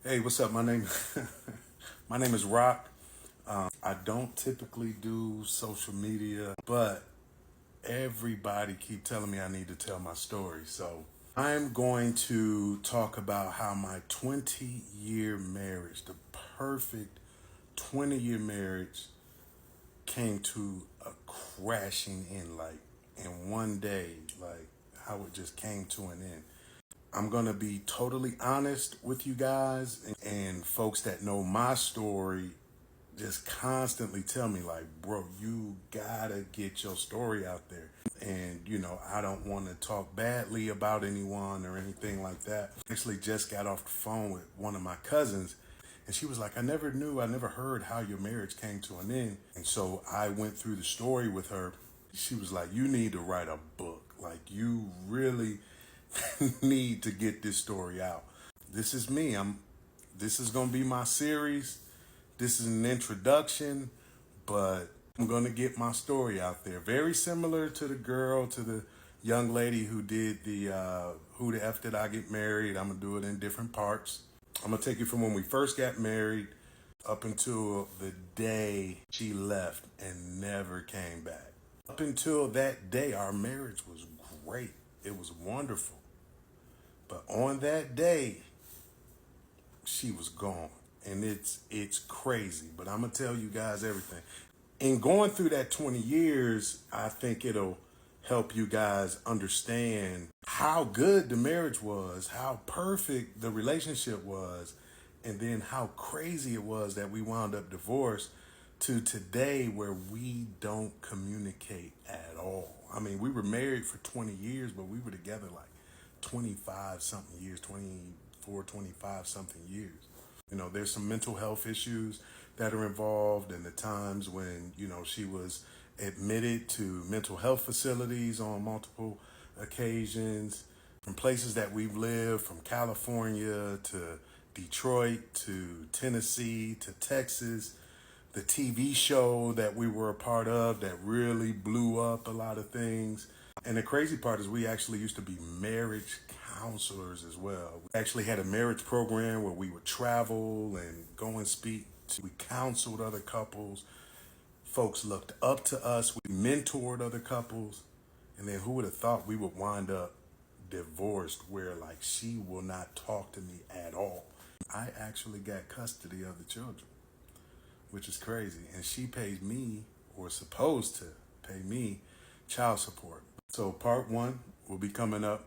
Hey, what's up? My name is Rock. I don't typically do social media, but everybody keep telling me I need to tell my story. So I'm going to talk about how my 20-year marriage, the perfect 20-year marriage, came to a crashing end, like in one day, like how it just came to an end. I'm going to be totally honest with you guys, and folks that know my story just constantly tell me, like, bro, you gotta get your story out there. And, I don't want to talk badly about anyone or anything like that. Actually just got off the phone with one of my cousins, and she was like, I never heard how your marriage came to an end. And so I went through the story with her. She was like, you need to write a book. Like, you really need to get this story out. This is me. This is going to be my series. This is an introduction, but I'm going to get my story out there. Very similar to the young lady who did who the F did I get married. I'm going to do it in different parts. I'm going to take you from when we first got married up until the day she left and never came back. Up until that day, our marriage was great. It was wonderful. But on that day, she was gone. And it's crazy. But I'm going to tell you guys everything. In going through that 20 years, I think it'll help you guys understand how good the marriage was, how perfect the relationship was, and then how crazy it was that we wound up divorced to today where we don't communicate at all. I mean, we were married for 20 years, but we were together like 25 something years, 24, 25 something years. There's some mental health issues that are involved, and the times when, she was admitted to mental health facilities on multiple occasions, from places that we've lived, from California to Detroit to Tennessee to Texas, the TV show that we were a part of that really blew up a lot of things. And the crazy part is we actually used to be marriage counselors as well. We actually had a marriage program where we would travel and go and speak. We counseled other couples. Folks looked up to us. We mentored other couples. And then who would have thought we would wind up divorced where like she will not talk to me at all. I actually got custody of the children, which is crazy. And she pays me, or supposed to pay me, child support. So part one will be coming up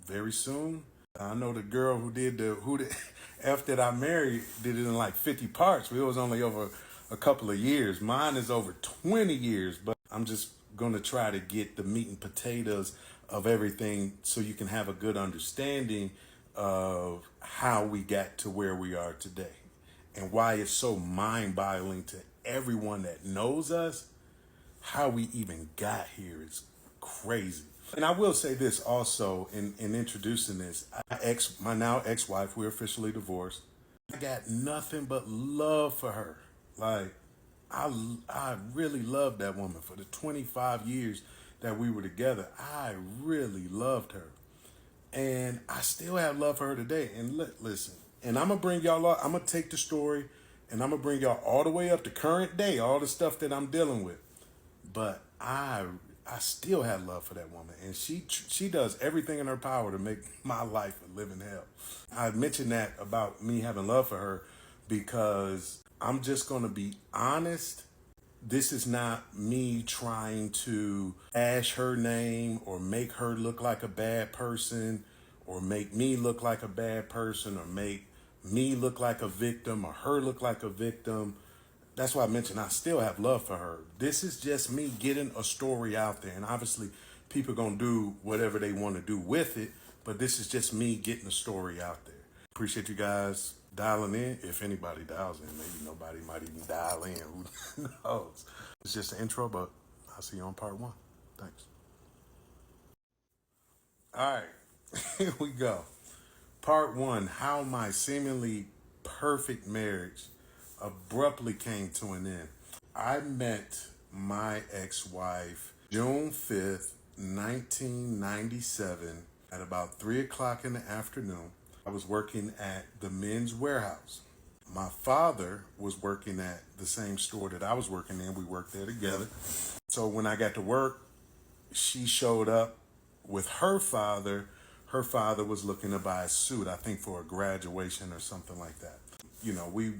very soon. I know the girl who the F that I married did it in like 50 parts. It was only over a couple of years. Mine is over 20 years, but I'm just going to try to get the meat and potatoes of everything so you can have a good understanding of how we got to where we are today and why it's so mind-boggling to everyone that knows us. How we even got here is crazy. And I will say this also in introducing this. My now ex-wife, we're officially divorced. I got nothing but love for her. Like, I really loved that woman for the 25 years that we were together. I really loved her. And I still have love for her today. And listen, and I'm going to bring y'all, I'm going to take the story and I'm going to bring y'all all the way up to current day, all the stuff that I'm dealing with. But I still have love for that woman, and she does everything in her power to make my life a living hell. I mentioned that about me having love for her because I'm just going to be honest. This is not me trying to ash her name or make her look like a bad person or make me look like a bad person or make me look like a victim or her look like a victim. That's why I mentioned I still have love for her. This is just me getting a story out there. And obviously, people are going to do whatever they want to do with it. But this is just me getting a story out there. Appreciate you guys dialing in. If anybody dials in, maybe nobody might even dial in. Who knows? It's just an intro, but I'll see you on part one. Thanks. All right, here we go. Part one, how my seemingly perfect marriage abruptly came to an end. I met my ex-wife June 5th, 1997 at about 3 o'clock in the afternoon. I was working at the Men's Warehouse. My father was working at the same store that I was working in. We worked there together. So when I got to work, she showed up with her father. Her father was looking to buy a suit, I think for a graduation or something like that. We,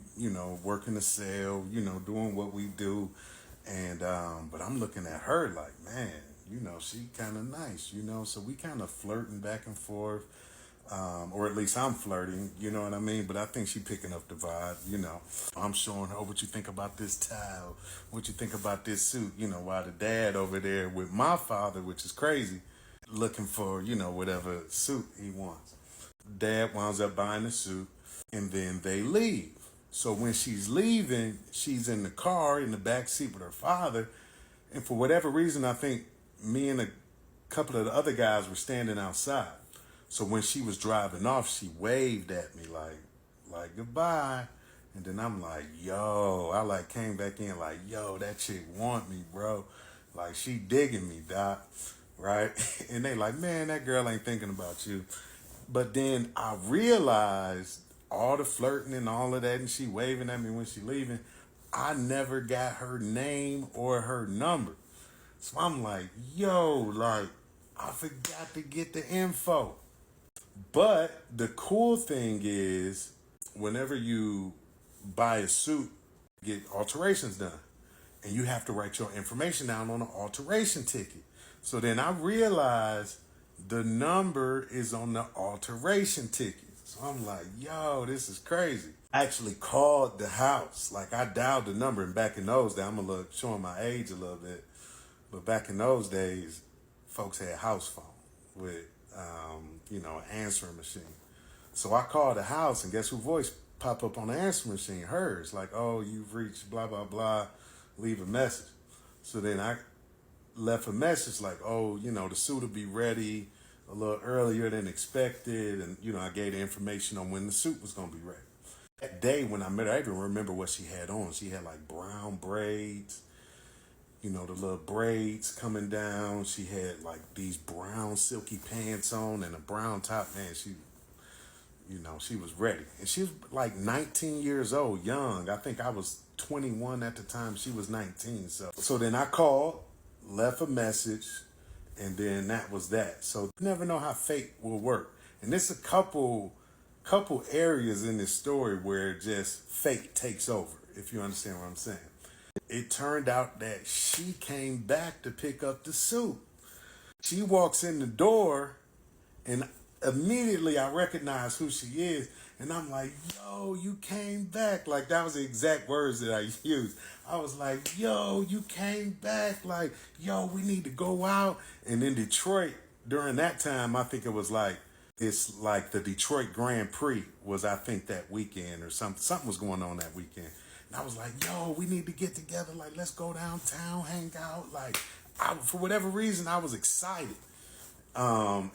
working the sale, doing what we do. And, but I'm looking at her like, man, she kind of nice, so we kind of flirting back and forth. Or at least I'm flirting, you know what I mean? But I think she picking up the vibe, I'm showing her, what you think about this towel? What you think about this suit? While the dad over there with my father, which is crazy, looking for, whatever suit he wants. Dad winds up buying the suit, and then they leave. So when she's leaving, she's in the car in the back seat with her father. And for whatever reason, I think me and a couple of the other guys were standing outside. So when she was driving off, she waved at me like goodbye. And then I'm like, yo, I came back in like, yo, that chick want me, bro. Like she digging me, doc. Right? And they like, man, that girl ain't thinking about you. But then I realized all the flirting and all of that, and she waving at me when she leaving, I never got her name or her number. So I'm like, yo, I forgot to get the info. But the cool thing is, whenever you buy a suit, get alterations done. And you have to write your information down on an alteration ticket. So then I realized the number is on the alteration ticket. So I'm like, yo, this is crazy. I actually called the house. I dialed the number, and back in those days, I'm showing my age a little bit, but back in those days, folks had house phone with, an answering machine. So I called the house, and guess who voice popped up on the answering machine? Hers. Oh, you've reached blah, blah, blah, leave a message. So then I left a message the suit will be ready a little earlier than expected. And, I gave the information on when the suit was going to be ready. That day when I met her, I even remember what she had on. She had brown braids, the little braids coming down. She had these brown silky pants on and a brown top. Man, she was ready. And she was 19 years old, young. I think I was 21 at the time. She was 19. So then I called, left a message, and then that was that. So you never know how fate will work. And there's a couple areas in this story where just fate takes over, if you understand what I'm saying. It turned out that she came back to pick up the suit. She walks in the door, and immediately I recognize who she is. And I'm like, yo, you came back. That was the exact words that I used. I was like, yo, you came back. Yo, we need to go out. And in Detroit, during that time, I think it was it's the Detroit Grand Prix was, I think, that weekend or something. Something was going on that weekend. And I was like, yo, we need to get together. Let's go downtown, hang out. For whatever reason, I was excited. At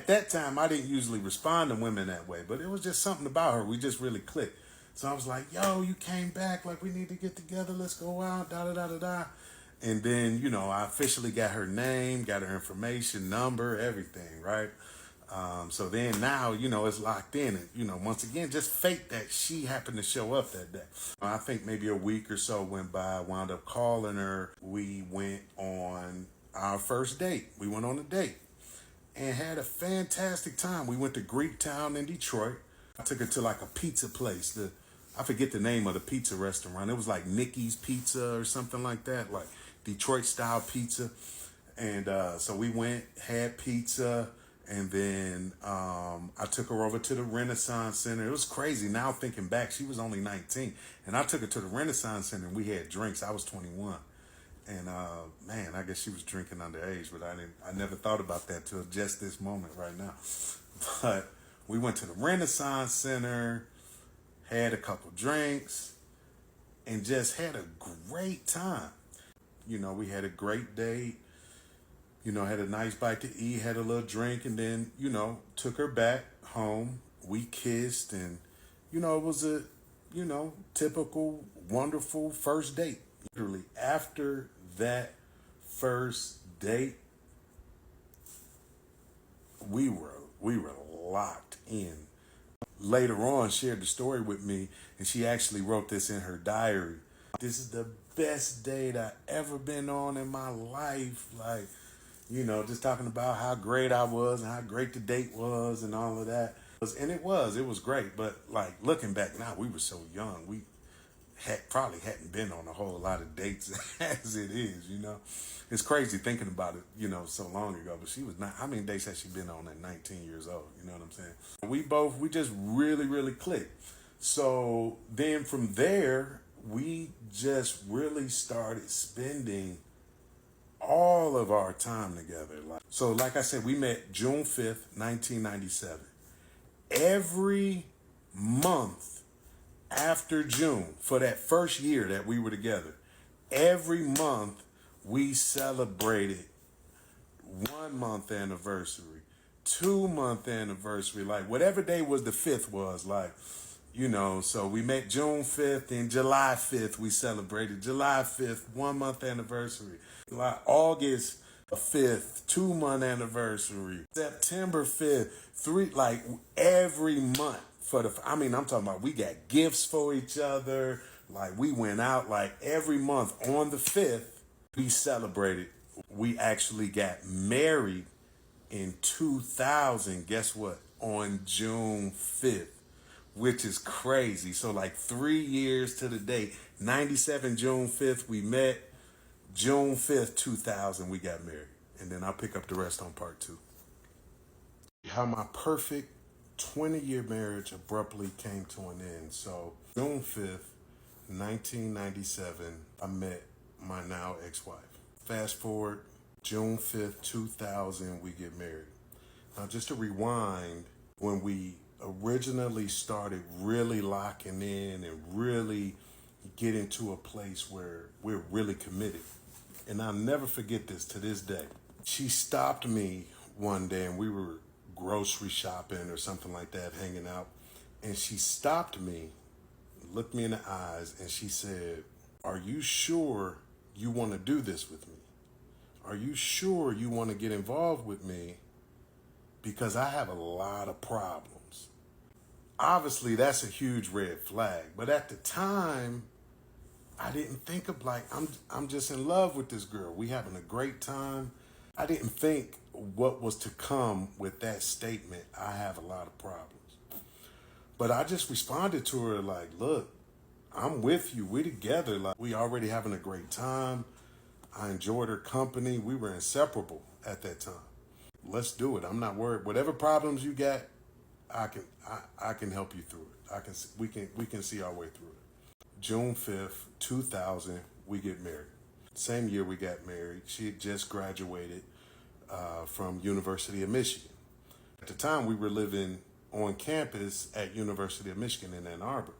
that time, I didn't usually respond to women that way, but it was just something about her. We just really clicked. So I was like, yo, you came back. We need to get together. Let's go out, da, da, da, da, da. And then, I officially got her name, got her information, number, everything, right? So then now, it's locked in. And, once again, just fate that she happened to show up that day. I think maybe a week or so went by. I wound up calling her. We went on our first date. We went on a date and had a fantastic time. We went to Greektown in Detroit. I took her to a pizza place. I forget the name of the pizza restaurant. It was Nikki's Pizza or something like that, Detroit style pizza. And so we went, had pizza, and then I took her over to the Renaissance Center. It was crazy. Now thinking back, she was only 19, and I took her to the Renaissance Center, and we had drinks. I was 21. And man, I guess she was drinking underage, but I never thought about that till just this moment right now. But we went to the Renaissance Center, had a couple drinks, and just had a great time. We had a great date, had a nice bite to eat, had a little drink, and then, took her back home. We kissed, and, it was a, typical, wonderful first date. Literally, after that first date, we were locked in. Later on, shared the story with me, and she actually wrote this in her diary. This is the best date I ever been on in my life. Like, just talking about how great I was and how great the date was and all of that. And it was great. But like looking back now, we were so young. We probably hadn't been on a whole lot of dates as it is. It's crazy thinking about it, so long ago. But she was not, how many dates has she been on at 19 years old? You know what I'm saying? We just really, really clicked. So then from there, we just really started spending all of our time together. So like I said, we met June 5th, 1997. Every month after June, for that first year that we were together, every month we celebrated 1 month anniversary, 2 month anniversary, like whatever day was the 5th was, like, so we met June 5th and July 5th we celebrated. July 5th, 1 month anniversary. Like August 5th, 2 month anniversary. September 5th, like every month I'm talking about we got gifts for each other. Like we went out like every month on the 5th, we celebrated. We actually got married in 2000. Guess what? On June 5th, which is crazy. So like 3 years to the date, 97 June 5th, we met. June 5th, 2000, we got married. And then I'll pick up the rest on part 2. How my perfect 20-year marriage abruptly came to an end. So June 5th, 1997, I met my now ex-wife. Fast forward, June 5th, 2000, we get married. Now just to rewind, when we originally started really locking in and really getting to a place where we're really committed. And I'll never forget this to this day. She stopped me one day and we were grocery shopping or something like that, hanging out. And she stopped me, looked me in the eyes, and she said, "Are you sure you want to do this with me? Are you sure you want to get involved with me? Because I have a lot of problems." Obviously, that's a huge red flag. But at the time, I didn't think of like, I'm just in love with this girl. We having a great time. I didn't think what was to come with that statement. I have a lot of problems. But I just responded to her like, "Look, I'm with you. We're together. Like we already having a great time. I enjoyed her company. We were inseparable at that time. Let's do it. I'm not worried. Whatever problems you got, I can help you through it. We can see our way through it." June 5th, 2000, we get married. Same year we got married. She had just graduated from University of Michigan. At the time, we were living on campus at University of Michigan in Ann Arbor.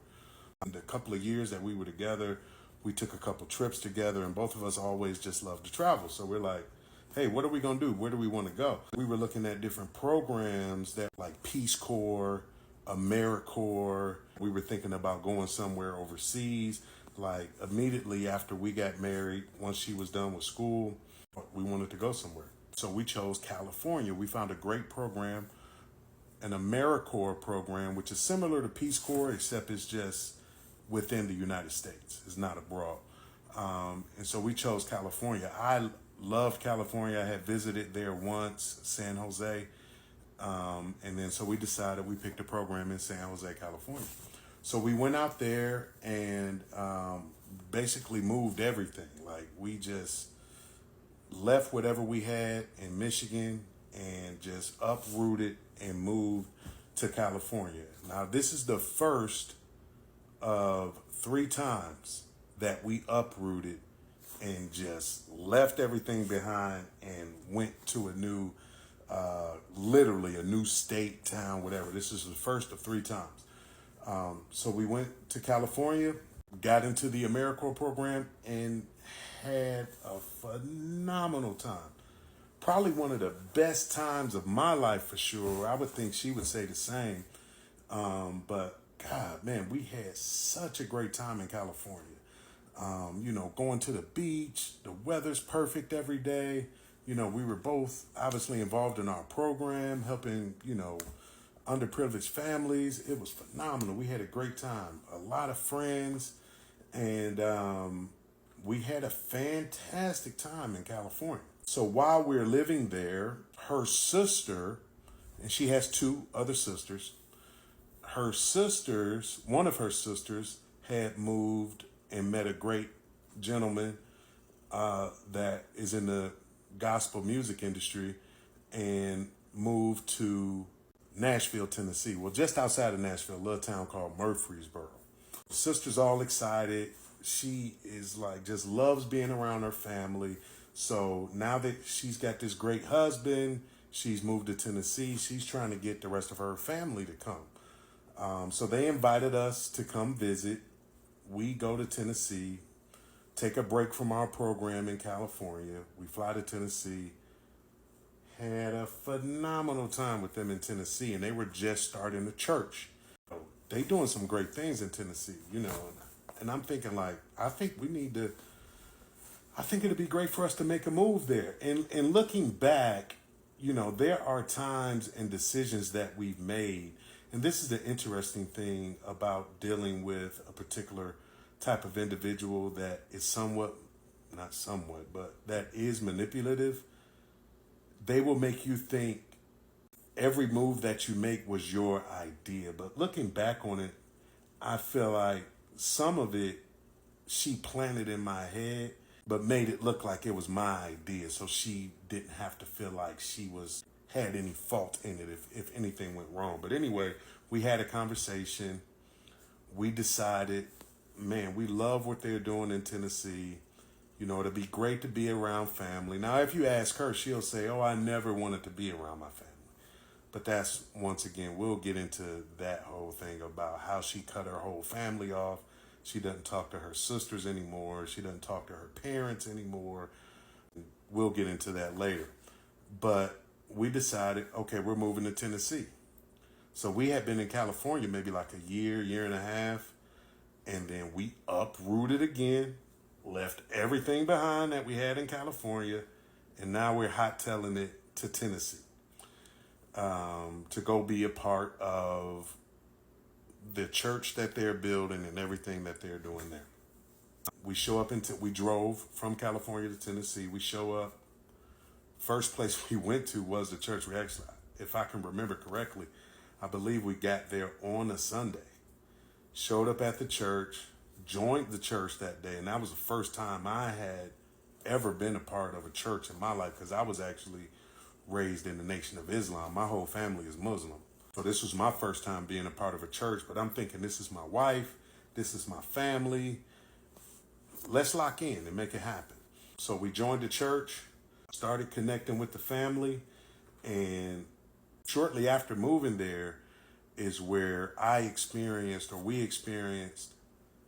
In the couple of years that we were together, we took a couple trips together, and both of us always just loved to travel. So we're like, hey, what are we going to do? Where do we want to go? We were looking at different programs that like Peace Corps, AmeriCorps. We were thinking about going somewhere overseas. Like immediately after we got married, once she was done with school, we wanted to go somewhere. So we chose California. We found a great program, an AmeriCorps program, which is similar to Peace Corps, except it's just within the United States. It's not abroad. And so we chose California. I love California. I had visited there once, San Jose. And then so we decided we picked a program in San Jose, California. So we went out there and basically moved everything. Like we just left whatever we had in Michigan and just uprooted and moved to California. Now this is the first of 3 times that we uprooted and just left everything behind and went to a new, literally a new state, town, whatever. This is the first of 3 times. So we went to California, got into the AmeriCorps program, and had a phenomenal time. Probably one of the best times of my life for sure. I would think she would say the same. But God, man, we had such a great time in California. Going to the beach, the weather's perfect every day. We were both obviously involved in our program, helping, underprivileged families. It was phenomenal. We had a great time, a lot of friends, and we had a fantastic time in California. So while we're living there, her sister, and she has two other sisters, one of her sisters had moved and met a great gentleman that is in the gospel music industry and moved to Nashville, Tennessee. Well, just outside of Nashville, a little town called Murfreesboro. Sister's all excited. She is like, just loves being around her family. So now that she's got this great husband, she's moved to Tennessee. She's trying to get the rest of her family to come. So they invited us to come visit. We go to Tennessee, take a break from our program in California. We fly to Tennessee. Had a phenomenal time with them in Tennessee, and they were just starting a church. They doing some great things in Tennessee, you know. And I'm thinking, like, I think it'd be great for us to make a move there. And looking back, you know, there are times and decisions that we've made. And this is the interesting thing about dealing with a particular type of individual that is not somewhat, but that is manipulative. They will make you think every move that you make was your idea. But looking back on it, I feel like some of it she planted in my head, but made it look like it was my idea. So she didn't have to feel like she had any fault in it if anything went wrong. But anyway, we had a conversation. We decided, man, we love what they're doing in Tennessee. You know, it'd be great to be around family. Now, if you ask her, she'll say, oh, I never wanted to be around my family. But that's, once again, we'll get into that whole thing about how she cut her whole family off. She doesn't talk to her sisters anymore. She doesn't talk to her parents anymore. We'll get into that later. But we decided, okay, we're moving to Tennessee. So we had been in California maybe like a year and a half. And then we uprooted again, left everything behind that we had in California, and now we're hot-tailing it to Tennessee to go be a part of the church that they're building and everything that they're doing there. We show up we drove from California to Tennessee. We show up. First place we went to was the church. We actually, if I can remember correctly, I believe we got there on a Sunday. Showed up at the church, joined the church that day, and that was the first time I had ever been a part of a church in my life, because I was actually raised in the Nation of Islam. My whole family is Muslim. So this was my first time being a part of a church, but I'm thinking, this is my wife, this is my family. Let's lock in and make it happen. So we joined the church, started connecting with the family, and shortly after moving there is where we experienced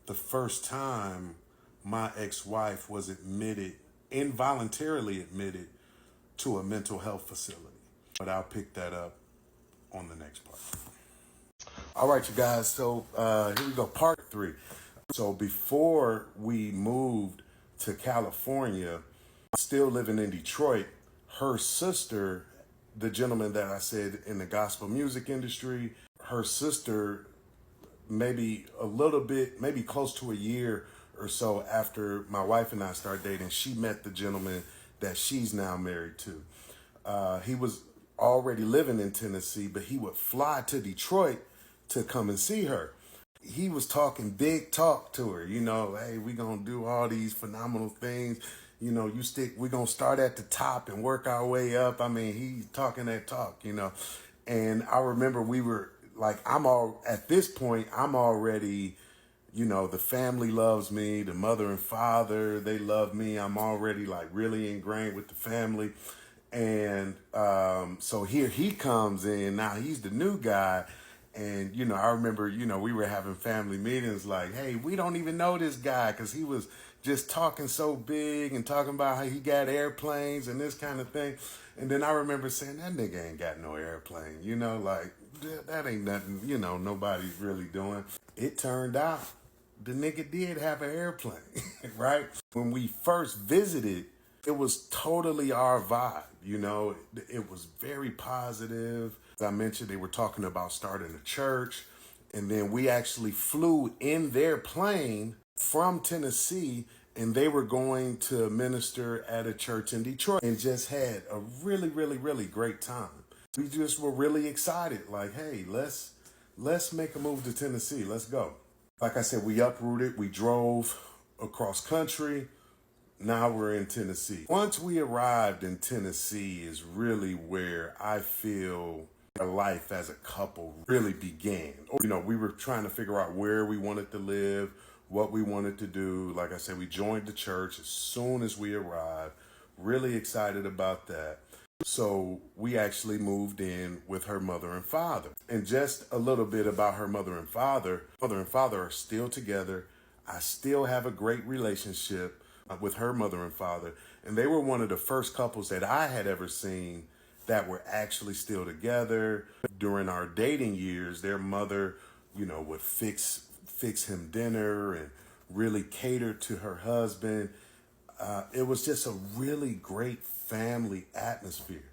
the first time my ex-wife was involuntarily admitted to a mental health facility. But I'll pick that up on the next part. All right, you guys, so here we go, part 3. So before we moved to California, still living in Detroit, her sister, the gentleman that I said in the gospel music industry, her sister, maybe a little bit, maybe close to a year or so after my wife and I started dating, she met the gentleman that she's now married to. He was already living in Tennessee, but he would fly to Detroit to come and see her. He was talking big talk to her, you know, hey, we're going to do all these phenomenal things. You know, we're going to start at the top and work our way up. I mean, he's talking that talk, you know. And I remember we were like, at this point, I'm already, you know, the family loves me, the mother and father, they love me. I'm already like really ingrained with the family. And so here he comes in. Now he's the new guy. And, you know, I remember, you know, we were having family meetings like, hey, we don't even know this guy, because he was just talking so big and talking about how he got airplanes and this kind of thing. And then I remember saying, that nigga ain't got no airplane, you know, like that ain't nothing, you know, nobody's really doing. It turned out the nigga did have an airplane, right? When we first visited, it was totally our vibe, you know, it was very positive. I mentioned they were talking about starting a church. And then we actually flew in their plane from Tennessee, and they were going to minister at a church in Detroit and just had a really, really, really great time. We just were really excited. Like, hey, let's make a move to Tennessee. Let's go. Like I said, we uprooted. We drove across country. Now we're in Tennessee. Once we arrived in Tennessee is really where I feel our life as a couple really began. You know, we were trying to figure out where we wanted to live, what we wanted to do. Like I said, we joined the church as soon as we arrived. Really excited about that. So we actually moved in with her mother and father. And just a little bit about her mother and father. Mother and father are still together. I still have a great relationship with her mother and father. And they were one of the first couples that I had ever seen that were actually still together. During our dating years, their mother, you know, would fix him dinner and really cater to her husband. It was just a really great family atmosphere.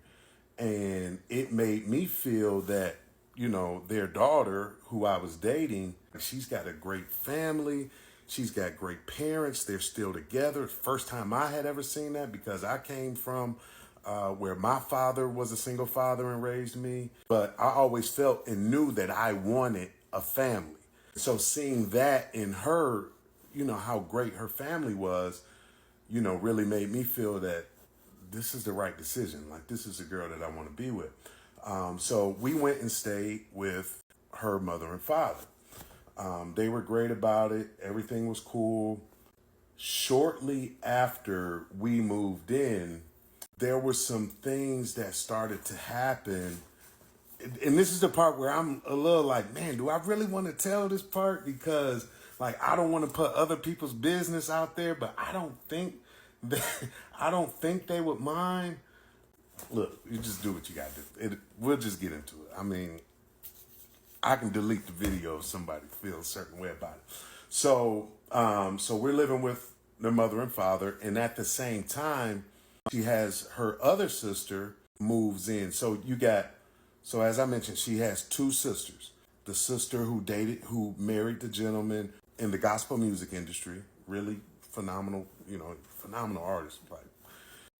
And it made me feel that, you know, their daughter, who I was dating, she's got a great family. She's got great parents. They're still together. First time I had ever seen that, because I came from where my father was a single father and raised me. But I always felt and knew that I wanted a family. So seeing that in her, you know, how great her family was, you know, really made me feel that this is the right decision. Like, this is the girl that I want to be with. So we went and stayed with her mother and father. They were great about it. Everything was cool. Shortly after we moved in, there were some things that started to happen. And this is the part where I'm a little like, man, do I really want to tell this part? Because, like, I don't want to put other people's business out there, but I don't think they would mind. Look, you just do what you got to do. We'll just get into it. I mean, I can delete the video if somebody feels a certain way about it. So we're living with their mother and father, and at the same time, she has her other sister moves in. So as I mentioned, she has two sisters. The sister who married the gentleman in the gospel music industry, really phenomenal, phenomenal artist. Like,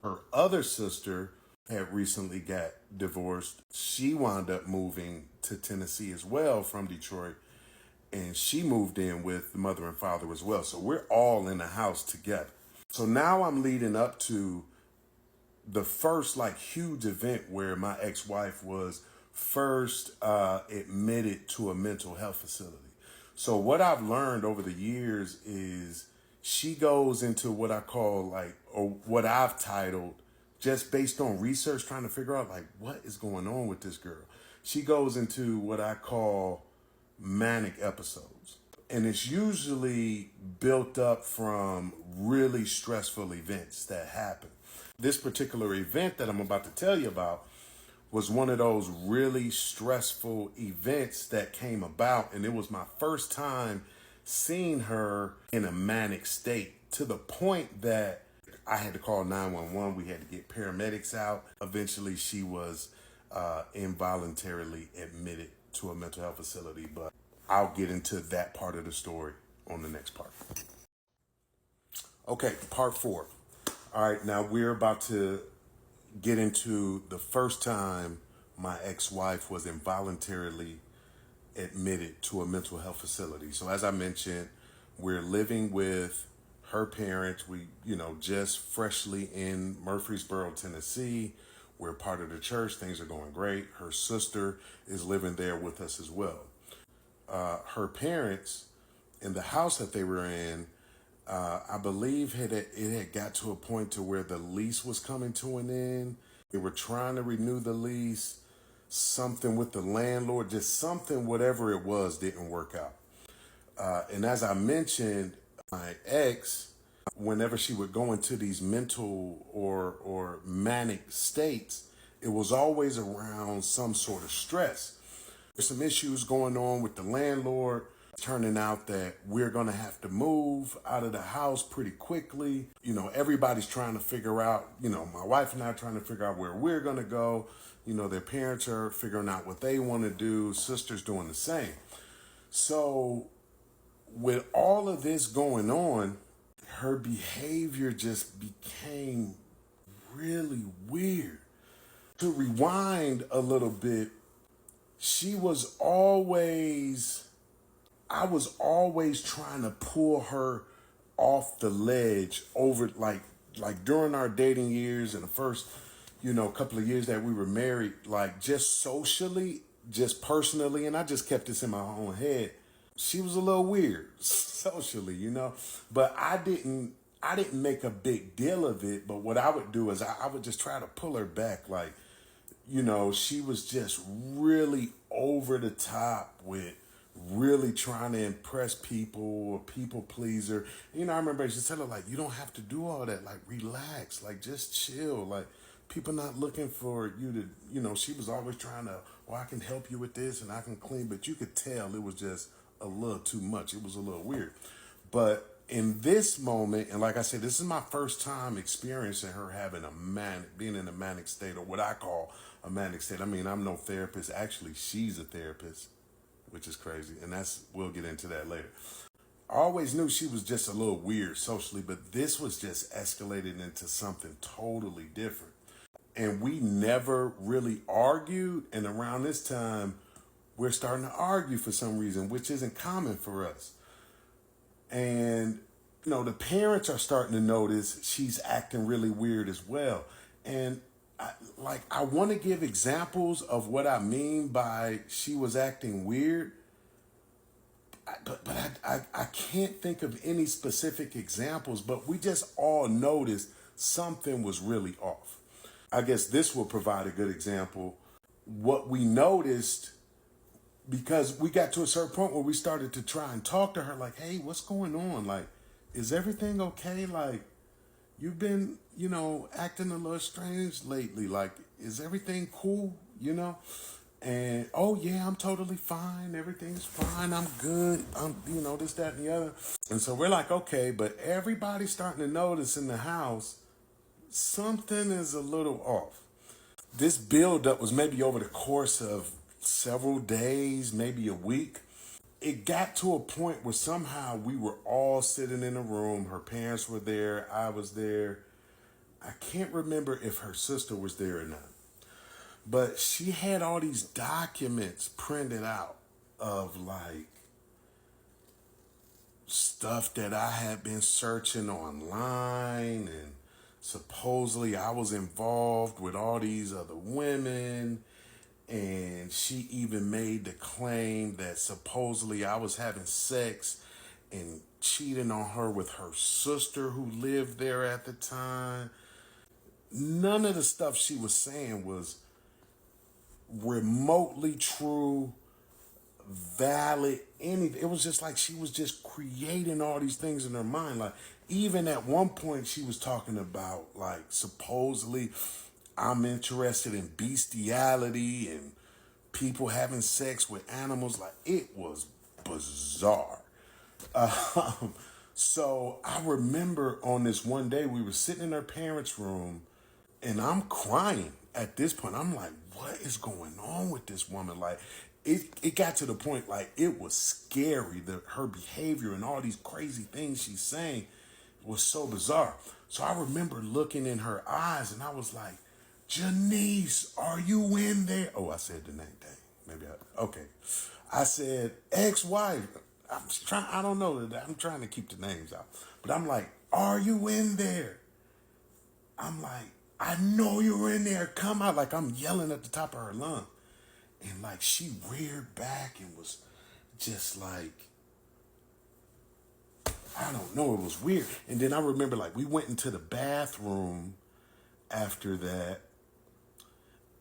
her other sister had recently got divorced. She wound up moving to Tennessee as well from Detroit, and she moved in with the mother and father as well. So we're all in the house together. So now I'm leading up to the first huge event where my ex-wife was first admitted to a mental health facility. So what I've learned over the years is she goes into what I call or what I've titled, just based on research, trying to figure out what is going on with this girl. She goes into what I call manic episodes. And it's usually built up from really stressful events that happen. This particular event that I'm about to tell you about was one of those really stressful events that came about. And it was my first time seeing her in a manic state, to the point that I had to call 911. We had to get paramedics out. Eventually, she was involuntarily admitted to a mental health facility. But I'll get into that part of the story on the next part. Okay, part 4. All right, now we're about to get into the first time my ex-wife was involuntarily admitted to a mental health facility. So as I mentioned, we're living with her parents. We, just freshly in Murfreesboro, Tennessee. We're part of the church. Things are going great. Her sister is living there with us as well. Her parents, in the house that they were in, I believe it had got to a point to where the lease was coming to an end. They were trying to renew the lease. Something with the landlord, just something, whatever it was, didn't work out. And as I mentioned, my ex, whenever she would go into these mental or manic states, it was always around some sort of stress. There's some issues going on with the landlord. turning out that we're going to have to move out of the house pretty quickly. You know, everybody's trying to figure out, you know, my wife and I are trying to figure out where we're going to go. You know, their parents are figuring out what they want to do. Sister's doing the same. So with all of this going on, her behavior just became really weird. To rewind a little bit, I was always trying to pull her off the ledge over like during our dating years and the first, you know, couple of years that we were married, like just socially, just personally, and I just kept this in my own head. She was a little weird socially, you know, but I didn't make a big deal of it. But what I would do is I would just try to pull her back. Like, you know, she was just really over the top with really trying to impress people, a people pleaser. You know, I remember I used to tell her, like, you don't have to do all that. Like, relax, like, just chill. Like, people not looking for you to, you know, she was always trying to, well, I can help you with this and I can clean, but you could tell it was just a little too much. It was a little weird. But in this moment, and like I said, this is my first time experiencing her having being in a manic state, or what I call a manic state. I mean, I'm no therapist. Actually, she's a therapist, which is crazy. And we'll get into that later. I always knew she was just a little weird socially, but this was just escalated into something totally different. And we never really argued. And around this time, we're starting to argue for some reason, which isn't common for us. And, you know, the parents are starting to notice she's acting really weird as well. And I want to give examples of what I mean by she was acting weird, but I can't think of any specific examples, but we just all noticed something was really off. I guess this will provide a good example. What we noticed, because we got to a certain point where we started to try and talk to her, like, hey, what's going on? Like, is everything okay? Like, you've been, you know, acting a little strange lately. Like, is everything cool? You know? And, oh, yeah, I'm totally fine. Everything's fine. I'm good. you know, this, that, and the other. And so we're like, okay, but everybody's starting to notice in the house something is a little off. This buildup was maybe over the course of several days, maybe a week. It got to a point where somehow we were all sitting in a room. Her parents were there. I was there. I can't remember if her sister was there or not. But she had all these documents printed out of like stuff that I had been searching online, and supposedly I was involved with all these other women. And she even made the claim that supposedly I was having sex and cheating on her with her sister who lived there at the time. None of the stuff she was saying was remotely true, valid, anything. It was just like she was just creating all these things in her mind. Like, even at one point she was talking about, like, supposedly I'm interested in bestiality and people having sex with animals. Like, it was bizarre. So I remember on this one day we were sitting in her parents' room and I'm crying at this point. I'm like, what is going on with this woman? Like, it got to the point, like, it was scary. Her behavior and all these crazy things she's saying was so bizarre. So I remember looking in her eyes and I was like, Janice, are you in there? Oh, I said the name. Dang, okay. I said ex-wife. I don't know. I'm trying to keep the names out. But I'm like, are you in there? I'm like, I know you're in there. Come out. Like, I'm yelling at the top of her lung. And like, she reared back and was just like, I don't know. It was weird. And then I remember, like, we went into the bathroom after that.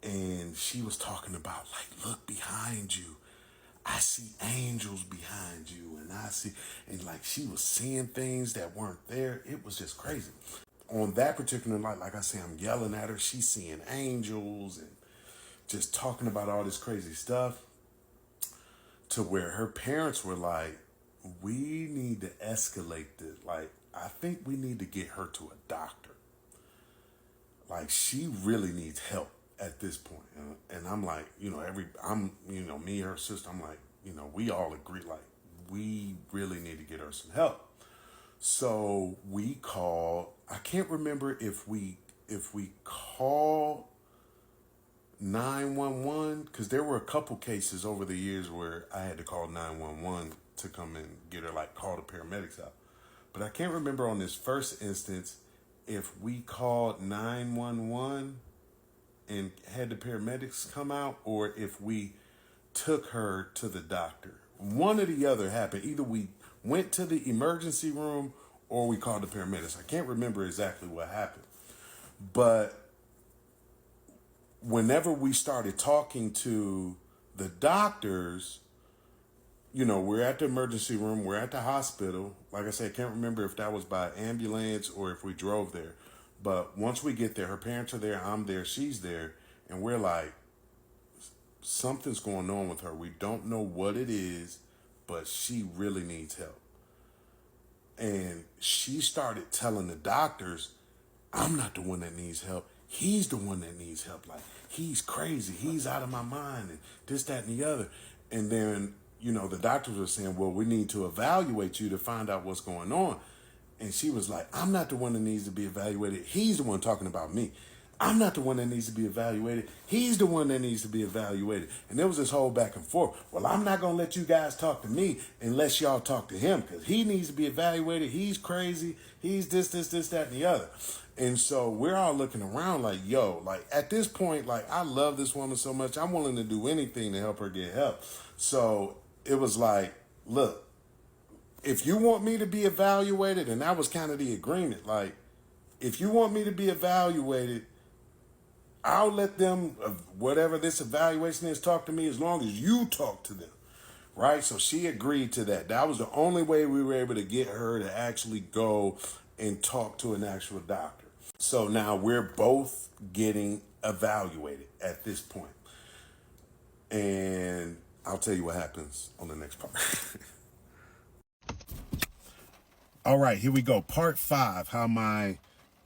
And she was talking about, like, look behind you. I see angels behind you. And like, she was seeing things that weren't there. It was just crazy. On that particular night, like I say, I'm yelling at her. She's seeing angels and just talking about all this crazy stuff, to where her parents were like, we need to escalate this. Like, I think we need to get her to a doctor. Like, she really needs help at this point. And I'm like, me, her sister, I'm like, we all agree, like, we really need to get her some help. So we called, I can't remember if we called 911, because there were a couple cases over the years where I had to call 911 to come and get her, like, call the paramedics out. But I can't remember on this first instance if we called 911 and had the paramedics come out, or if we took her to the doctor. One or the other happened. Either we went to the emergency room or we called the paramedics. I can't remember exactly what happened. But whenever we started talking to the doctors, we're at the emergency room, we're at the hospital. Like I said, I can't remember if that was by ambulance or if we drove there. But once we get there, her parents are there, I'm there, she's there, and we're like, something's going on with her. We don't know what it is, but she really needs help. And she started telling the doctors, I'm not the one that needs help. He's the one that needs help. Like, he's crazy. He's out of my mind, and this, that, and the other. And then, the doctors were saying, well, we need to evaluate you to find out what's going on. And she was like, I'm not the one that needs to be evaluated. He's the one talking about me. I'm not the one that needs to be evaluated. He's the one that needs to be evaluated. And there was this whole back and forth. Well, I'm not going to let you guys talk to me unless y'all talk to him, because he needs to be evaluated. He's crazy. He's this, that, and the other. And so we're all looking around like, yo, like, at this point, like, I love this woman so much. I'm willing to do anything to help her get help. So it was like, look, if you want me to be evaluated, and that was kind of the agreement, like, if you want me to be evaluated, I'll let them, whatever this evaluation is, talk to me as long as you talk to them, right? So she agreed to that. That was the only way we were able to get her to actually go and talk to an actual doctor. So now we're both getting evaluated at this point. And I'll tell you what happens on the next part. All right, here we go. Part 5, how my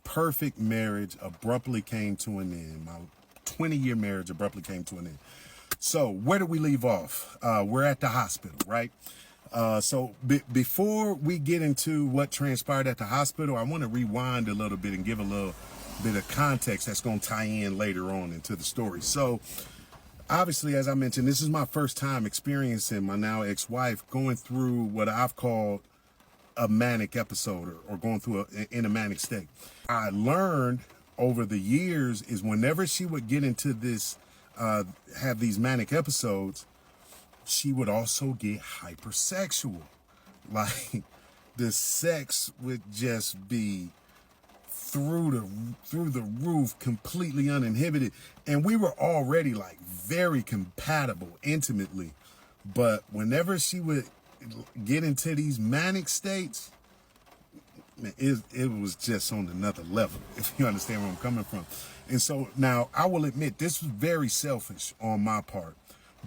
perfect marriage abruptly came to an end. My 20-year marriage abruptly came to an end. So where did we leave off? We're at the hospital, right? So before we get into what transpired at the hospital, I want to rewind a little bit and give a little bit of context that's going to tie in later on into the story. So obviously, as I mentioned, this is my first time experiencing my now ex-wife going through what I've called a manic episode, or going through in a manic state. I learned over the years is whenever she would get into this, have these manic episodes, she would also get hypersexual. Like, the sex would just be through the roof, completely uninhibited. And we were already like very compatible intimately. But whenever she would get into these manic states, man, it was just on another level, if you understand where I'm coming from. And so now I will admit this was very selfish on my part,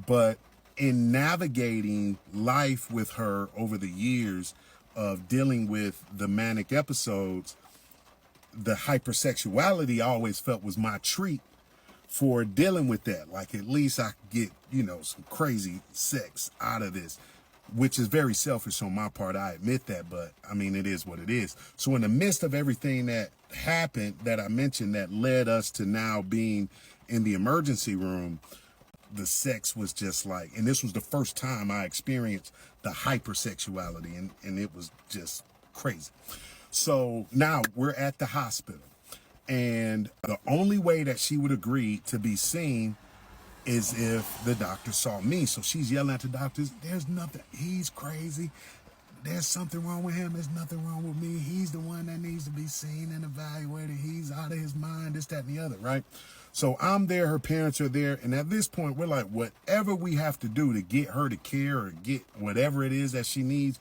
but in navigating life with her over the years of dealing with the manic episodes, the hypersexuality I always felt was my treat for dealing with that. Like, at least I could get, some crazy sex out of this, which is very selfish on my part. I admit that, but I mean, it is what it is. So in the midst of everything that happened that I mentioned that led us to now being in the emergency room, the sex was just like, and this was the first time I experienced the hypersexuality, and it was just crazy. So now we're at the hospital, and the only way that she would agree to be seen is if the doctor saw me. So she's yelling at the doctors, there's nothing, he's crazy. There's something wrong with him. There's nothing wrong with me. He's the one that needs to be seen and evaluated. He's out of his mind, this, that, and the other, right? So I'm there, her parents are there. And at this point, we're like, whatever we have to do to get her to care or get whatever it is that she needs,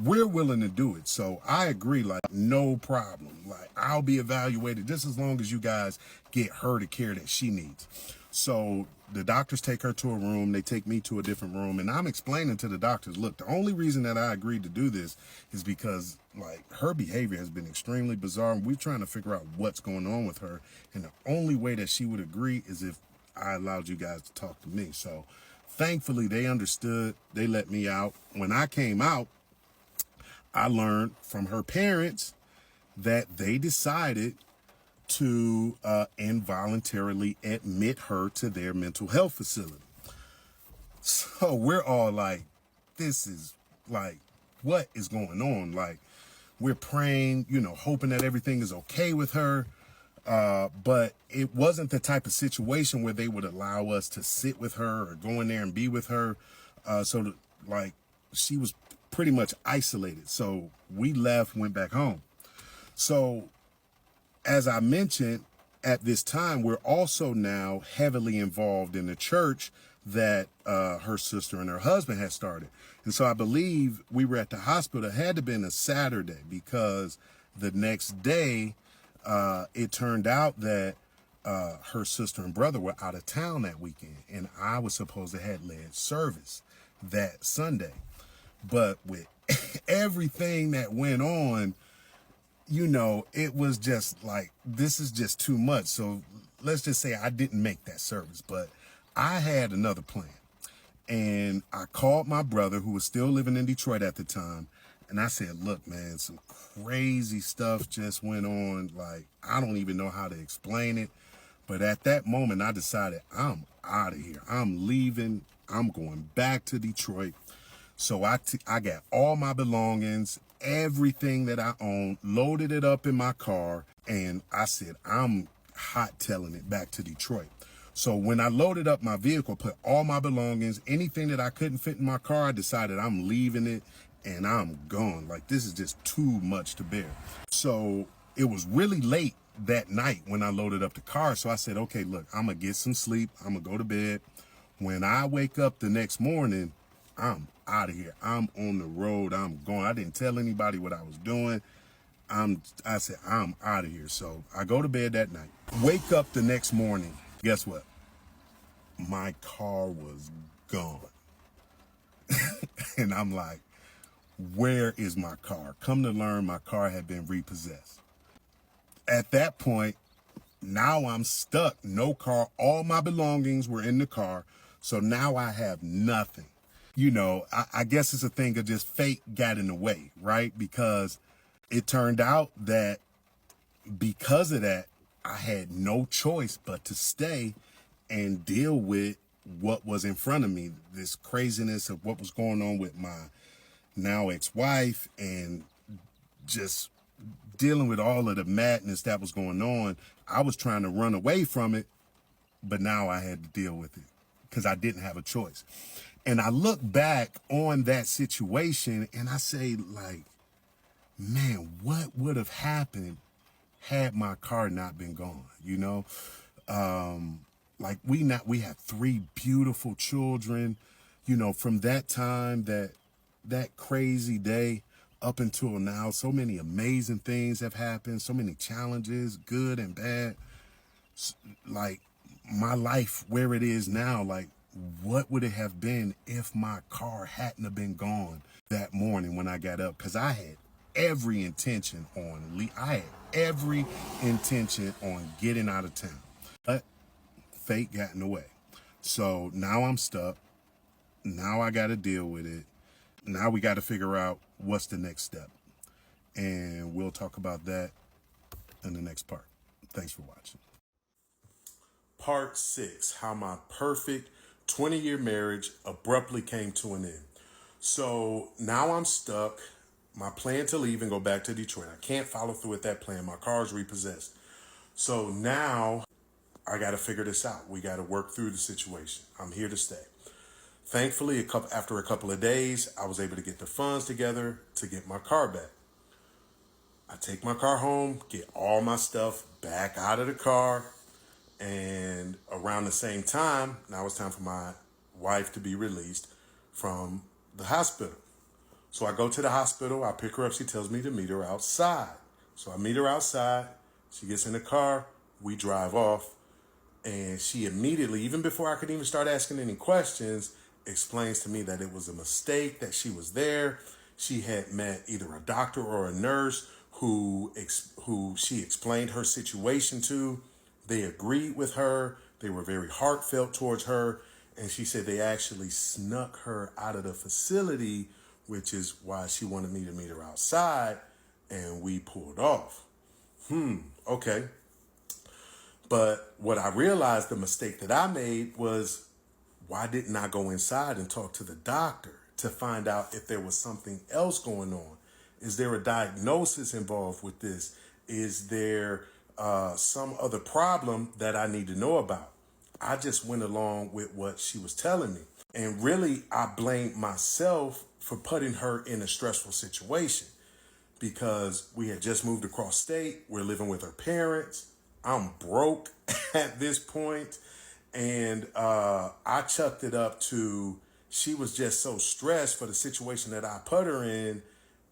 we're willing to do it. So I agree, like, no problem. Like, I'll be evaluated just as long as you guys get her the care that she needs. So the doctors take her to a room. They take me to a different room. And I'm explaining to the doctors, look, the only reason that I agreed to do this is because, like, her behavior has been extremely bizarre. And we're trying to figure out what's going on with her. And the only way that she would agree is if I allowed you guys to talk to me. So thankfully, they understood. They let me out. When I came out, I learned from her parents that they decided to involuntarily admit her to their mental health facility. So we're all like, this is like, what is going on? Like, we're praying, you know, hoping that everything is okay with her. But it wasn't the type of situation where they would allow us to sit with her or go in there and be with her. Like, she was pretty much isolated. So we left, went back home. So as I mentioned, at this time, we're also now heavily involved in the church that her sister and her husband had started. And so I believe we were at the hospital. It had to have been a Saturday because the next day, it turned out that her sister and brother were out of town that weekend. And I was supposed to have led service that Sunday. But with everything that went on, you know, it was just like, this is just too much. So let's just say I didn't make that service, but I had another plan. And I called my brother, who was still living in Detroit at the time. And I said, look, man, some crazy stuff just went on. Like, I don't even know how to explain it. But at that moment, I decided I'm out of here. I'm leaving. I'm going back to Detroit. So I got all my belongings, everything that I owned, loaded it up in my car, and I said, I'm hot-tailing it back to Detroit. So when I loaded up my vehicle, put all my belongings, anything that I couldn't fit in my car, I decided I'm leaving it and I'm gone. Like, this is just too much to bear. So it was really late that night when I loaded up the car. So I said, okay, look, I'm going to get some sleep. I'm going to go to bed. When I wake up the next morning, I'm out of here. I'm on the road. I'm going. I didn't tell anybody what I was doing. I said, I'm out of here. So I go to bed that night. Wake up the next morning. Guess what? My car was gone. And I'm like, where is my car? Come to learn, my car had been repossessed. At that point, now I'm stuck. No car. All my belongings were in the car. So now I have nothing. You know, I guess it's a thing of just fate got in the way, right? Because it turned out that because of that, I had no choice but to stay and deal with what was in front of me, this craziness of what was going on with my now ex-wife and just dealing with all of the madness that was going on. I was trying to run away from it, but now I had to deal with it because I didn't have a choice. And I look back on that situation and I say, like, man, what would have happened had my car not been gone? You know, like we have 3 beautiful children, you know, from that time, that crazy day up until now, so many amazing things have happened, so many challenges, good and bad. Like my life where it is now, like, what would it have been if my car hadn't have been gone that morning when I got up? Because I had every intention on getting out of town. But fate got in the way. So now I'm stuck. Now I got to deal with it. Now we got to figure out what's the next step. And we'll talk about that in the next part. Thanks for watching. Part 6, how my perfect 20-year marriage abruptly came to an end. So now I'm stuck. My plan to leave and go back to Detroit. I can't follow through with that plan. My car is repossessed. So now I got to figure this out. We got to work through the situation. I'm here to stay. Thankfully, after a couple of days, I was able to get the funds together to get my car back. I take my car home, get all my stuff back out of the car. And around the same time, now it's time for my wife to be released from the hospital. So I go to the hospital, I pick her up, she tells me to meet her outside. So I meet her outside, she gets in the car, we drive off. And she immediately, even before I could even start asking any questions, explains to me that it was a mistake, that she was there. She had met either a doctor or a nurse who she explained her situation to. They agreed with her. They were very heartfelt towards her. And she said they actually snuck her out of the facility, which is why she wanted me to meet her outside. And we pulled off. Okay. But what I realized, the mistake that I made was, why didn't I go inside and talk to the doctor to find out if there was something else going on? Is there a diagnosis involved with this? Is there some other problem that I need to know about? I just went along with what she was telling me. And really, I blamed myself for putting her in a stressful situation because we had just moved across state. We're living with her parents. I'm broke at this point. And I chucked it up to, she was just so stressed for the situation that I put her in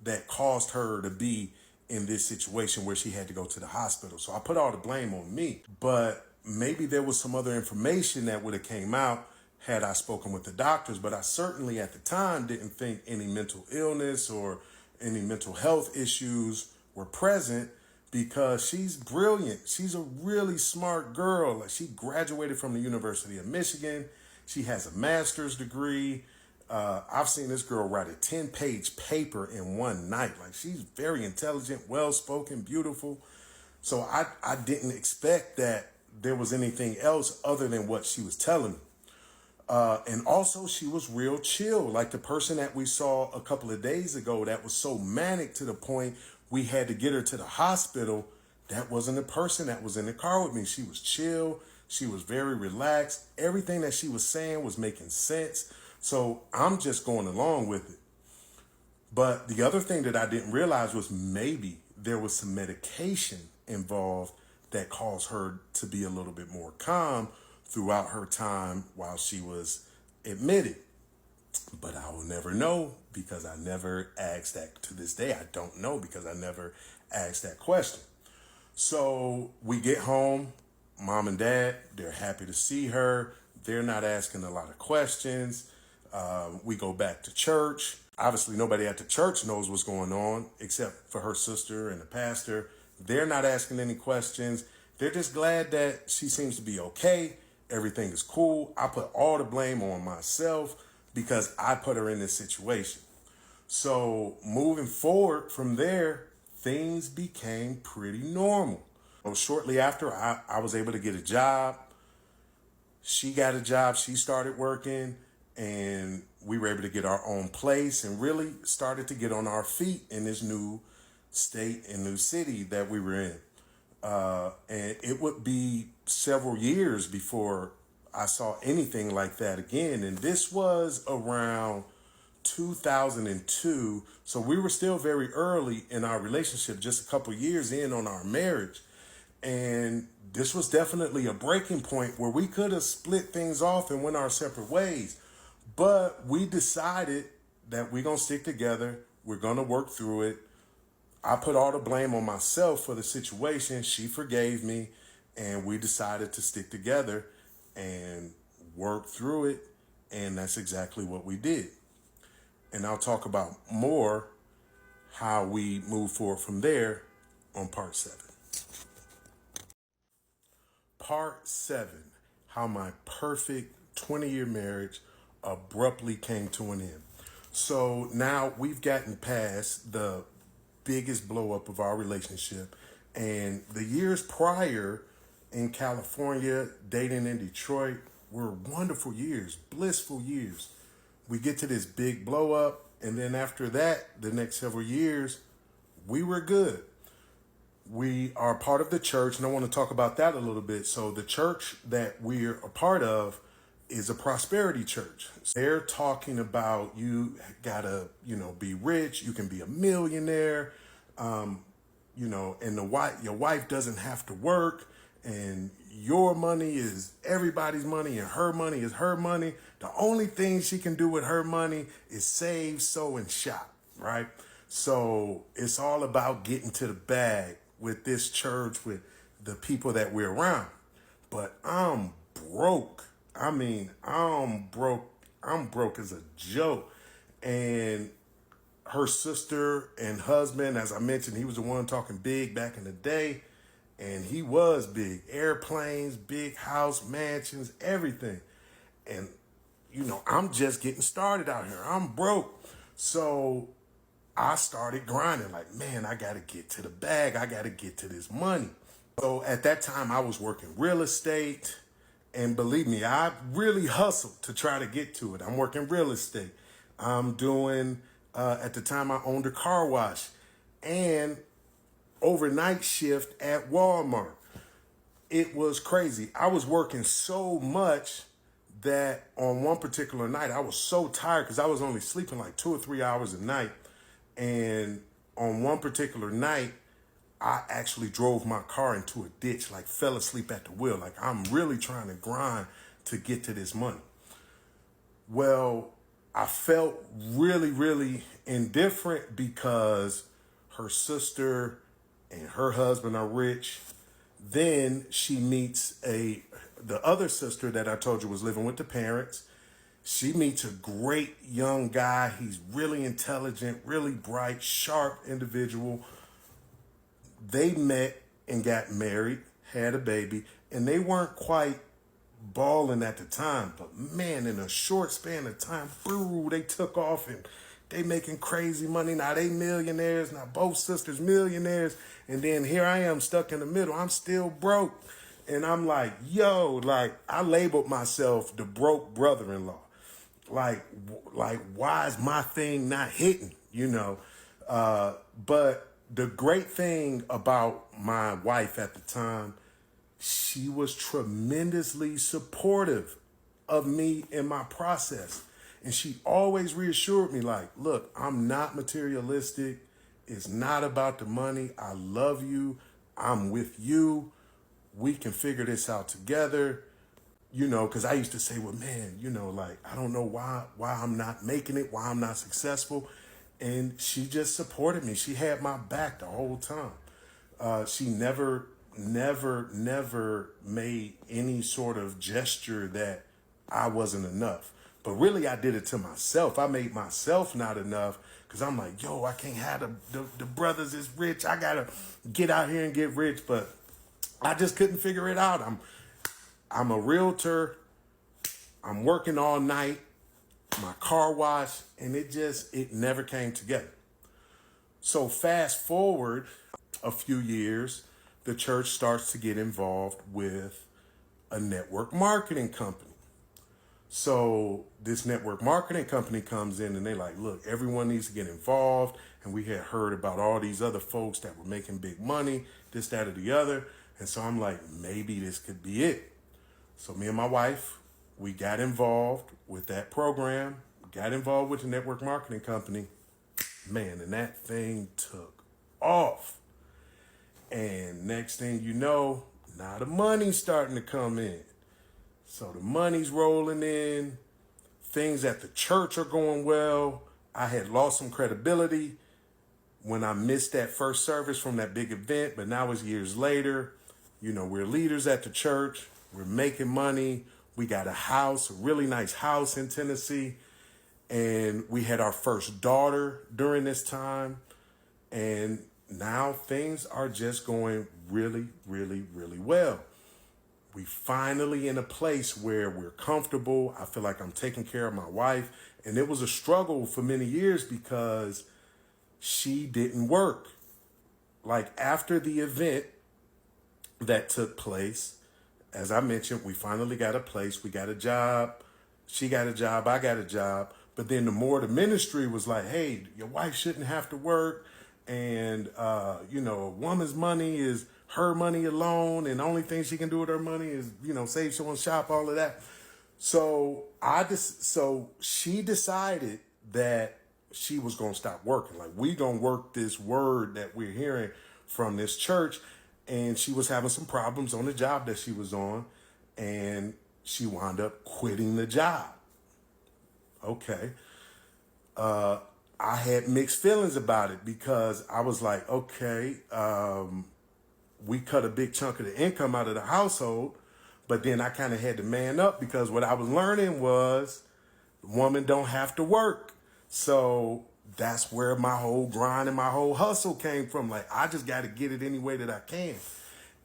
that caused her to be in this situation where she had to go to the hospital. So I put all the blame on me. But maybe there was some other information that would have came out had I spoken with the doctors. But I certainly at the time didn't think any mental illness or any mental health issues were present, because she's brilliant. She's a really smart girl. Like, she graduated from the University of Michigan. She has a master's degree. I've seen this girl write a 10-page paper in one night. Like, she's very intelligent, well-spoken, beautiful. So I didn't expect that there was anything else other than what she was telling me. And also, she was real chill. Like the person that we saw a couple of days ago that was so manic to the point we had to get her to the hospital, that wasn't the person that was in the car with me. She was chill. She was very relaxed. Everything that she was saying was making sense. So I'm just going along with it. But the other thing that I didn't realize was maybe there was some medication involved that caused her to be a little bit more calm throughout her time while she was admitted. But I will never know because I never asked that. To this day, I don't know because I never asked that question. So we get home, mom and dad, they're happy to see her. They're not asking a lot of questions. We go back to church. Obviously, nobody at the church knows what's going on except for her sister and the pastor. They're not asking any questions. They're just glad that she seems to be okay. Everything is cool. I put all the blame on myself because I put her in this situation. So moving forward from there, things became pretty normal. So shortly after, I was able to get a job. She got a job. She started working, and we were able to get our own place and really started to get on our feet in this new state and new city that we were in. And it would be several years before I saw anything like that again. And this was around 2002. So we were still very early in our relationship, just a couple years in on our marriage. And this was definitely a breaking point where we could have split things off and went our separate ways. But we decided that we're going to stick together. We're going to work through it. I put all the blame on myself for the situation. She forgave me, and we decided to stick together and work through it. And that's exactly what we did. And I'll talk about more how we move forward from there on part 7. Part 7, how my perfect 20-year marriage abruptly came to an end. So now we've gotten past the biggest blow up of our relationship, and the years prior in California, dating in Detroit, were wonderful years, blissful years. We get to this big blow up, and then after that, the next several years, we were good. We are part of the church, and I want to talk about that a little bit. So the church that we're a part of is a prosperity church. They're talking about you gotta, be rich. You can be a millionaire, and your wife doesn't have to work, and your money is everybody's money, and her money is her money. The only thing she can do with her money is save, sew, and shop, right? So it's all about getting to the bag with this church, with the people that we're around. but I'm broke. I mean, I'm broke. I'm broke as a joke. And her sister and husband, as I mentioned, he was the one talking big back in the day. And he was big. Airplanes, big house, mansions, everything. And, I'm just getting started out here. I'm broke. So I started grinding like, man, I got to get to the bag. I got to get to this money. So at that time, I was working real estate. And believe me, I really hustled to try to get to it. I'm working real estate. I'm doing, at the time, I owned a car wash and overnight shift at Walmart. It was crazy. I was working so much that on one particular night, I was so tired because I was only sleeping like 2 or 3 hours a night. And on one particular night, I actually drove my car into a ditch, like fell asleep at the wheel. Like I'm really trying to grind to get to this money. Well, I felt really, really indifferent because her sister and her husband are rich. Then she meets the other sister that I told you was living with the parents. She meets a great young guy. He's really intelligent, really bright, sharp individual. They met and got married, had a baby, and they weren't quite balling at the time. But man, in a short span of time, boo, they took off and they making crazy money. Now they millionaires. Now both sisters millionaires. And then here I am stuck in the middle. I'm still broke. And I'm like, yo, like I labeled myself the broke brother-in-law. Like, why is my thing not hitting, But the great thing about my wife at the time, she was tremendously supportive of me in my process. And she always reassured me like, look, I'm not materialistic. It's not about the money. I love you. I'm with you. We can figure this out together. Because I used to say, well, man, like, I don't know why I'm not making it, why I'm not successful. And she just supported me. She had my back the whole time. She never made any sort of gesture that I wasn't enough. But really, I did it to myself. I made myself not enough because I'm like, yo, I can't have the brothers is rich. I got to get out here and get rich. But I just couldn't figure it out. I'm a realtor. I'm working all night. My car wash. And it never came together. So fast forward a few years, the church starts to get involved with a network marketing company. So this network marketing company comes in and they're like, look, everyone needs to get involved. And we had heard about all these other folks that were making big money, this, that, or the other. And so I'm like, maybe this could be it. So me and my wife, we got involved with that program, got involved with the network marketing company. Man, and that thing took off. And next thing you know, now the money's starting to come in. So the money's rolling in. Things at the church are going well. I had lost some credibility when I missed that first service from that big event, but now it's years later. We're leaders at the church. We're making money. We got a house, a really nice house in Tennessee. And we had our first daughter during this time. And now things are just going really, really, really well. We finally in a place where we're comfortable. I feel like I'm taking care of my wife. And it was a struggle for many years because she didn't work. Like after the event that took place, as I mentioned, we finally got a place. We got a job. She got a job. I got a job. But then the more the ministry was like, hey, your wife shouldn't have to work. And, a woman's money is her money alone. And the only thing she can do with her money is, save someone's shop, all of that. So she decided that she was going to stop working. Like, we going to work this word that we're hearing from this church. And she was having some problems on the job that she was on. And she wound up quitting the job. Okay. I had mixed feelings about it because I was like, okay, we cut a big chunk of the income out of the household, But then I kind of had to man up because what I was learning was woman don't have to work. So that's where my whole grind and my whole hustle came from. Like, I just got to get it any way that I can.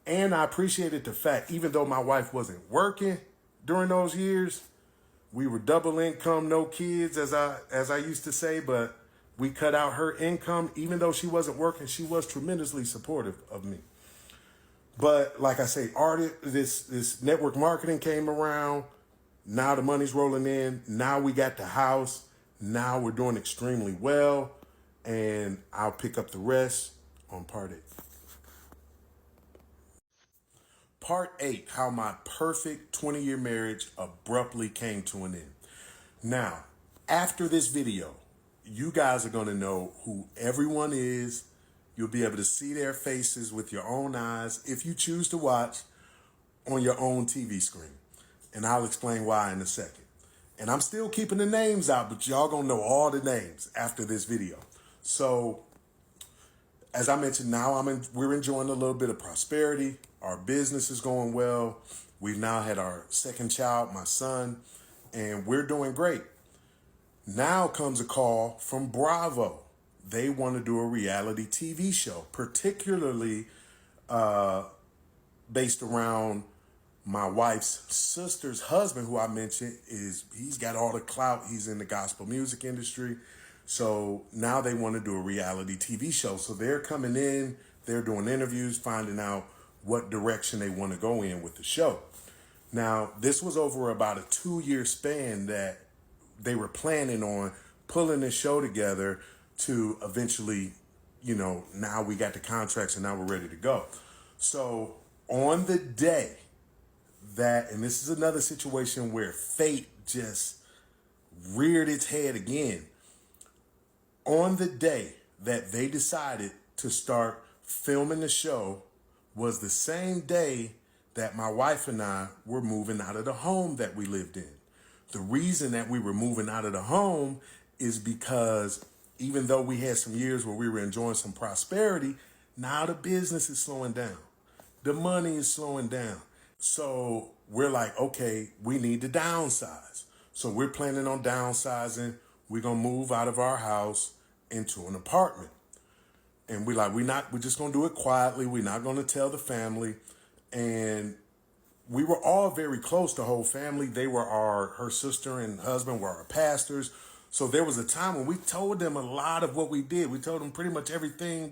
And I appreciated the fact, even though my wife wasn't working during those years, we were double income, no kids, as I used to say, but we cut out her income. Even though she wasn't working, she was tremendously supportive of me. But like I say, this network marketing came around. Now the money's rolling in. Now we got the house. Now we're doing extremely well. And I'll pick up the rest on part 8. Part 8, how my perfect 20-year marriage abruptly came to an end. Now, after this video, you guys are going to know who everyone is. You'll be able to see their faces with your own eyes if you choose to watch on your own TV screen. And I'll explain why in a second. And I'm still keeping the names out, but y'all going to know all the names after this video. So, as I mentioned, now we're enjoying a little bit of prosperity. Our business is going well. We've now had our second child, my son, and we're doing great. Now comes a call from Bravo. They want to do a reality TV show, particularly based around my wife's sister's husband, who I mentioned, he's got all the clout. He's in the gospel music industry. So now they want to do a reality TV show. So they're coming in, they're doing interviews, finding out what direction they want to go in with the show. Now, this was over about a 2-year span that they were planning on pulling this show together to eventually, now we got the contracts and now we're ready to go. So on the day that, and this is another situation where fate just reared its head again. On the day that they decided to start filming the show was the same day that my wife and I were moving out of the home that we lived in. The reason that we were moving out of the home is because even though we had some years where we were enjoying some prosperity, now the business is slowing down. The money is slowing down. So we're like, okay, we need to downsize. So we're planning on downsizing. We're going to move out of our house into an apartment. And we're just going to do it quietly. We're not going to tell the family. And we were all very close, the whole family. Her sister and husband were our pastors. So there was a time when we told them a lot of what we did. We told them pretty much everything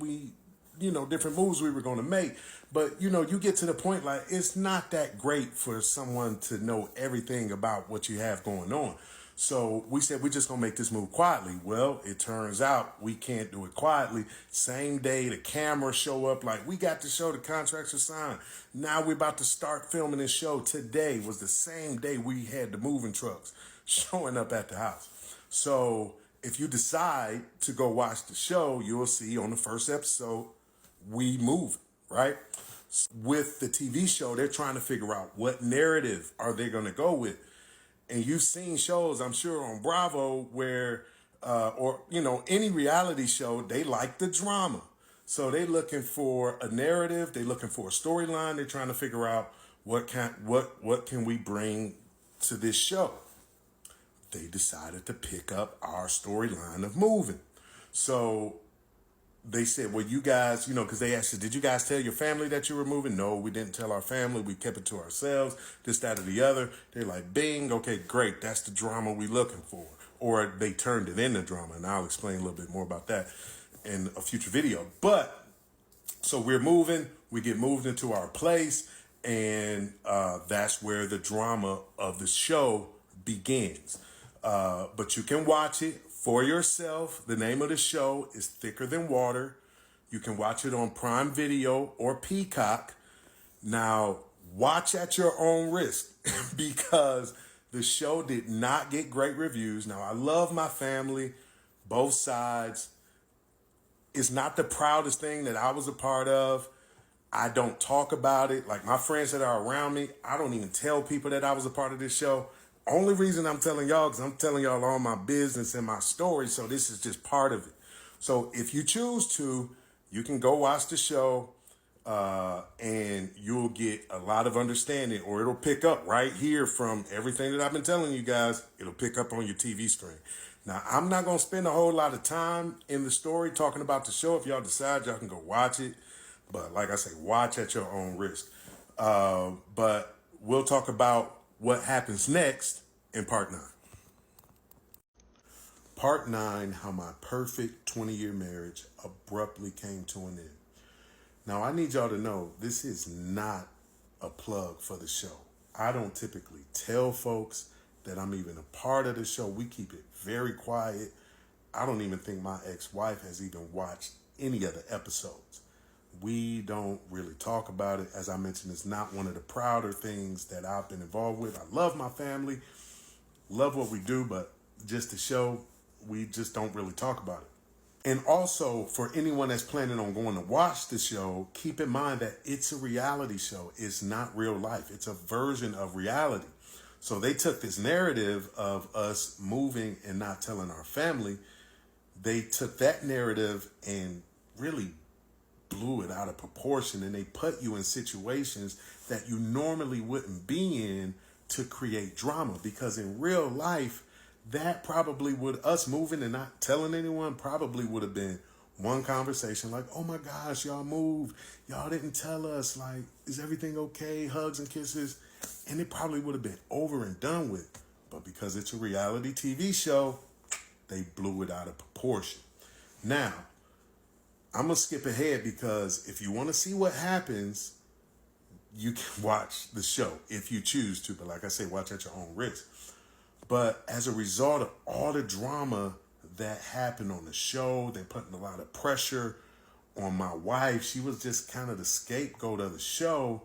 different moves we were going to make. But, you get to the point, like, it's not that great for someone to know everything about what you have going on. So we said, we're just going to make this move quietly. Well, it turns out we can't do it quietly. Same day, the cameras show up like, we got the show, the contracts are signed. Now we're about to start filming this show. Today was the same day we had the moving trucks showing up at the house. So if you decide to go watch the show, you'll see on the first episode, we move, right? With the TV show, they're trying to figure out what narrative are they going to go with. And you've seen shows, I'm sure, on Bravo where, any reality show, they like the drama. So they're looking for a narrative. They're looking for a storyline. They're trying to figure out what can we bring to this show. They decided to pick up our storyline of moving. So they said, well, you guys, because they asked us, did you guys tell your family that you were moving? No, we didn't tell our family. We kept it to ourselves, this, that, or the other. They're like, bing, okay, great. That's the drama we're looking for. Or they turned it into drama. And I'll explain a little bit more about that in a future video. But so we're moving, we get moved into our place, and that's where the drama of the show begins. But you can watch it for yourself. The name of the show is Thicker Than Water. You can watch it on Prime Video or Peacock. Now, watch at your own risk because the show did not get great reviews. Now, I love my family, both sides. It's not the proudest thing that I was a part of. I don't talk about it. Like my friends that are around me, I don't even tell people that I was a part of this show. Only reason I'm telling y'all is I'm telling y'all all my business and my story, so this is just part of it. So if you choose to, you can go watch the show. and you'll get a lot of understanding, or it'll pick up right here from everything that I've been telling you guys. It'll pick up on your TV screen. Now, I'm not going to spend a whole lot of time in the story talking about the show. If y'all decide, y'all can go watch it. But like I say, watch at your own risk. But we'll talk about what happens next in part 9. Part 9, how my perfect 20-year marriage abruptly came to an end. Now, I need y'all to know this is not a plug for the show. I don't typically tell folks that I'm even a part of the show. We keep it very quiet. I don't even think my ex-wife has even watched any of the episodes. We don't really talk about it. As I mentioned, it's not one of the prouder things that I've been involved with. I love my family, love what we do, but just the show, we just don't really talk about it. And also, for anyone that's planning on going to watch the show, keep in mind that it's a reality show. It's not real life. It's a version of reality. So they took this narrative of us moving and not telling our family. They took that narrative and really blew it out of proportion. And they put you in situations that you normally wouldn't be in to create drama. Because in real life, that probably would, us moving and not telling anyone, probably would have been one conversation like, oh my gosh, y'all moved. Y'all didn't tell us. Like, is everything okay? Hugs and kisses. And it probably would have been over and done with. But because it's a reality TV show, they blew it out of proportion. Now, I'm going to skip ahead because if you want to see what happens, you can watch the show if you choose to. But like I say, watch at your own risk. But as a result of all the drama that happened on the show, they're putting a lot of pressure on my wife. She was just kind of the scapegoat of the show.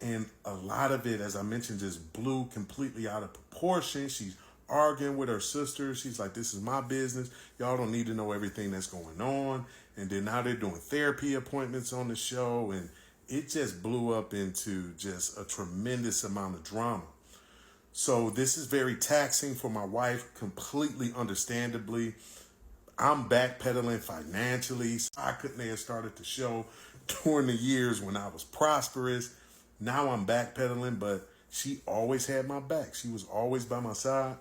And a lot of it, as I mentioned, just blew completely out of proportion. She's arguing with her sister. She's like, this is my business. Y'all don't need to know everything that's going on. And then now they're doing therapy appointments on the show. And it just blew up into just a tremendous amount of drama. So this is very taxing for my wife, completely understandably. I'm backpedaling financially. I couldn't have started the show during the years when I was prosperous. Now I'm backpedaling, but she always had my back. She was always by my side.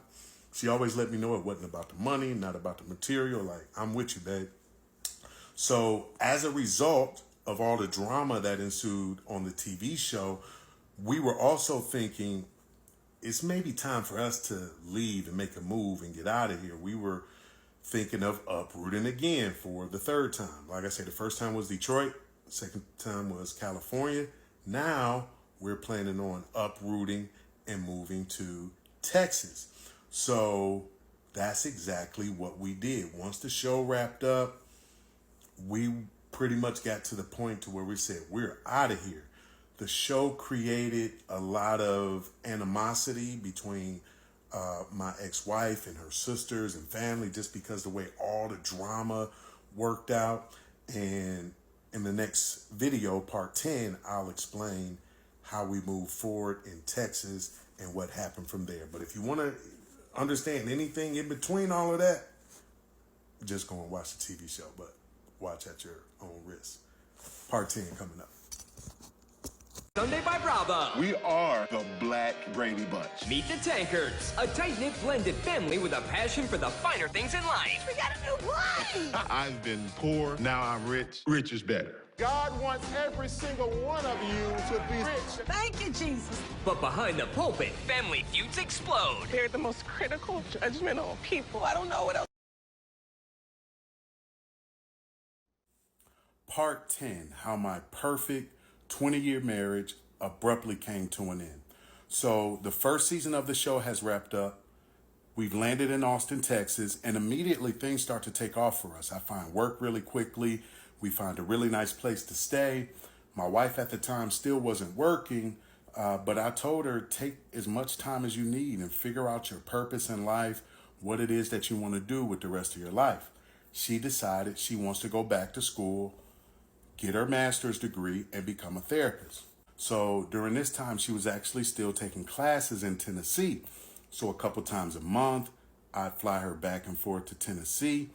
She always let me know it wasn't about the money, not about the material. Like, I'm with you, babe. So as a result of all the drama that ensued on the TV show, we were also thinking, it's maybe time for us to leave and make a move and get out of here. We were thinking of uprooting again for the third time. Like I said, the first time was Detroit. The second time was California. Now we're planning on uprooting and moving to Texas. So that's exactly what we did. Once the show wrapped up, we pretty much got to the point to where we said, we're out of here. The show created a lot of animosity between my ex-wife and her sisters and family, just because the way all the drama worked out. And in the next video, part 10, I'll explain how we moved forward in Texas and what happened from there. But if you want to understand anything in between all of that, just go and watch the TV show, but watch at your own risk. Part 10 coming up. Sunday by Bravo. We are the Black Brady Bunch. Meet the Tankards, a tight-knit blended family with a passion for the finer things in life. We got a new play! I've been poor, now I'm rich. Rich is better. God wants every single one of you to be rich. Thank you, Jesus. But behind the pulpit, family feuds explode. They're the most critical, judgmental people. I don't know what else. Part 10, how my perfect 20-year marriage abruptly came to an end. So the first season of the show has wrapped up. We've landed in Austin, Texas, and immediately things start to take off for us. I find work really quickly. We find a really nice place to stay. My wife at the time still wasn't working, but I told her, take as much time as you need and figure out your purpose in life, what it is that you want to do with the rest of your life. She decided she wants to go back to school, get her master's degree, and become a therapist. So during this time, she was actually still taking classes in Tennessee. So a couple times a month, I'd fly her back and forth to Tennessee.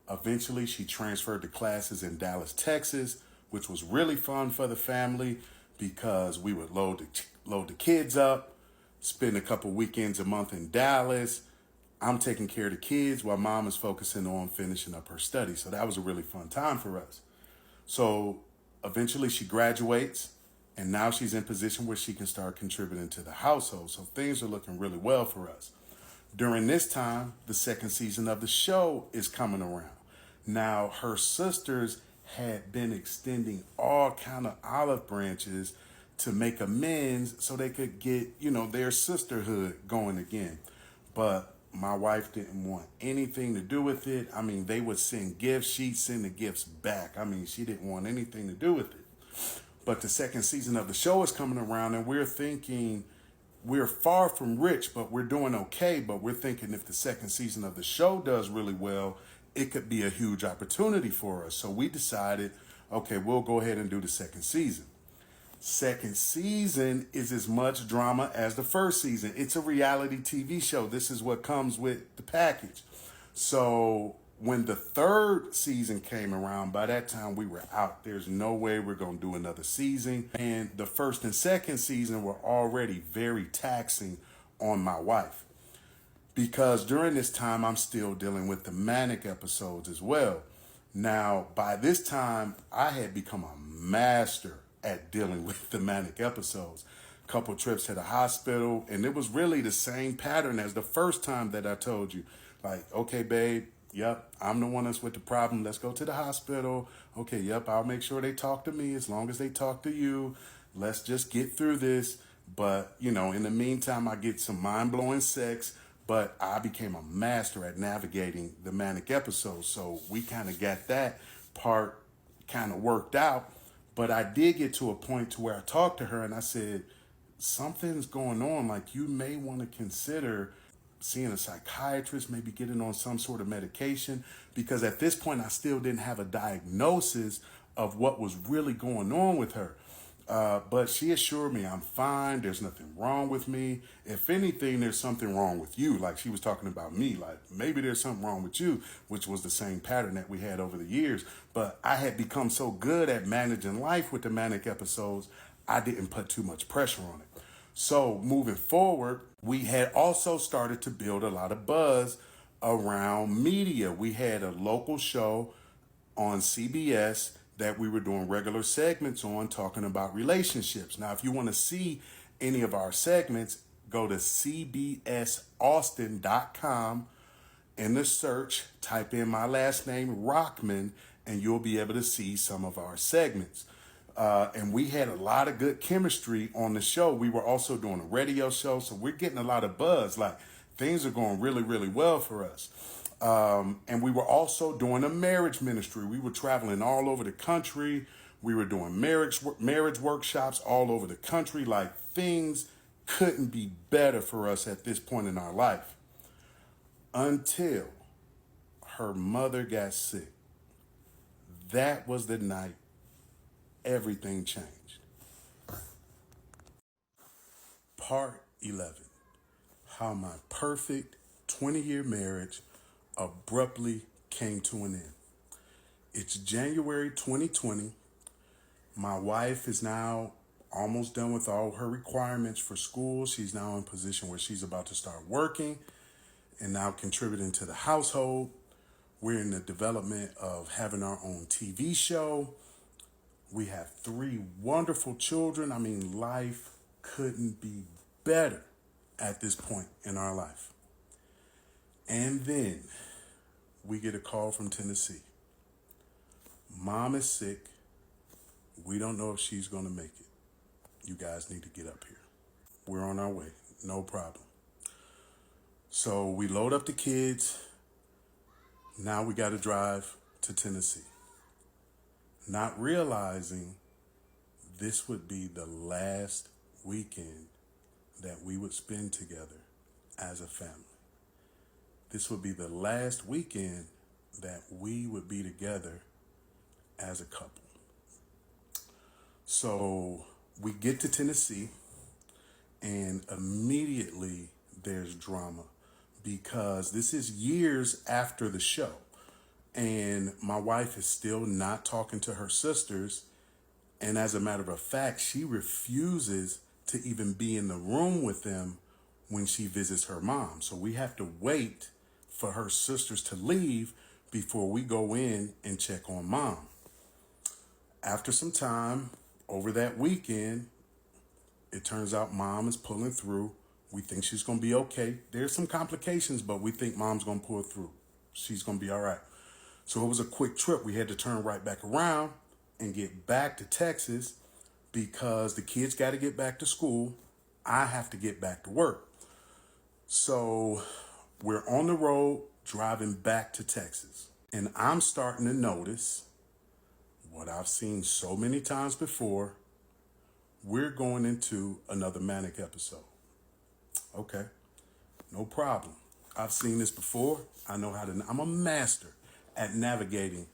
Eventually, she transferred to classes in Dallas, Texas, which was really fun for the family because we would load the kids up, spend a couple weekends a month in Dallas. I'm taking care of the kids while mom is focusing on finishing up her studies. So that was a really fun time for us. So eventually she graduates, and now she's in position where she can start contributing to the household. So things are looking really well for us. During this time, the second season of the show is coming around. Now, her sisters had been extending all kind of olive branches to make amends so they could get, their sisterhood going again. But my wife didn't want anything to do with it. I mean, they would send gifts. She'd send the gifts back. I mean, she didn't want anything to do with it. But the second season of the show is coming around, and we're thinking we're far from rich, but we're doing okay. But we're thinking if the second season of the show does really well, it could be a huge opportunity for us. So we decided, okay, we'll go ahead and do the second season. Second season is as much drama as the first season. It's a reality TV show. This is what comes with the package. So when the third season came around, by that time we were out. There's no way we're going to do another season. And the first and second season were already very taxing on my wife, because during this time I'm still dealing with the manic episodes as well. Now, by this time, I had become a master at dealing with the manic episodes. Couple trips to the hospital, and it was really the same pattern as the first time that I told you. Like, okay, babe, yep, I'm the one that's with the problem. Let's go to the hospital. Okay, yep, I'll make sure they talk to me as long as they talk to you. Let's just get through this. But, in the meantime, I get some mind-blowing sex, but I became a master at navigating the manic episodes. So we kind of got that part kind of worked out. But I did get to a point to where I talked to her and I said, something's going on. Like, you may want to consider seeing a psychiatrist, maybe getting on some sort of medication, because at this point I still didn't have a diagnosis of what was really going on with her. But she assured me I'm fine. There's nothing wrong with me. If anything, there's something wrong with you. Like, she was talking about me, like maybe there's something wrong with you, which was the same pattern that we had over the years. But I had become so good at managing life with the manic episodes, I didn't put too much pressure on it. So moving forward, we had also started to build a lot of buzz around media. We had a local show on CBS that we were doing regular segments on, talking about relationships. Now, if you want to see any of our segments, go to cbsaustin.com. In the search, type in my last name, Rockman, and you'll be able to see some of our segments. And we had a lot of good chemistry on the show. We were also doing a radio show, so we're getting a lot of buzz. Like, things are going really, really well for us. And we were also doing a marriage ministry. We were traveling all over the country. We were doing marriage workshops all over the country. Like, things couldn't be better for us at this point in our life, until her mother got sick. That was the night everything changed. Part 11. How my perfect 20-year marriage abruptly came to an end. It's January 2020. My wife is now almost done with all her requirements for school. She's now in a position where she's about to start working and now contributing to the household. We're in the development of having our own TV show. We have 3 wonderful children. I mean, life couldn't be better at this point in our life. And then we get a call from Tennessee. Mom is sick. We don't know if she's going to make it. You guys need to get up here. We're on our way. No problem. So we load up the kids. Now we got to drive to Tennessee. Not realizing this would be the last weekend that we would spend together as a family. This would be the last weekend that we would be together as a couple. So we get to Tennessee, and immediately there's drama, because this is years after the show. And my wife is still not talking to her sisters, And as a matter of fact, she refuses to even be in the room with them when she visits her mom. So we have to wait for her sisters to leave before we go in and check on mom. After some time, over that weekend, it turns out mom is pulling through. We think she's going to be okay. There's some complications, but we think mom's going to pull through. She's going to be all right. So it was a quick trip. We had to turn right back around and get back to Texas because the kids got to get back to school. I have to get back to work. So we're on the road driving back to Texas. And I'm starting to notice what I've seen so many times before. We're going into another manic episode. Okay, no problem. I've seen this before. I know how to, I'm a master at navigating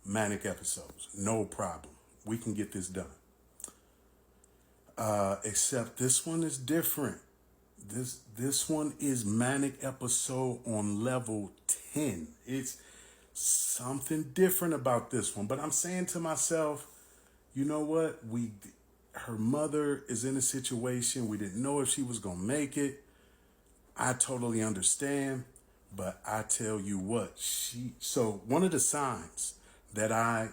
manic episodes. No problem. We can get this done. Except this one is different. This one is manic episode on level 10. It's something different about this one. But I'm saying to myself, you know what? Her mother is in a situation. We didn't know if she was going to make it. I totally understand. But I tell you what, so one of the signs that I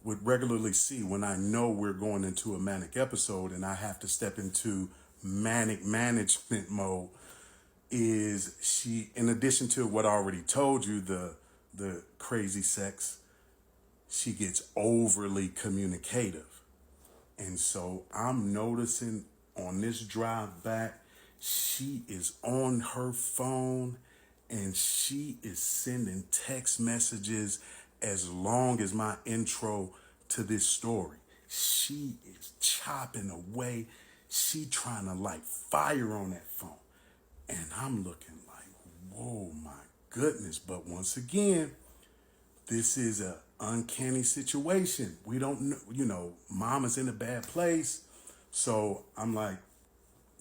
would regularly see when I know we're going into a manic episode and I have to step into manic management mode is she, in addition to what I already told you, the crazy sex, she gets overly communicative. And so I'm noticing on this drive back, she is on her phone and she is sending text messages as long as my intro to this story. She is chopping away. She trying to light fire on that phone. And I'm looking like, whoa, my goodness. But once again, this is an uncanny situation. We don't know, mom is in a bad place. So I'm like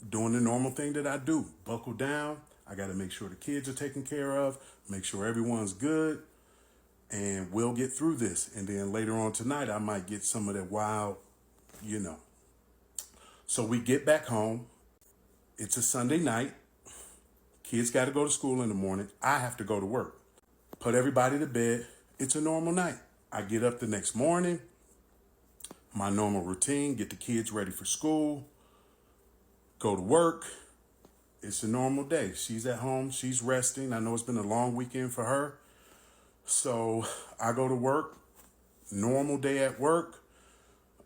doing the normal thing that I do. Buckle down. I got to make sure the kids are taken care of, make sure everyone's good, and we'll get through this. And then later on tonight, I might get some of that wild, So we get back home. It's a Sunday night. Kids got to go to school in the morning. I have to go to work. Put everybody to bed. It's a normal night. I get up the next morning, my normal routine, get the kids ready for school, go to work. It's a normal day. She's at home. She's resting. I know it's been a long weekend for her. So I go to work. Normal day at work.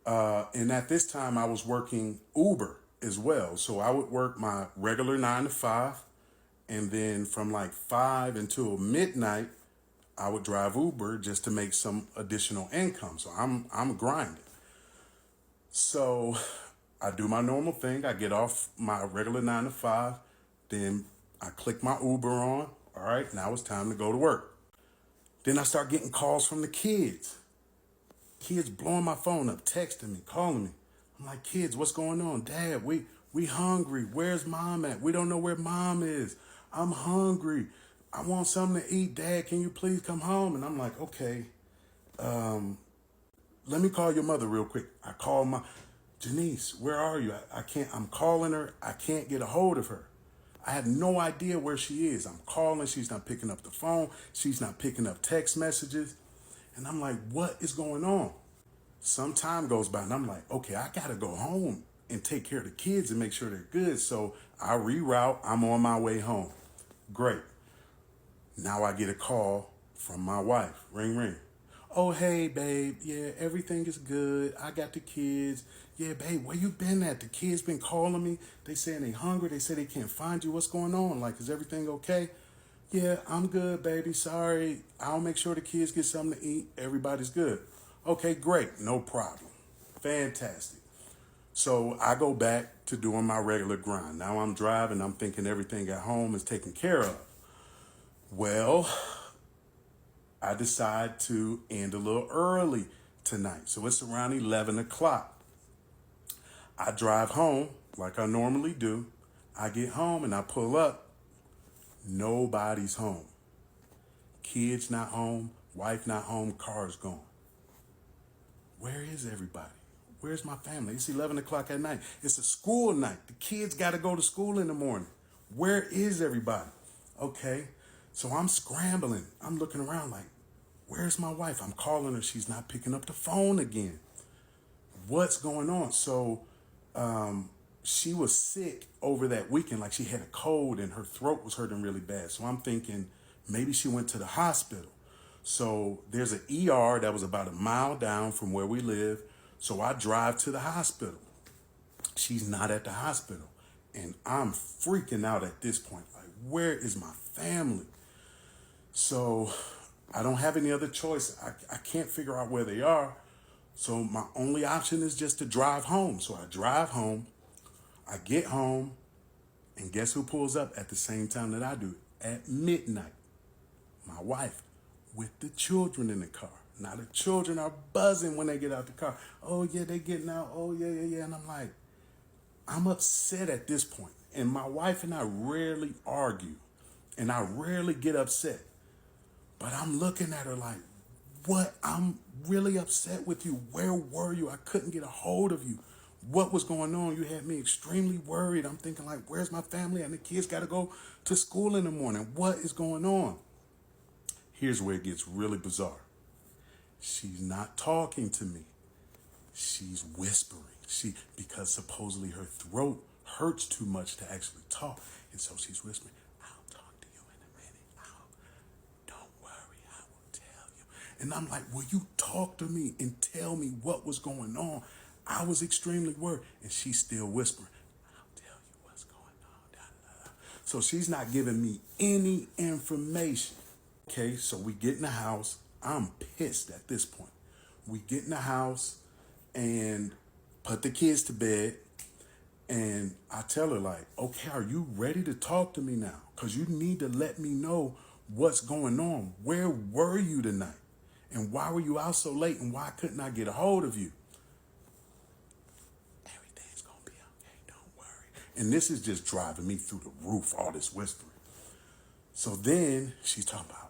And at this time, I was working Uber as well. So I would work my regular 9 to 5. And then from like 5 until midnight, I would drive Uber just to make some additional income. So I'm grinding. So I do my normal thing. I get off my regular 9 to 5. Then I click my Uber on. All right, now it's time to go to work. Then I start getting calls from the kids. Kids blowing my phone up, texting me, calling me. I'm like, kids, what's going on? Dad, we hungry. Where's mom at? We don't know where mom is. I'm hungry. I want something to eat. Dad, can you please come home? And I'm like, okay, let me call your mother real quick. I call Janice, where are you? I'm calling her. I can't get a hold of her. I have no idea where she is. I'm calling. She's not picking up the phone. She's not picking up text messages. And I'm like, what is going on? Some time goes by and I'm like, okay, I got to go home and take care of the kids and make sure they're good. So I reroute. I'm on my way home. Great. Now I get a call from my wife. Ring, ring. Oh, hey, babe. Yeah, everything is good. I got the kids. Yeah, babe, where you been at? The kids been calling me. They saying they hungry. They say they can't find you. What's going on? Like, is everything okay? Yeah, I'm good, baby. Sorry. I'll make sure the kids get something to eat. Everybody's good. Okay, great. No problem. Fantastic. So I go back to doing my regular grind. Now I'm driving. I'm thinking everything at home is taken care of. Well, I decide to end a little early tonight. So it's around 11 o'clock. I drive home like I normally do. I get home and I pull up. Nobody's home. Kids not home. Wife not home. Car's gone. Where is everybody? Where's my family? It's 11 o'clock at night. It's a school night. The kids got to go to school in the morning. Where is everybody? Okay. So I'm scrambling. I'm looking around like, where's my wife? I'm calling her. She's not picking up the phone again. What's going on? So she was sick over that weekend. Like she had a cold and her throat was hurting really bad. So I'm thinking maybe she went to the hospital. So there's an ER that was about a mile down from where we live. So I drive to the hospital. She's not at the hospital. And I'm freaking out at this point. Like, where is my family? So I don't have any other choice. I can't figure out where they are. So my only option is just to drive home. So I drive home. I get home. And guess who pulls up at the same time that I do? At midnight. My wife with the children in the car. Now the children are buzzing when they get out the car. Oh yeah, they getting out. Oh yeah. And I'm like, I'm upset at this point. And my wife and I rarely argue. And I rarely get upset. But I'm looking at her like, what? I'm really upset with you. Where were you? I couldn't get a hold of you. What was going on? You had me extremely worried. I'm thinking like, where's my family? And the kids got to go to school in the morning. What is going on? Here's where it gets really bizarre. She's not talking to me. She's whispering. Because supposedly her throat hurts too much to actually talk. And so she's whispering, I'll talk to you in a minute. Don't worry, I will tell you. And I'm like, will you talk to me and tell me what was going on? I was extremely worried. And she's still whispering, I'll tell you what's going on. Da, da, da. So she's not giving me any information. Okay, so we get in the house. I'm pissed at this point. We get in the house and put the kids to bed. And I tell her like, okay, are you ready to talk to me now? Because you need to let me know what's going on. Where were you tonight? And why were you out so late? And why couldn't I get a hold of you? Everything's going to be okay. Don't worry. And this is just driving me through the roof, all this whispering. So then she's talking about,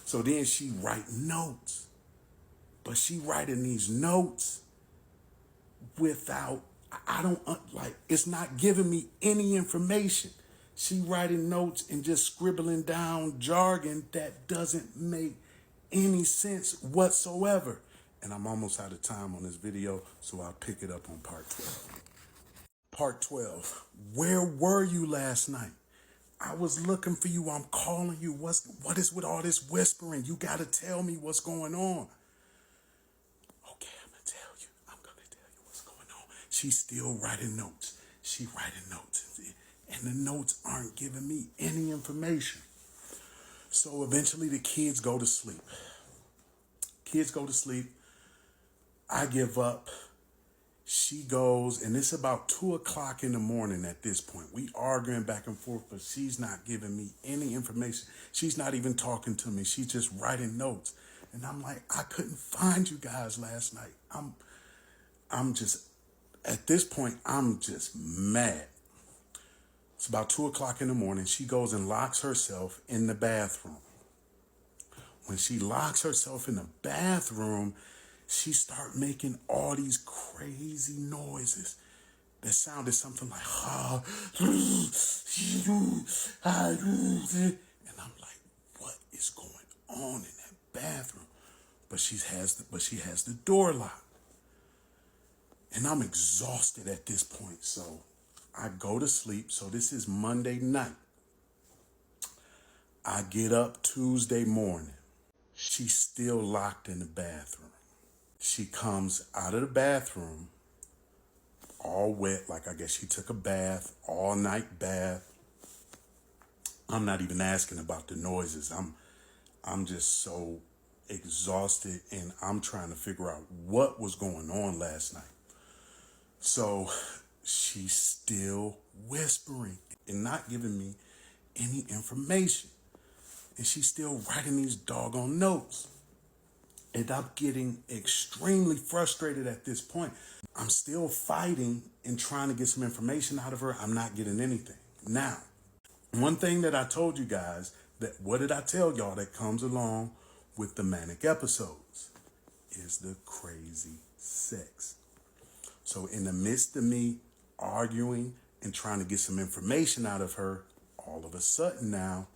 so then she write notes, but she writing these notes without, it's not giving me any information. She writing notes and just scribbling down jargon that doesn't make any sense whatsoever. And I'm almost out of time on this video, so I'll pick it up on part 12. Part 12, where were you last night? I was looking for you. I'm calling you. What is with all this whispering? You got to tell me what's going on. Okay, I'm going to tell you. I'm going to tell you what's going on. She's still writing notes. She writing notes. And the notes aren't giving me any information. So eventually the kids go to sleep. I give up. She goes, and it's about 2 o'clock in the morning at this point. We arguing back and forth, but she's not giving me any information. She's not even talking to me. She's just writing notes. And I'm like, I couldn't find you guys last night. I'm just, at this point, I'm just mad. It's about 2 o'clock in the morning. She goes and locks herself in the bathroom. When she locks herself in the bathroom, she started making all these crazy noises that sounded something like, and I'm like, what is going on in that bathroom? But she has the door locked. And I'm exhausted at this point. So I go to sleep. So this is Monday night. I get up Tuesday morning. She's still locked in the bathroom. She comes out of the bathroom all wet, like I guess she took a bath, all night bath. I'm not even asking about the noises. I'm just so exhausted, and I'm trying to figure out what was going on last night. So she's still whispering and not giving me any information. And she's still writing these doggone notes. And I'm getting extremely frustrated at this point. I'm still fighting and trying to get some information out of her. I'm not getting anything. Now, one thing that I told you guys, what did I tell y'all that comes along with the manic episodes? is the crazy sex. So in the midst of me arguing and trying to get some information out of her, all of a sudden now,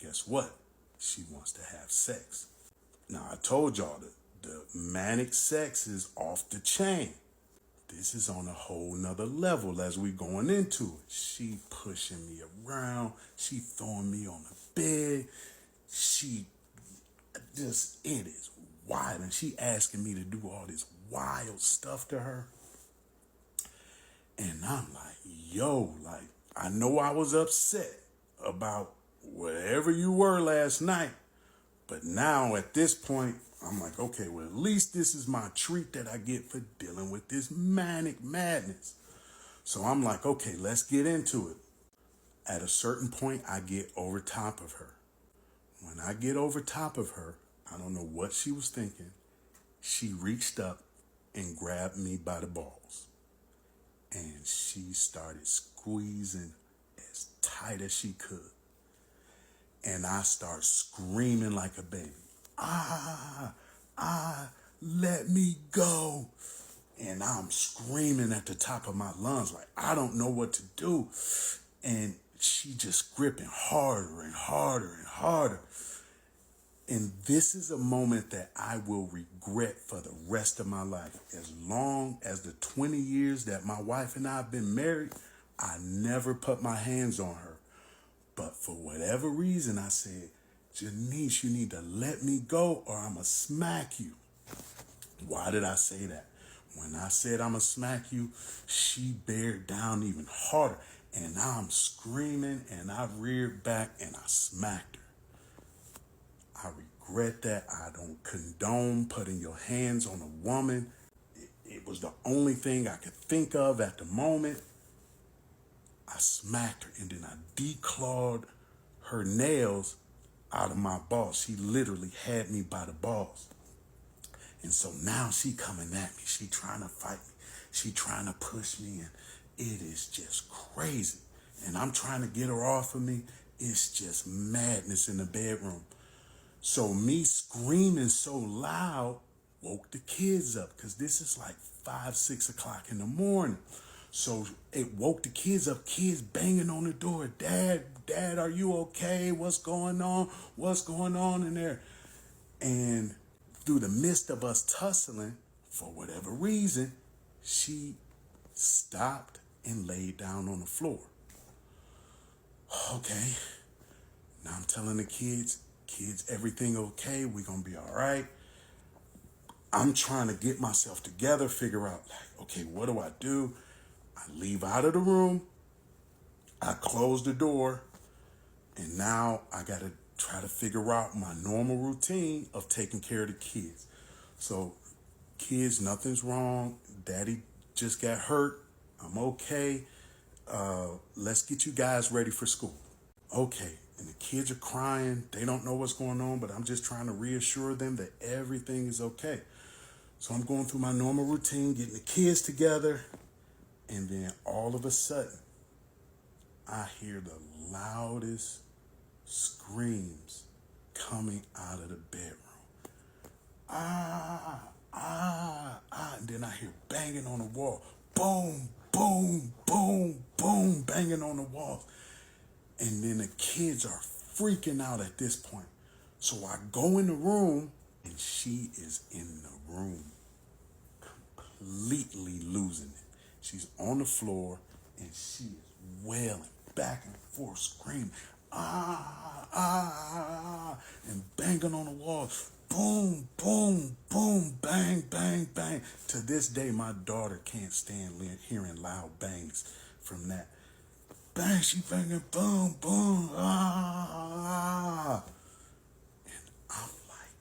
guess what? She wants to have sex. Now, I told y'all that the manic sex is off the chain. This is on a whole nother level as we going into it. She pushing me around. She throwing me on the bed. She just, it is wild. And she asking me to do all this wild stuff to her. And I'm like, yo, like, I know I was upset about whatever you were last night. But now at this point, I'm like, okay, well, at least this is my treat that I get for dealing with this manic madness. So I'm like, okay, let's get into it. At a certain point, I get over top of her. When I get over top of her, I don't know what she was thinking. She reached up and grabbed me by the balls. And she started squeezing as tight as she could. And I start screaming like a baby. Let me go. And I'm screaming at the top of my lungs like, I don't know what to do. And she just gripping harder and harder and harder. And this is a moment that I will regret for the rest of my life. As long as the 20 years that my wife and I have been married, I never put my hands on her. But for whatever reason, I said, Janice, you need to let me go or I'm going to smack you. Why did I say that? When I said I'm going to smack you, she bared down even harder. And I'm screaming and I reared back and I smacked her. I regret that. I don't condone putting your hands on a woman. It was the only thing I could think of at the moment. I smacked her and then I declawed her nails out of my balls. She literally had me by the balls. And so now she coming at me. She trying to fight me. She trying to push me and it is just crazy. And I'm trying to get her off of me. It's just madness in the bedroom. So me screaming so loud woke the kids up because this is like 5, 6 o'clock in the morning. So it woke the kids up, kids banging on the door. Dad, are you okay? What's going on? What's going on in there? And through the midst of us tussling, for whatever reason, she stopped and laid down on the floor. Okay. Now I'm telling the kids, everything okay? We're going to be all right. I'm trying to get myself together, figure out, like, okay, what do I do? I leave out of the room. I close the door. And now I got to try to figure out my normal routine of taking care of the kids. So, kids, nothing's wrong. Daddy just got hurt. I'm okay. Let's get you guys ready for school. Okay. And the kids are crying. They don't know what's going on, but I'm just trying to reassure them that everything is okay. So I'm going through my normal routine, getting the kids together. And then all of a sudden, I hear the loudest screams coming out of the bedroom. And then I hear banging on the wall. Boom, boom, boom, boom, banging on the walls. And then the kids are freaking out at this point. So I go in the room and she is in the room completely losing it. She's on the floor and she is wailing back and forth, screaming, and banging on the wall. Boom, boom, boom, bang, bang, bang. To this day, my daughter can't stand hearing loud bangs from that. Bang, she banging, boom, boom, And I'm like,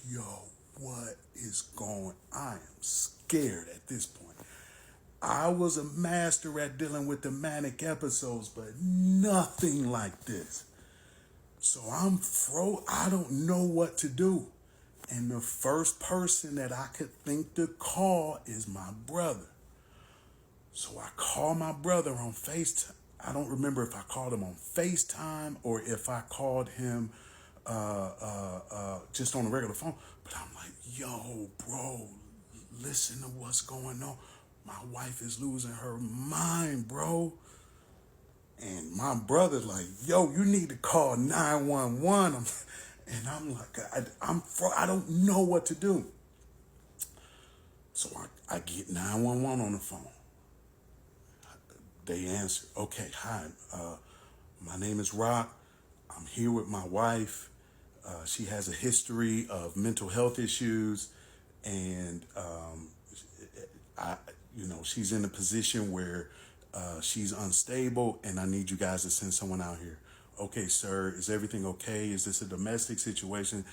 yo, what is going on? I am scared at this point. I was a master at dealing with the manic episodes, but nothing like this. So I don't know what to do. And the first person that I could think to call is my brother. So I call my brother on FaceTime. I don't remember if I called him on FaceTime or if I called him just on a regular phone. But I'm like, yo, bro, listen to what's going on. My wife is losing her mind, bro. And my brother's like, yo, you need to call 911. And I'm like, I don't know what to do. So I get 911 on the phone. They answer, okay, hi, my name is Rock. I'm here with my wife. She has a history of mental health issues, and she's in a position where she's unstable, and I need you guys to send someone out here. Okay, sir, is everything okay? Is this a domestic situation?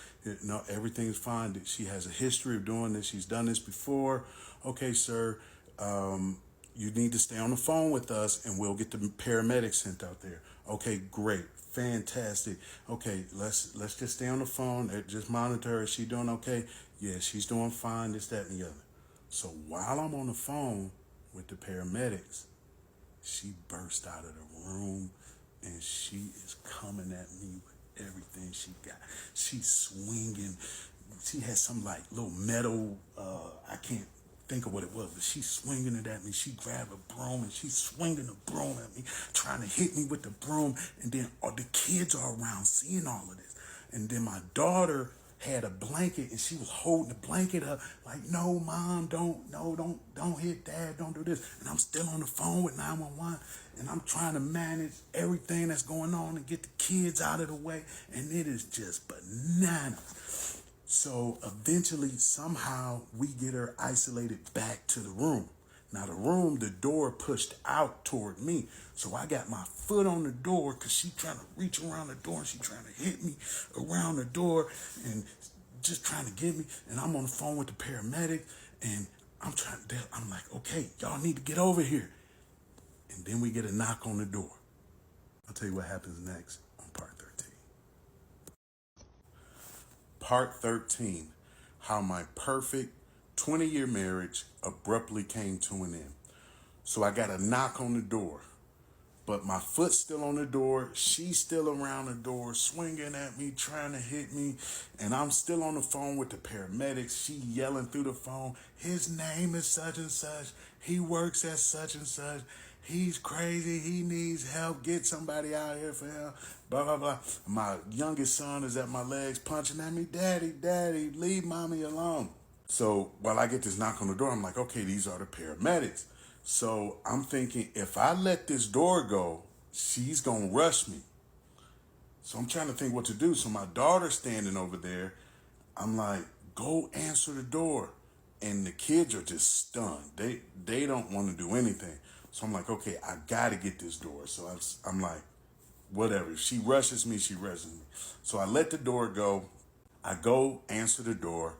No, everything's fine. She has a history of doing this. She's done this before. Okay, sir, you need to stay on the phone with us, and we'll get the paramedics sent out there. Okay, great. Fantastic. Okay, let's just stay on the phone. Just monitor her. Is she doing okay? Yeah, she's doing fine. This, that, and the other. So while I'm on the phone with the paramedics, she burst out of the room and she is coming at me with everything she got. She's swinging. She has some like little metal, I can't think of what it was, but she's swinging it at me. She grabbed a broom and she's swinging the broom at me, trying to hit me with the broom. And then the kids are around seeing all of this. And then my daughter had a blanket and she was holding the blanket up like, no, mom, don't hit dad, don't do this. And I'm still on the phone with 911 and I'm trying to manage everything that's going on and get the kids out of the way. And it is just bananas. So eventually, somehow, we get her isolated back to the room. Now, the door pushed out toward me. So I got my foot on the door because she's trying to reach around the door and she's trying to hit me around the door and just trying to get me. And I'm on the phone with the paramedic and I'm like, okay, y'all need to get over here. And then we get a knock on the door. I'll tell you what happens next on part 13. Part 13, how my perfect 20-year marriage abruptly came to an end. So I got a knock on the door, but my foot's still on the door. She's still around the door, swinging at me, trying to hit me. And I'm still on the phone with the paramedics. She yelling through the phone, his name is such and such. He works at such and such. He's crazy. He needs help. Get somebody out here for him. Blah, blah, blah. My youngest son is at my legs punching at me. Daddy, leave mommy alone. So while I get this knock on the door, I'm like, okay, these are the paramedics. So I'm thinking, if I let this door go, she's going to rush me. So I'm trying to think what to do. So my daughter's standing over there. I'm like, go answer the door. And the kids are just stunned. They don't want to do anything. So I'm like, okay, I got to get this door. So I'm like, whatever. If she rushes me, she rushes me. So I let the door go. I go answer the door,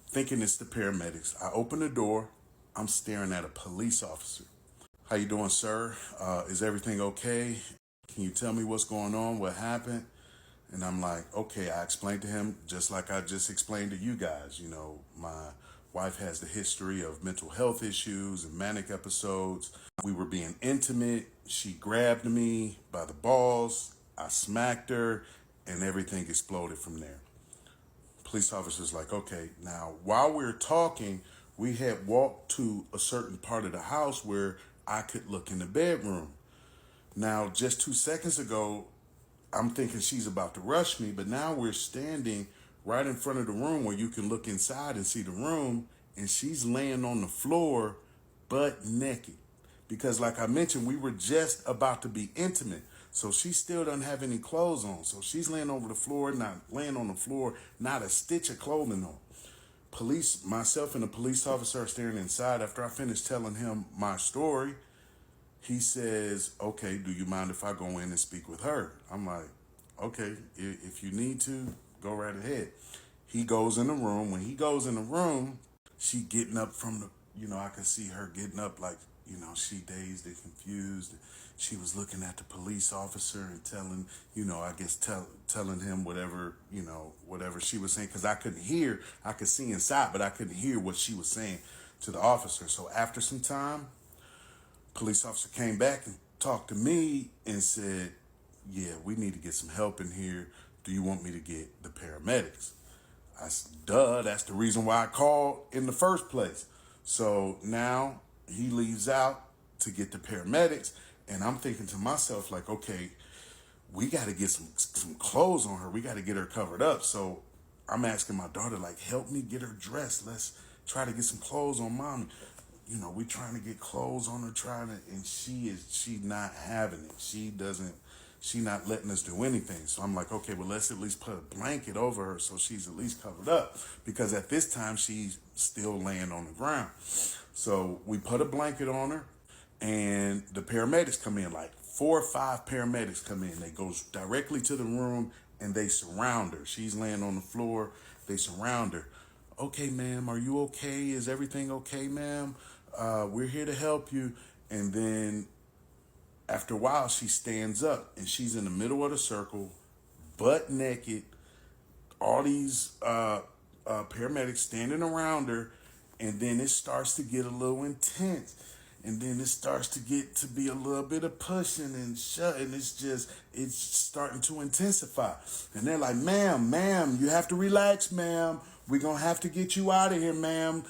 thinking it's the paramedics. I open the door. I'm staring at a police officer. How you doing, sir? Is everything okay? Can you tell me what's going on? What happened? And I'm like, okay, I explained to him just like I just explained to you guys. You know, my wife has the history of mental health issues and manic episodes. We were being intimate. She grabbed me by the balls. I smacked her and everything exploded from there. Police officer's like, okay, now while we're talking, we had walked to a certain part of the house where I could look in the bedroom. Now, just 2 seconds ago, I'm thinking she's about to rush me, but now we're standing right in front of the room where you can look inside and see the room, and she's laying on the floor butt naked. Because like I mentioned, we were just about to be intimate. So she still doesn't have any clothes on. So she's laying over the floor, not laying on the floor, not a stitch of clothing on. Myself and the police officer are staring inside. After I finished telling him my story, he says, okay, do you mind if I go in and speak with her? I'm like, okay, if you need to, go right ahead. He goes in the room. When he goes in the room, she getting up from I could see her getting up like, she dazed and confused. She was looking at the police officer and telling, telling him whatever she was saying. Because I couldn't hear. I could see inside, but I couldn't hear what she was saying to the officer. So after some time, police officer came back and talked to me and said, yeah, we need to get some help in here. Do you want me to get the paramedics? Duh, that's the reason why I called in the first place. So now he leaves out to get the paramedics, and I'm thinking to myself, like, okay, we got to get some clothes on her. We got to get her covered up. So I'm asking my daughter, like, help me get her dressed. Let's try to get some clothes on mommy. You know, we trying to get clothes on her, and she not having it. She not letting us do anything. So I'm like, okay, well, let's at least put a blanket over her so she's at least covered up, because at this time she's still laying on the ground. So we put a blanket on her, and the paramedics come in, like 4 or 5 paramedics come in. They go directly to the room and they surround her. She's laying on the floor. They surround her. Okay, ma'am, are you okay? Is everything okay, ma'am? We're here to help you. And then after a while, she stands up and she's in the middle of the circle, butt naked. All these paramedics standing around her, and then it starts to get a little intense. And then it starts to get to be a little bit of pushing and shutting. It's starting to intensify. And they're like, ma'am, you have to relax, ma'am. We're going to have to get you out of here, ma'am.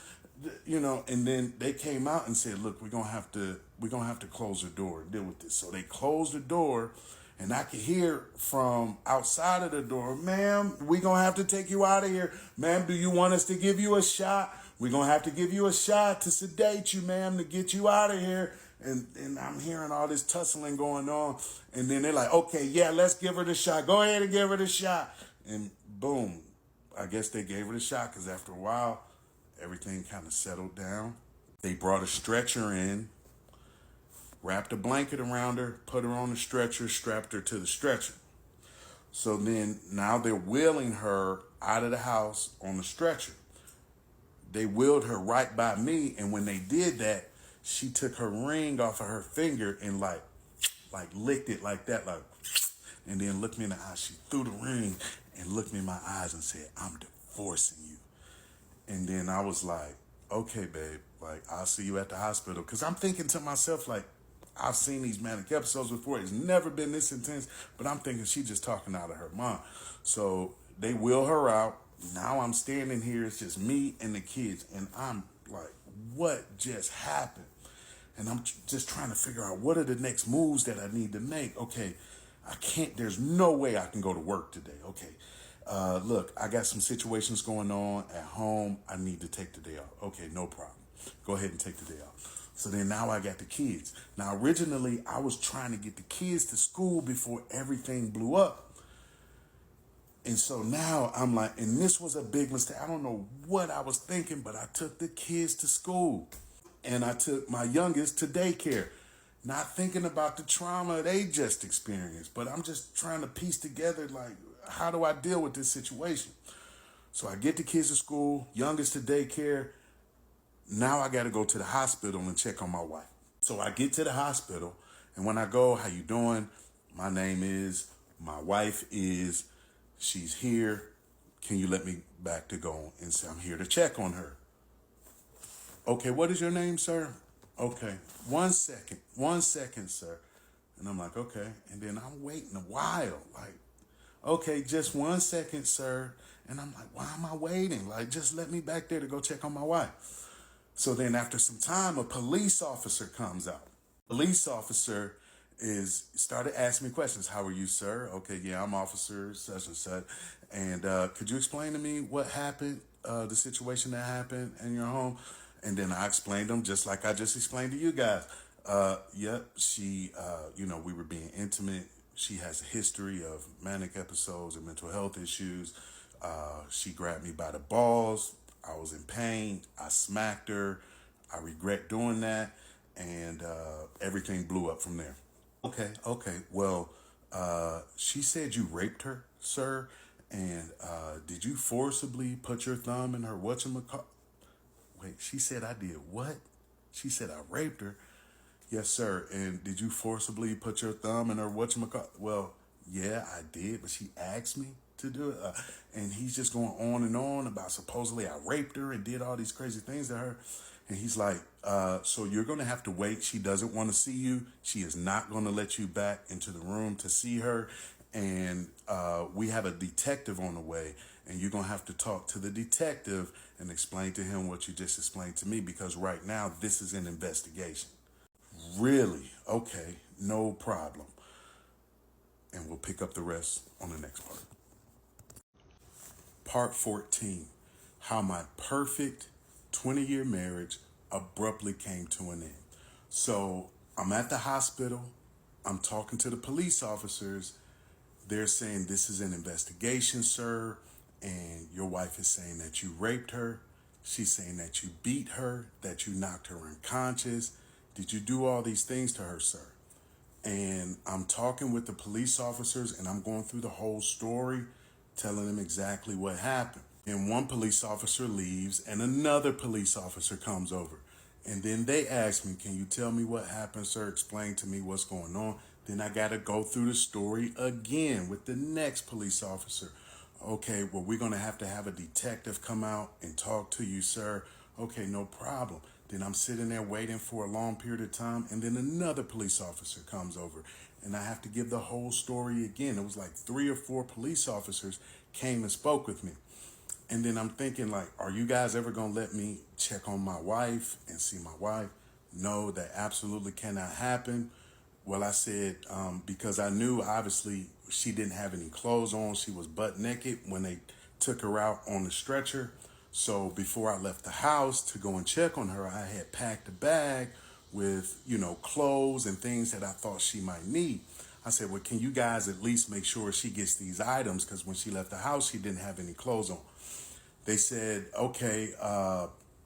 You know, and then they came out and said, look, we're going to have to close the door and deal with this. So they closed the door, and I could hear from outside of the door, ma'am, we're going to have to take you out of here. Ma'am, do you want us to give you a shot? We're going to have to give you a shot to sedate you, ma'am, to get you out of here. And I'm hearing all this tussling going on. And then they're like, okay, yeah, let's give her the shot. Go ahead and give her the shot. And boom, I guess they gave her the shot, because after a while, everything kind of settled down. They brought a stretcher in, wrapped a blanket around her, put her on the stretcher, strapped her to the stretcher. So then now they're wheeling her out of the house on the stretcher. They wheeled her right by me, and when they did that, she took her ring off of her finger and like licked it like that, like, and then looked me in the eye. She threw the ring and looked me in my eyes and said, I'm divorcing you. And then I was like, okay, babe, like, I'll see you at the hospital. Because I'm thinking to myself, like, I've seen these manic episodes before. It's never been this intense, but I'm thinking she's just talking out of her mind. So they wheel her out. Now I'm standing here. It's just me and the kids. And I'm like, what just happened? And I'm just trying to figure out, what are the next moves that I need to make? Okay, there's no way I can go to work today. Okay, look, I got some situations going on at home. I need to take the day off. Okay, no problem. Go ahead and take the day off. So then now I got the kids. Now, originally, I was trying to get the kids to school before everything blew up. And so now I'm like, and this was a big mistake. I don't know what I was thinking, but I took the kids to school. And I took my youngest to daycare. Not thinking about the trauma they just experienced, but I'm just trying to piece together, like, how do I deal with this situation? So I get the kids to school, youngest to daycare. Now I got to go to the hospital and check on my wife. So I get to the hospital, and when I go, how you doing? My name is, my wife is, she's here. Can you let me back to go and say I'm here to check on her? Okay, what is your name, sir? Okay, 1 second, sir. And I'm like, okay. And then I'm waiting a while, like, okay, just 1 second, sir. And I'm like, why am I waiting? Like, just let me back there to go check on my wife. So then after some time, a police officer comes out. Police officer started asking me questions. How are you, sir? Okay, yeah, I'm officer such and such. And could you explain to me what happened, the situation that happened in your home? And then I explained them just like I just explained to you guys. Yep, she, we were being intimate. She has a history of manic episodes and mental health issues. She grabbed me by the balls. I was in pain. I smacked her. I regret doing that. And everything blew up from there. Okay. Well, she said you raped her, sir. And did you forcibly put your thumb in her whatchamacallit? Wait, she said I did what? She said I raped her. Yes, sir. And did you forcibly put your thumb in her whatchamacallit? Well, yeah, I did, but she asked me to do it. And he's just going on and on about supposedly I raped her and did all these crazy things to her. And he's like, so you're going to have to wait. She doesn't want to see you. She is not going to let you back into the room to see her. And we have a detective on the way. and you're going to have to talk to the detective and explain to him what you just explained to me, because right now this is an investigation. Really? Okay, no problem. And we'll pick up the rest on the next part. Part 14, how my perfect 20-year marriage abruptly came to an end. So I'm at the hospital. I'm talking to the police officers. They're saying, this is an investigation, sir. And your wife is saying that you raped her. She's saying that you beat her, that you knocked her unconscious. Did you do all these things to her, sir? And I'm talking with the police officers, and I'm going through the whole story, telling them exactly what happened. And one police officer leaves, and another police officer comes over. And then they ask me, can you tell me what happened, sir? Explain to me what's going on. Then I got to go through the story again with the next police officer. Okay, well, we're going to have a detective come out and talk to you, sir. Okay, no problem. Then I'm sitting there waiting for a long period of time, and then another police officer comes over, and I have to give the whole story again. It was like 3 or 4 police officers came and spoke with me. And then I'm thinking, like, are you guys ever going to let me check on my wife and see my wife? No, that absolutely cannot happen. Well, I said, because I knew, obviously, she didn't have any clothes on. She was butt naked when they took her out on the stretcher. So before I left the house to go and check on her, I had packed a bag with, clothes and things that I thought she might need. I said, well, can you guys at least make sure she gets these items? Because when she left the house, she didn't have any clothes on. They said, okay,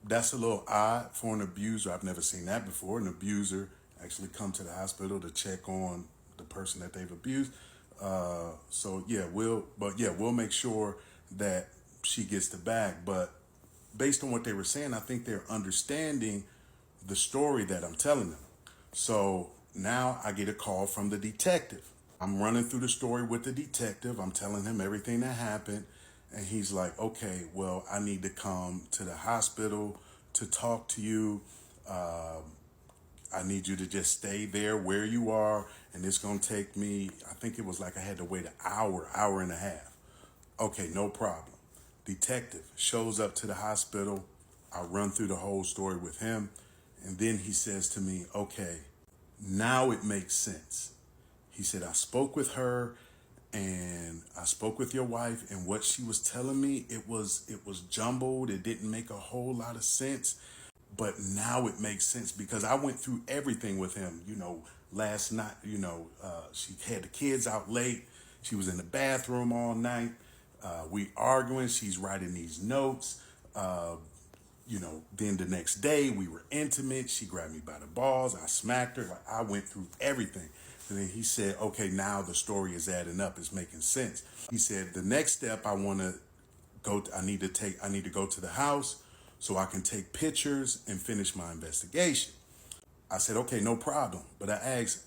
that's a little odd for an abuser. I've never seen that before. An abuser actually come to the hospital to check on the person that they've abused. We'll make sure that she gets the bag. But based on what they were saying, I think they're understanding the story that I'm telling them. So now I get a call from the detective. I'm running through the story with the detective. I'm telling him everything that happened. And he's like, okay, well, I need to come to the hospital to talk to you. I need you to just stay there where you are. And it's going to take me, I think it was like I had to wait an hour and a half. Okay, no problem. Detective shows up to the hospital. I run through the whole story with him. And then he says to me, okay, now it makes sense. He said, I spoke with her and I spoke with your wife, and what she was telling me, it was jumbled. It didn't make a whole lot of sense. But now it makes sense because I went through everything with him. Last night, she had the kids out late. She was in the bathroom all night. We arguing. She's writing these notes. Then the next day we were intimate. She grabbed me by the balls. I smacked her. Like, I went through everything. And then he said, okay, now the story is adding up. It's making sense. He said, the next step I need to go to the house so I can take pictures and finish my investigation. I said, okay, no problem. But I asked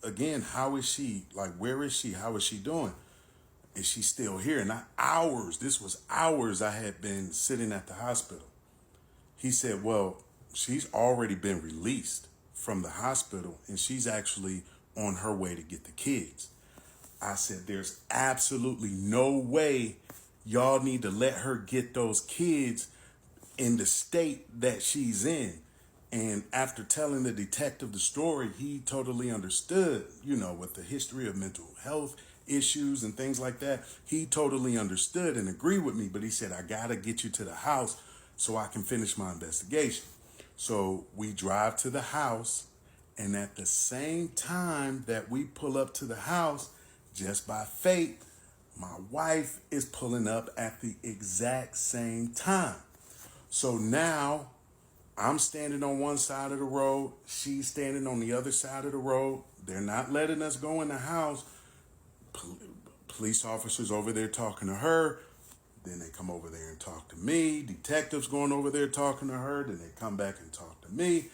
again, how is she? Like, where is she? How is she doing? Is she still here? Not hours. This was hours I had been sitting at the hospital. He said, well, she's already been released from the hospital and she's actually on her way to get the kids. I said, there's absolutely no way y'all need to let her get those kids in the state that she's in. And after telling the detective the story, he totally understood, with the history of mental health issues and things like that. He totally understood and agreed with me. But he said, I got to get you to the house so I can finish my investigation. So we drive to the house. And at the same time that we pull up to the house, just by fate, my wife is pulling up at the exact same time. So now I'm standing on one side of the road. She's standing on the other side of the road. They're not letting us go in the house. Police officers over there talking to her. Then they come over there and talk to me. Detectives going over there talking to her. Then they come back and talk to me.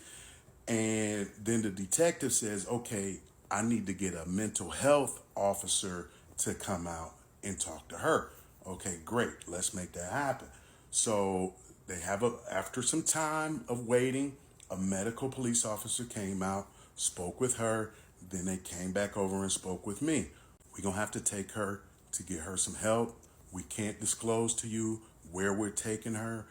And then the detective says, okay, I need to get a mental health officer to come out and talk to her. Okay, great. Let's make that happen. So after some time of waiting, a medical police officer came out, spoke with her. Then they came back over and spoke with me. We're going to have to take her to get her some help We can't disclose to you where we're taking her.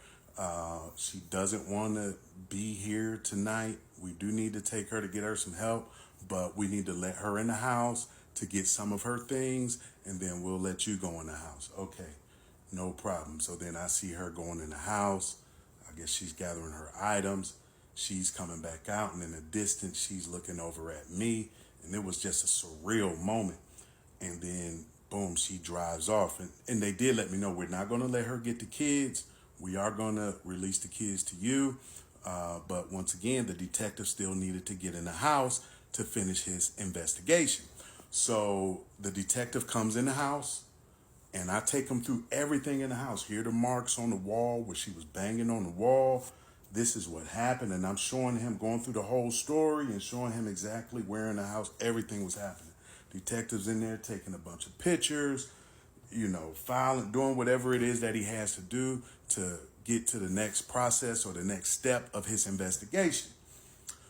She doesn't want to be here tonight. We do need to take her to get her some help, but we need to let her in the house to get some of her things, and then we'll let you go in the house. Okay, no problem. So then I see her going in the house. I guess she's gathering her items. She's coming back out, and in the distance, she's looking over at me, and it was just a surreal moment. And then, boom, she drives off. And they did let me know we're not going to let her get the kids. We are going to release the kids to you. But once again, the detective still needed to get in the house to finish his investigation. So the detective comes in the house, and I take him through everything in the house. Here are the marks on the wall where she was banging on the wall. This is what happened. And I'm showing him, going through the whole story and showing him exactly where in the house everything was happening. Detective's in there taking a bunch of pictures, filing, doing whatever it is that he has to do to get to the next process or the next step of his investigation.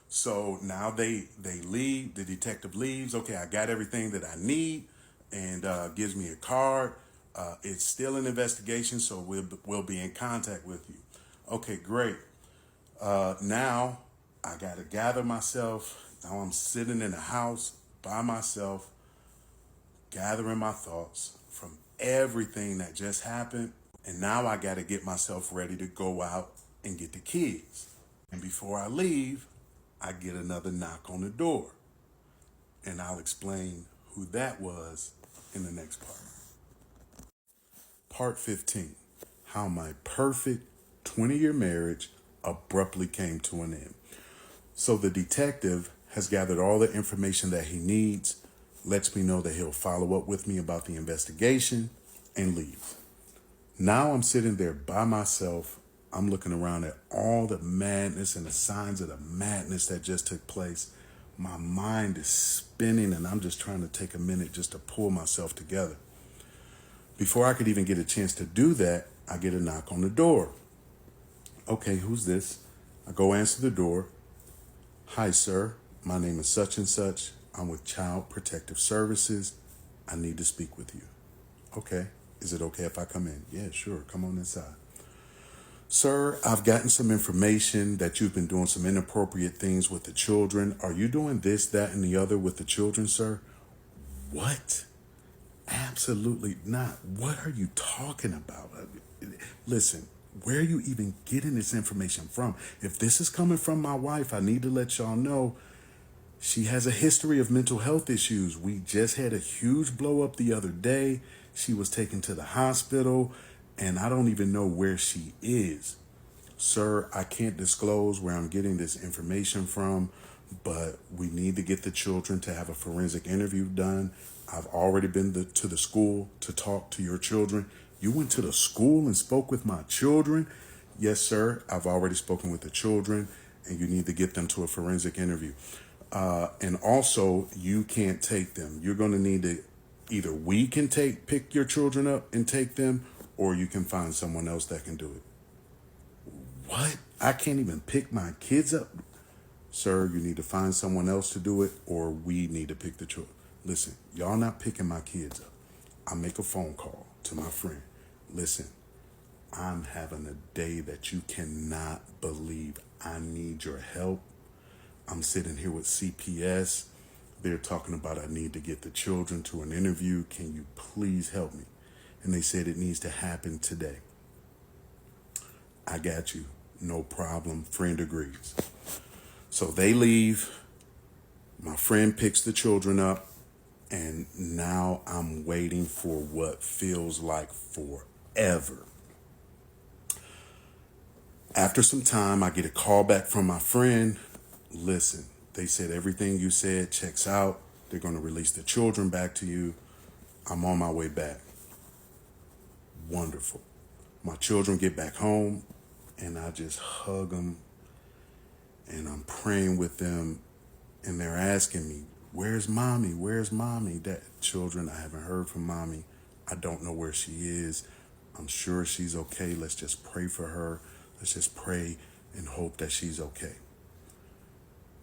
So now they leave. The detective leaves. Okay, I got everything that I need, and gives me a card. It's still an investigation, so we'll be in contact with you. Okay, great. Now I got to gather myself. Now I'm sitting in the house by myself, gathering my thoughts from everything that just happened. And now I got to get myself ready to go out and get the kids. And before I leave, I get another knock on the door. And I'll explain who that was in the next part. Part 15, how my perfect 20-year marriage abruptly came to an end. So the detective has gathered all the information that he needs, lets me know that he'll follow up with me about the investigation, and leaves. Now I'm sitting there by myself. I'm looking around at all the madness and the signs of the madness that just took place. My mind is spinning, and I'm just trying to take a minute just to pull myself together. Before I could even get a chance to do that, I get a knock on the door. Okay, who's this? I go answer the door. Hi, sir. My name is such and such. I'm with Child Protective Services. I need to speak with you. Okay. Is it okay if I come in? Yeah, sure. Come on inside. Sir, I've gotten some information that you've been doing some inappropriate things with the children. Are you doing this, that, and the other with the children, sir? What? Absolutely not. What are you talking about? Listen, where are you even getting this information from? If this is coming from my wife, I need to let y'all know she has a history of mental health issues. We just had a huge blow up the other day. She was taken to the hospital, and I don't even know where she is. Sir, I can't disclose where I'm getting this information from, but we need to get the children to have a forensic interview done. I've already been to the school to talk to your children. You went to the school and spoke with my children? Yes, sir. I've already spoken with the children, and you need to get them to a forensic interview. And also, you can't take them. You're going to need to, either we can pick your children up and take them, or you can find someone else that can do it. What? I can't even pick my kids up? Sir, you need to find someone else to do it, or we need to pick the children. Listen, y'all not picking my kids up. I make a phone call to my friend. Listen, I'm having a day that you cannot believe. I need your help. I'm sitting here with CPS. They're talking about I need to get the children to an interview. Can you please help me? And they said it needs to happen today. I got you. No problem. Friend agrees. So they leave. My friend picks the children up. And now I'm waiting for what feels like forever. After some time, I get a call back from my friend. Listen, they said everything you said checks out. They're going to release the children back to you. I'm on my way back. Wonderful. My children get back home, and I just hug them, and I'm praying with them, and they're asking me, where's mommy? Where's mommy? That children, I haven't heard from mommy. I don't know where she is. I'm sure she's okay. Let's just pray for her. Let's just pray and hope that she's okay.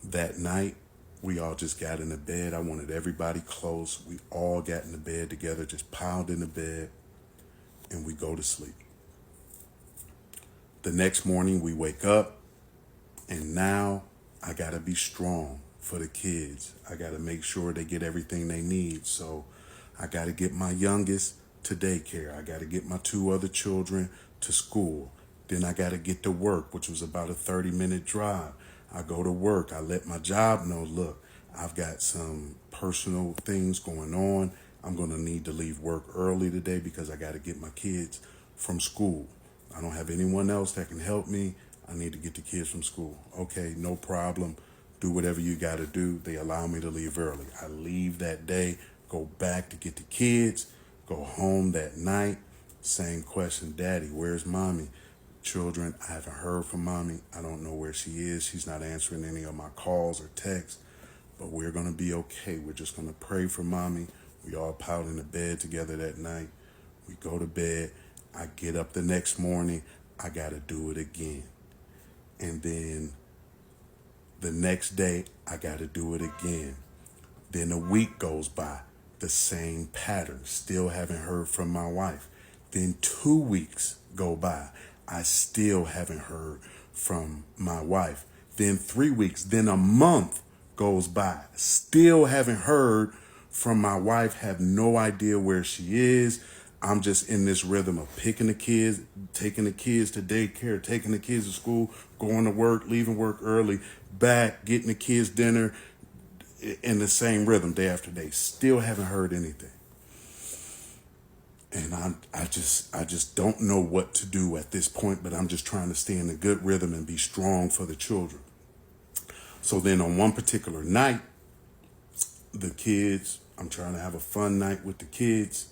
That night, we all just got in the bed. I wanted everybody close. We all got in the bed together, just piled in the bed. and we go to sleep. The next morning we wake up, and now I gotta be strong for the kids. I gotta make sure they get everything they need. So I gotta get my youngest to daycare. I gotta get my 2 other children to school. Then I gotta get to work, which was about a 30-minute drive. I go to work. I let my job know, look, I've got some personal things going on. I'm gonna need to leave work early today because I gotta get my kids from school. I don't have anyone else that can help me. I need to get the kids from school. Okay, no problem. Do whatever you got to do. They allow me to leave early. I leave that day, go back to get the kids, go home that night. Same question, Daddy, where's Mommy? Children, I haven't heard from Mommy. I don't know where she is. She's not answering any of my calls or texts, but we're going to be okay. We're just going to pray for Mommy. We all piled in the bed together that night. We go to bed. I get up the next morning. I got to do it again. And then the next day, I got to do it again. Then a week goes by, the same pattern. Still haven't heard from my wife. Then 2 weeks go by. I still haven't heard from my wife. Then 3 weeks, then a month goes by. Still haven't heard from my wife. Have no idea where she is. I'm just in this rhythm of picking the kids, taking the kids to daycare, taking the kids to school, going to work, leaving work early, back, getting the kids dinner, in the same rhythm day after day. Still haven't heard anything. And I just don't know what to do at this point, but I'm just trying to stay in a good rhythm and be strong for the children. So then on one particular night, the kids, I'm trying to have a fun night with the kids.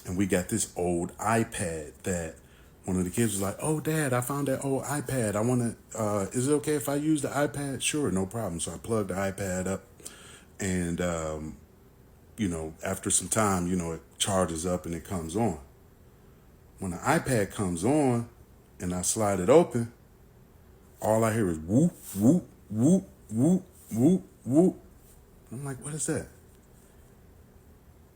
And we got this old iPad that one of the kids was like, oh, Dad, I found that old iPad. I want to, is it okay if I use the iPad? Sure, no problem. So I plugged the iPad up and, after some time, it charges up and it comes on. When the iPad comes on and I slide it open, all I hear is whoop, whoop, whoop, whoop, whoop, whoop. I'm like, what is that?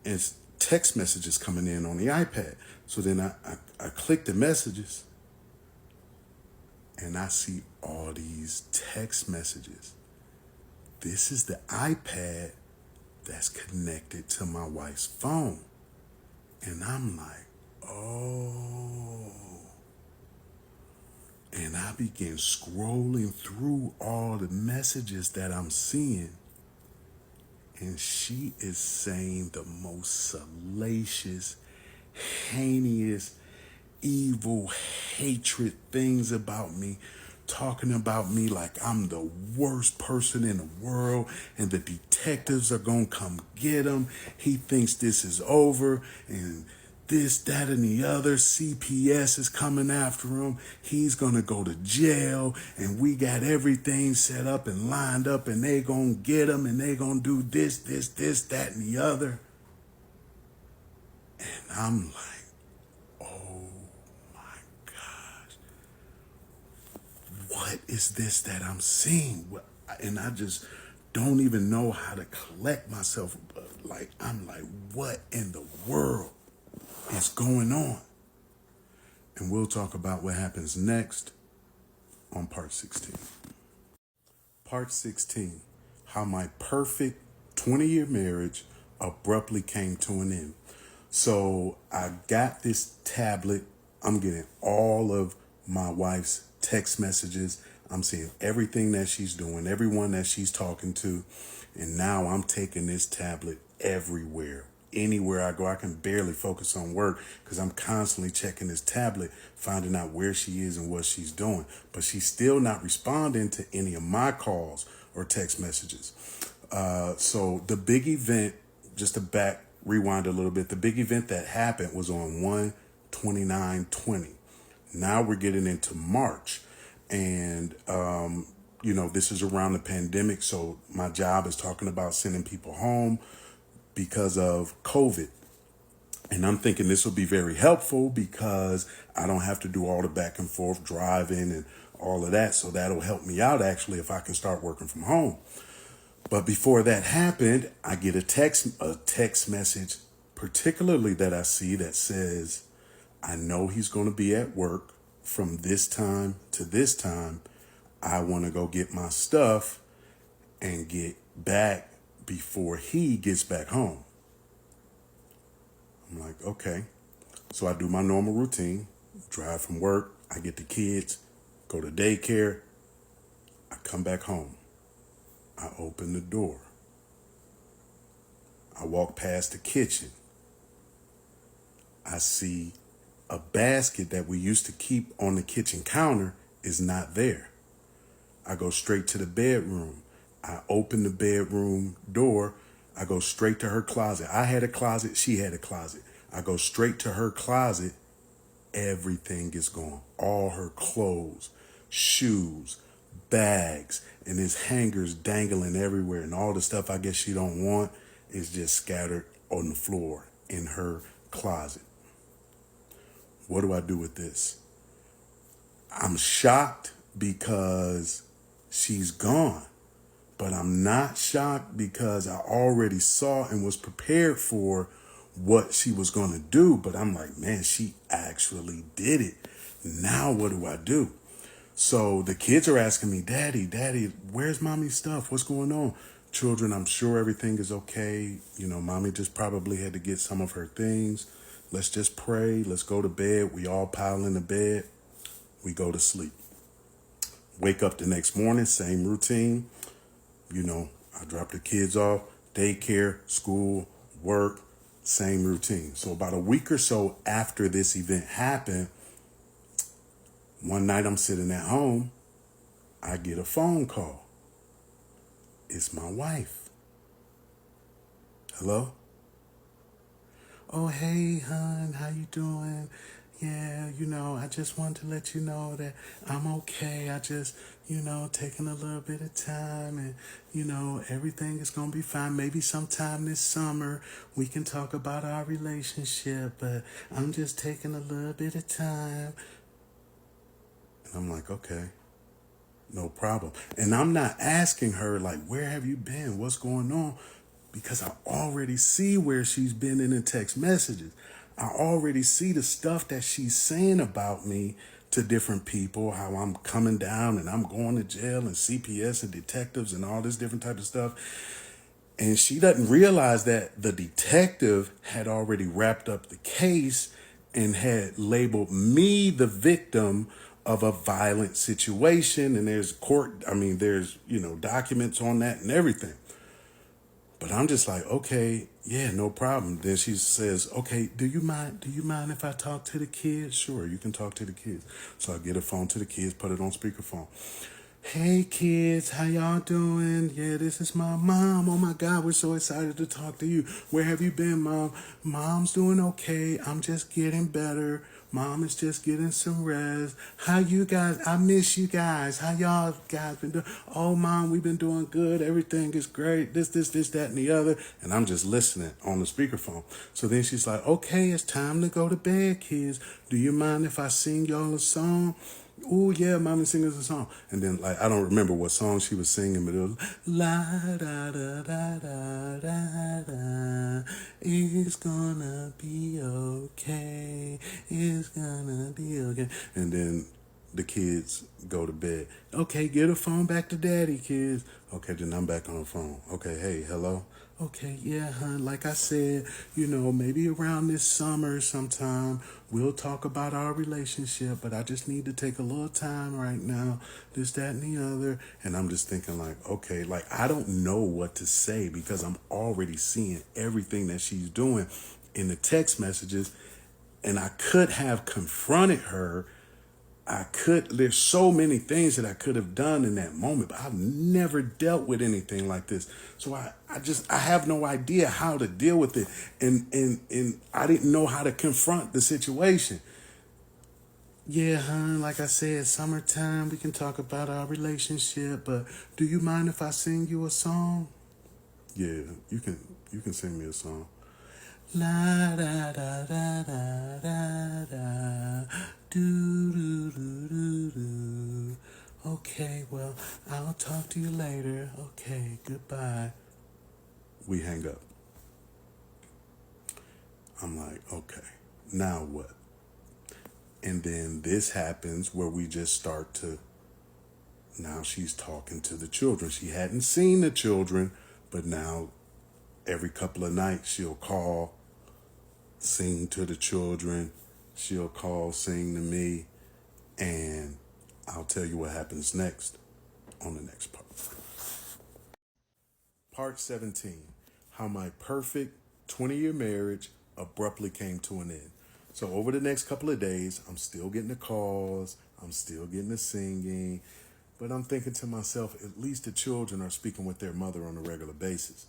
It's text messages coming in on the iPad. So then I click the messages and I see all these text messages. This is the iPad that's connected to my wife's phone. And I'm like, oh. And I begin scrolling through all the messages that I'm seeing. And she is saying the most salacious, heinous, evil, hatred things about me, talking about me like I'm the worst person in the world and the detectives are going to come get him. He thinks this is over and this, that, and the other. CPS is coming after him. He's going to go to jail and we got everything set up and lined up and they going to get him and they going to do this, that, and the other. And I'm like, oh my gosh, what is this that I'm seeing? And I just don't even know how to collect myself. I'm like, what in the world is going on? And we'll talk about what happens next on part 16. Part 16, how my perfect 20-year marriage abruptly came to an end. So I got this tablet. I'm getting all of my wife's text messages. I'm seeing everything that she's doing, everyone that she's talking to. And now I'm taking this tablet everywhere. Anywhere I go, I can barely focus on work because I'm constantly checking this tablet, finding out where she is and what she's doing. But she's still not responding to any of my calls or text messages. So the big event, just to rewind a little bit, the big event that happened was on 1/29/20. Now we're getting into March. And, this is around the pandemic. So my job is talking about sending people home because of COVID. And I'm thinking this will be very helpful because I don't have to do all the back and forth driving and all of that. So that'll help me out actually if I can start working from home. But before that happened, I get a text message, particularly that I see that says, I know he's going to be at work from this time to this time. I want to go get my stuff and get back before he gets back home. I'm like, okay. So I do my normal routine, drive from work, I get the kids, go to daycare, I come back home. I open the door. I walk past the kitchen. I see a basket that we used to keep on the kitchen counter is not there. I go straight to the bedroom. I open the bedroom door. I go straight to her closet. I had a closet. She had a closet. I go straight to her closet. Everything is gone. All her clothes, shoes, bags, and there's hangers dangling everywhere. And all the stuff I guess she don't want is just scattered on the floor in her closet. What do I do with this? I'm shocked because she's gone. But I'm not shocked because I already saw and was prepared for what she was going to do. But I'm like, man, she actually did it. Now what do I do? So the kids are asking me, Daddy, where's mommy's stuff? What's going on? Children, I'm sure everything is okay. You know, mommy just probably had to get some of her things. Let's just pray. Let's go to bed. We all pile in the bed. We go to sleep. Wake up the next morning, same routine. You know, I drop the kids off, daycare, school, work, same routine. So about a week or so after this event happened, one night I'm sitting at home, I get a phone call. It's my wife. Hello? Oh, hey, hon, how you doing? Yeah, you know, I just wanted to let you know that I'm okay. I just, you know, taking a little bit of time and, you know, everything is going to be fine. Maybe sometime this summer we can talk about our relationship, but I'm just taking a little bit of time. And I'm like, okay, no problem. And I'm not asking her, like, where have you been? What's going on? Because I already see where she's been in the text messages. I already see the stuff that she's saying about me to different people, how I'm coming down and I'm going to jail and CPS and detectives and all this different type of stuff. And she doesn't realize that the detective had already wrapped up the case and had labeled me the victim of a violent situation. And there's there's, you know, documents on that and everything. But I'm just like, okay, yeah, no problem. Then she says, okay, do you mind if I talk to the kids? Sure, you can talk to the kids. So I get a phone to the kids, put it on speakerphone. Hey kids, how y'all doing? Yeah, this is my mom. Oh my God, we're so excited to talk to you. Where have you been, Mom? Mom's doing okay. I'm just getting better. Mom is just getting some rest. How you guys? I miss you guys. How y'all guys been doing? Oh, Mom, we've been doing good. Everything is great. This, that, and the other. And I'm just listening on the speakerphone. So then she's like, okay, it's time to go to bed, kids. Do you mind if I sing y'all a song? Oh, yeah, Mommy sing us a song. And then, like, I don't remember what song she was singing, but it was la da da da da da da. It's gonna be okay. It's gonna be okay. And then the kids go to bed. Okay, get a phone back to Daddy, kids. Okay, then I'm back on the phone. Okay, hey, hello? Okay, yeah, hon, like I said, you know, maybe around this summer sometime, we'll talk about our relationship, but I just need to take a little time right now, this, that, and the other. And I'm just thinking like, okay, like I don't know what to say because I'm already seeing everything that she's doing in the text messages. And I could have confronted her. There's so many things that I could have done in that moment, but I've never dealt with anything like this. So I have no idea how to deal with it. And I didn't know how to confront the situation. Yeah, hon, like I said, summertime, we can talk about our relationship, but do you mind if I sing you a song? Yeah, you can sing me a song. La da da da da da da do do do do do. Okay, well, I'll talk to you later. Okay, goodbye. We hang up. I'm like, okay, now what? And then this happens where we just start to, now she's talking to the children. She hadn't seen the children, but now every couple of nights she'll call, sing to the children. She'll call, sing to me. And I'll tell you what happens next on the next part. Part 17, how my perfect 20-year marriage abruptly came to an end. So over the next couple of days, I'm still getting the calls, I'm still getting the singing, but I'm thinking to myself, at least the children are speaking with their mother on a regular basis.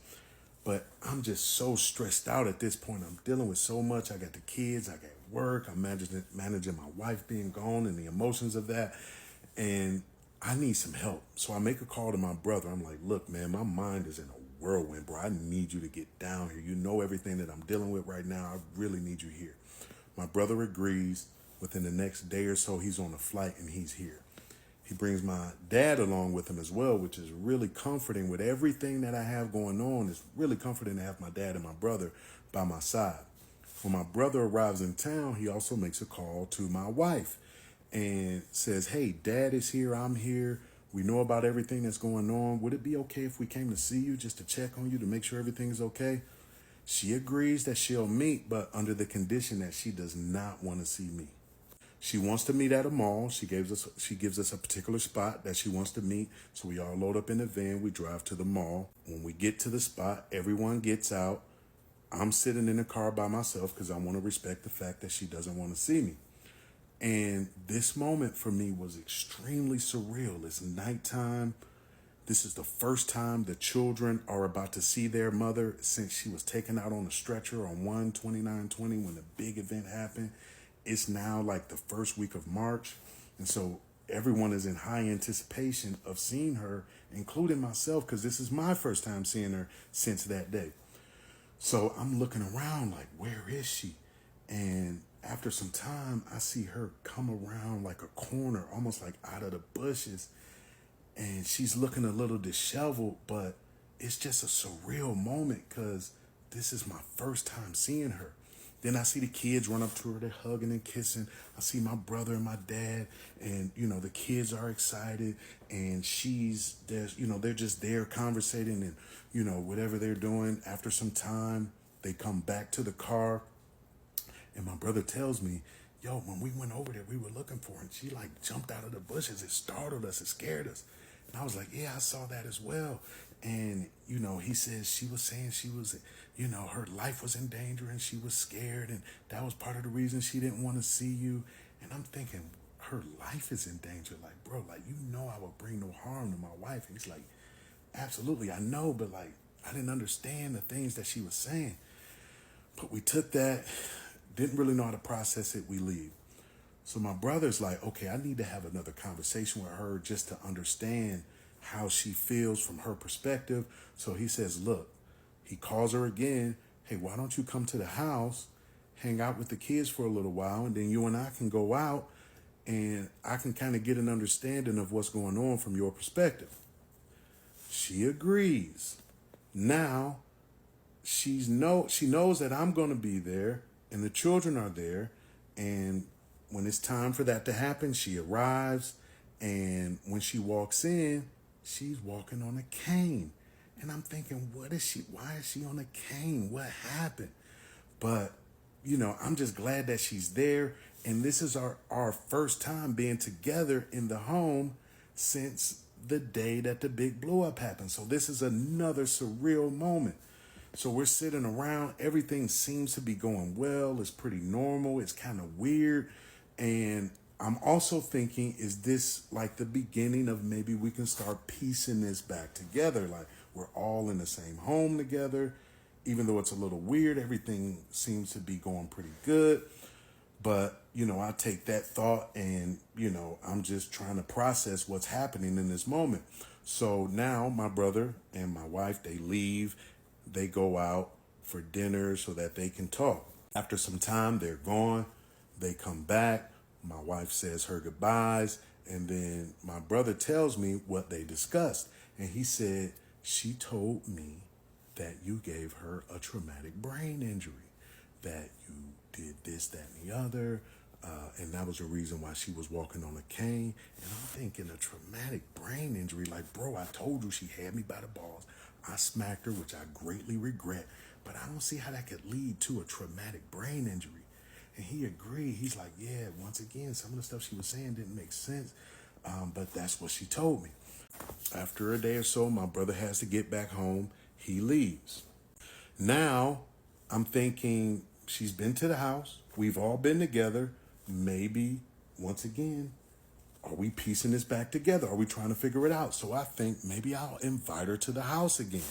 But I'm just so stressed out at this point. I'm dealing with so much. I got the kids, I got work, I'm managing my wife being gone and the emotions of that. And I need some help. So I make a call to my brother. I'm like, look, man, my mind is in a whirlwind, bro. I need you to get down here. You know everything that I'm dealing with right now. I really need you here. My brother agrees. Within the next day or so, he's on a flight and he's here. He brings my dad along with him as well, which is really comforting. With everything that I have going on, it's really comforting to have my dad and my brother by my side. When my brother arrives in town, he also makes a call to my wife and says, hey, dad is here, I'm here. We know about everything that's going on. Would it be okay if we came to see you just to check on you to make sure everything is okay? She agrees that she'll meet, but under the condition that she does not want to see me. She wants to meet at a mall. She gives us a particular spot that she wants to meet. So we all load up in a van. We drive to the mall. When we get to the spot, everyone gets out. I'm sitting in the car by myself because I want to respect the fact that she doesn't want to see me. And this moment for me was extremely surreal. It's nighttime. This is the first time the children are about to see their mother since she was taken out on a stretcher on 1/29/20 when the big event happened. It's now like the first week of March. And so everyone is in high anticipation of seeing her, including myself, because this is my first time seeing her since that day. So I'm looking around like, where is she? And after some time, I see her come around like a corner, almost like out of the bushes. And she's looking a little disheveled, but it's just a surreal moment because this is my first time seeing her. Then I see the kids run up to her, they're hugging and kissing. I see my brother and my dad, and, the kids are excited, and they're just there conversating and, whatever they're doing. After some time, they come back to the car, and my brother tells me, yo, when we went over there, we were looking for her, and she like jumped out of the bushes. It startled us, it scared us. And I was like, yeah, I saw that as well. And, he says she was saying she was, her life was in danger and she was scared. And that was part of the reason she didn't want to see you. And I'm thinking, her life is in danger. Like, bro, I would bring no harm to my wife. And he's like, absolutely, I know. But I didn't understand the things that she was saying. But we took that, didn't really know how to process it. We leave. So my brother's like, okay, I need to have another conversation with her just to understand how she feels from her perspective. So he says, look, he calls her again. Hey, why don't you come to the house, hang out with the kids for a little while, and then you and I can go out and I can kind of get an understanding of what's going on from your perspective. She agrees. Now, she knows that I'm going to be there and the children are there. And when it's time for that to happen, she arrives. And when she walks in, she's walking on a cane. And I'm thinking, why is she on a cane? What happened? But, I'm just glad that she's there. And this is our first time being together in the home since the day that the big blow up happened. So this is another surreal moment. So we're sitting around. Everything seems to be going well. It's pretty normal. It's kind of weird. And I'm also thinking, is this like the beginning of maybe we can start piecing this back together? Like we're all in the same home together. Even though it's a little weird, everything seems to be going pretty good. But, I take that thought and, I'm just trying to process what's happening in this moment. So now my brother and my wife, they leave. They go out for dinner so that they can talk. After some time, they're gone. They come back. My wife says her goodbyes. And then my brother tells me what they discussed. And he said, she told me that you gave her a traumatic brain injury, that you did this, that, and the other. And that was the reason why she was walking on a cane. And I'm thinking a traumatic brain injury. Like, bro, I told you she had me by the balls. I smacked her, which I greatly regret. But I don't see how that could lead to a traumatic brain injury. And he agreed. He's like, yeah, once again, some of the stuff she was saying didn't make sense. But that's what she told me. After a day or so, my brother has to get back home. He leaves. Now, I'm thinking she's been to the house. We've all been together. Maybe, once again, are we piecing this back together? Are we trying to figure it out? So I think maybe I'll invite her to the house again.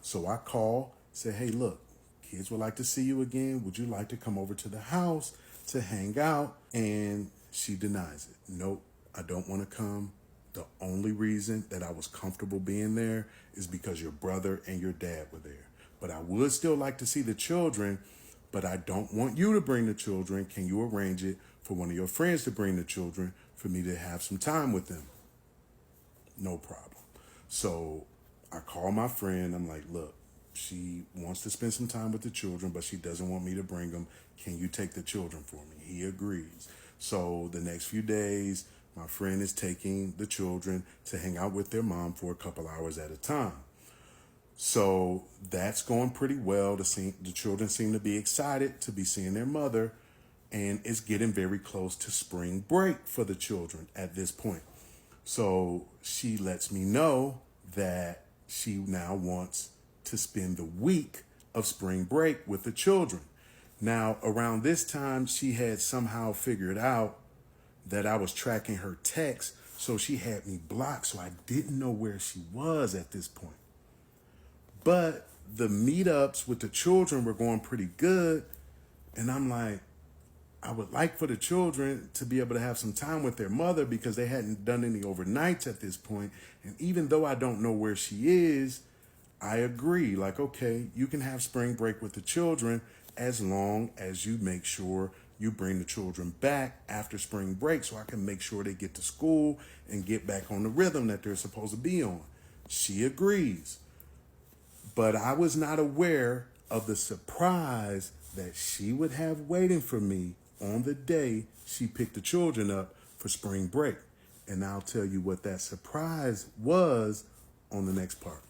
So I call, say, hey, look, kids would like to see you again. Would you like to come over to the house to hang out? And she denies it. Nope, I don't want to come. The only reason that I was comfortable being there is because your brother and your dad were there. But I would still like to see the children, but I don't want you to bring the children. Can you arrange it for one of your friends to bring the children for me to have some time with them? No problem. So I call my friend. I'm like, look, she wants to spend some time with the children, but she doesn't want me to bring them. Can you take the children for me? He agrees. So the next few days, my friend is taking the children to hang out with their mom for a couple hours at a time. So that's going pretty well. The children seem to be excited to be seeing their mother, and it's getting very close to spring break for the children at this point. So she lets me know that she now wants to spend the week of spring break with the children. Now, around this time, she had somehow figured out that I was tracking her texts, so she had me blocked, so I didn't know where she was at this point. But the meetups with the children were going pretty good, and I'm like, I would like for the children to be able to have some time with their mother because they hadn't done any overnights at this point. And even though I don't know where she is, I agree. Like, okay, you can have spring break with the children as long as you make sure you bring the children back after spring break so I can make sure they get to school and get back on the rhythm that they're supposed to be on. She agrees. But I was not aware of the surprise that she would have waiting for me on the day she picked the children up for spring break. And I'll tell you what that surprise was on the next part.